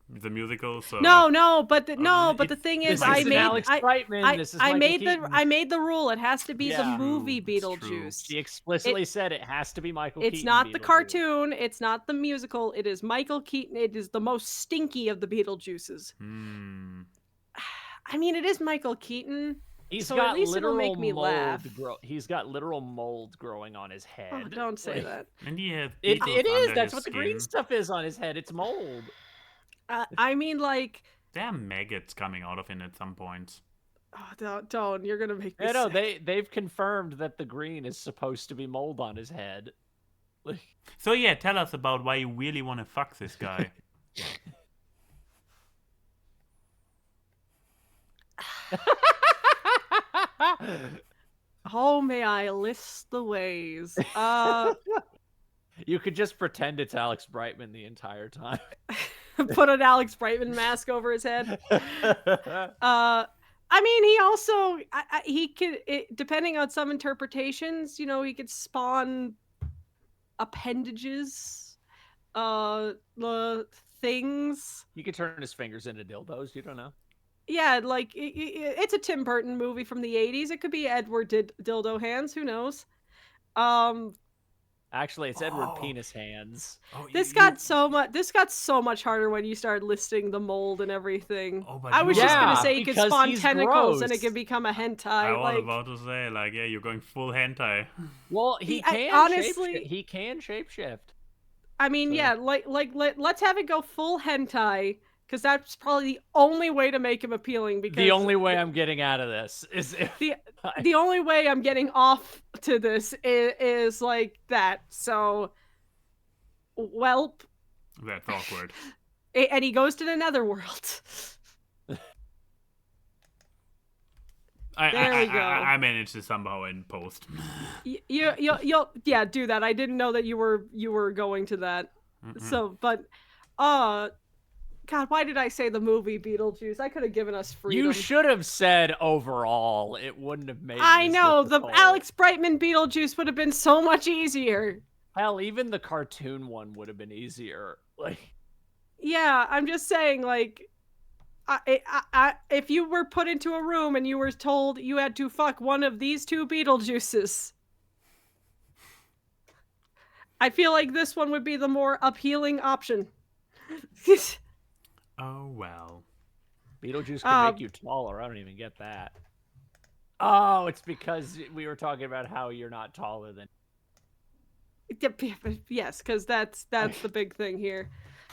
the musical. So No, but the thing is, This I isn't made Alex Brightman. This is I Michael made Keaton. I made the rule. It has to be the Yeah. movie It's true. Beetlejuice. She explicitly said it has to be Michael It's Keaton. not the Beetlejuice. cartoon. It's not the musical. It is Michael Keaton. It is the most stinky of the Beetlejuices. I mean, it is Michael Keaton. He's So got at least it'll literal make me laugh. He's got literal mold growing on his head. Oh, don't say Like, that. And he has It beetles is. under That's his what the green skin. stuff is on his head. It's mold. I mean, like, There are maggots coming out of him at some point. oh, don't. You're gonna make me. Yeah, no, sick. they've confirmed that the green is supposed to be mold on his head. Like, So yeah, tell us about why you really want to fuck this guy. Oh, may I list the ways? you could just pretend it's Alex Brightman the entire time. Put an Alex Brightman mask over his head. I mean, he also he could, depending on some interpretations, you know, he could spawn appendages, the things. He could turn his fingers into dildos. You don't know. Yeah, like it's a Tim Burton movie from the 80s. It could be Edward Dildo Hands. Who knows? Actually, it's Edward Oh. Penis Hands. Oh, This got so much harder when you started listing the mold and everything. Oh, but I was you just are- gonna Yeah, say he could because spawn he's tentacles and it gross. could become a hentai. I was like, about to say, like, yeah, you're going full hentai. Well, he I- can honestly- he can shapeshift. I mean, So- yeah, let's have it go full hentai, because that's probably the only way to make him appealing. Because The only way I'm getting out of this is if the only way I'm getting off to this is like that. So, welp, That's awkward. and he goes to the netherworld. There we go. I managed to somehow in post. You'll yeah, do that. I didn't know that you were going to that. So, but God, why did I say the movie Beetlejuice? I could have given us freedom. you should have said overall, it wouldn't have made. I this know, the difficult. Alex Brightman Beetlejuice would have been so much easier. Hell, even the cartoon one would have been easier. Like, Yeah, I'm just saying, like, if you were put into a room and you were told you had to fuck one of these two Beetlejuices, I feel like this one would be the more appealing option. Oh well. Beetlejuice can make you taller. I don't even get that. Oh, it's because we were talking about how you're not taller than. Yes, because that's the big thing here.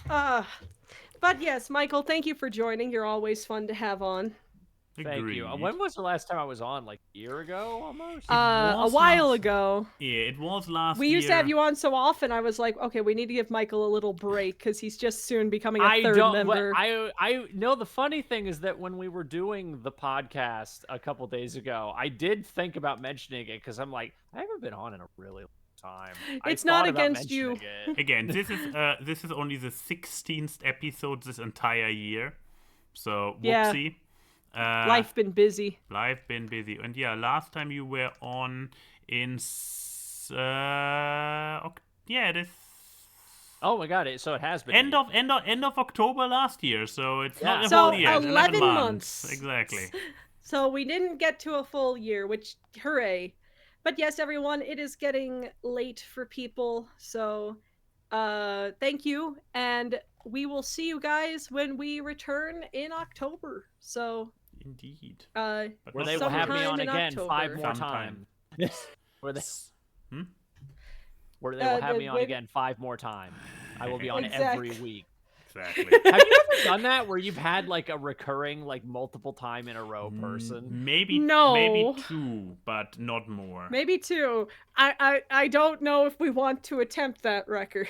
But yes, Michael, thank you for joining. You're always fun to have on. Thank you. Agreed. When was the last time I was on? Like a year ago, almost. A was while last- ago. Yeah, it was last We year. used to have you on so often. I was like, okay, we need to give Michael a little break because he's just soon becoming a I third don't. member. I know. The funny thing is that when we were doing the podcast a couple days ago, I did think about mentioning it because I'm like, I haven't been on in a really long time. I It's not thought about against you. mentioning it. Again, this is only the 16th episode this entire year. So Yeah. whoopsie. Life been busy. Life been busy. And yeah, last time you were on in this Oh my god! So it has been end of October last year, so it's not Yeah. a So, whole year. 11 months. months. Exactly. So we didn't get to a full year, which hooray. But yes, everyone, it is getting late for people. So thank you. And we will see you guys when we return in October. So Indeed. Where they will have me sometime on in again October. 5 more Sometime. times. Where they where they will have me on with- again 5 more times. I will be on Exactly. every week. Exactly. Have you ever done that where you've had like a recurring, like multiple time in a row person? Maybe No. 2, but not more. Maybe 2. I don't know if we want to attempt that record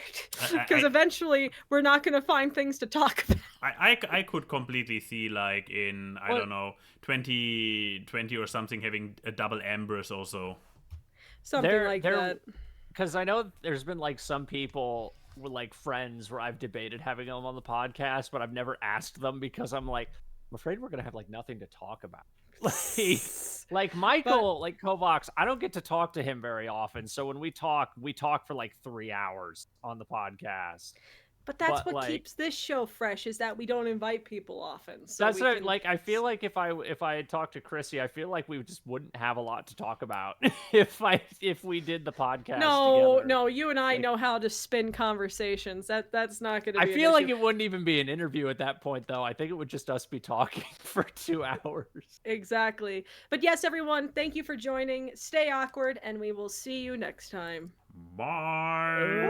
because eventually we're not going to find things to talk about. I could completely see like in I don't know 2020 or something having a double Ambrose also. Something like that. Because I know there's been like some people with like friends where I've debated having them on the podcast, but I've never asked them because I'm like, I'm afraid we're gonna have like nothing to talk about. Like Michael, like Kovacs, I don't get to talk to him very often. So when we talk for like 3 hours on the podcast. But that's But, what like, keeps this show fresh, is that we don't invite people often. So that's we what, can... like, I feel like if I had talked to Chrissy, I feel like we just wouldn't have a lot to talk about if we did the podcast together. No, you and I Like- know how to spin conversations. That's not going to be I feel like an issue. it wouldn't even be an interview at that point, though. I think it would just us be talking for 2 hours. Exactly. But yes, everyone, thank you for joining. Stay awkward, and we will see you next time. Bye.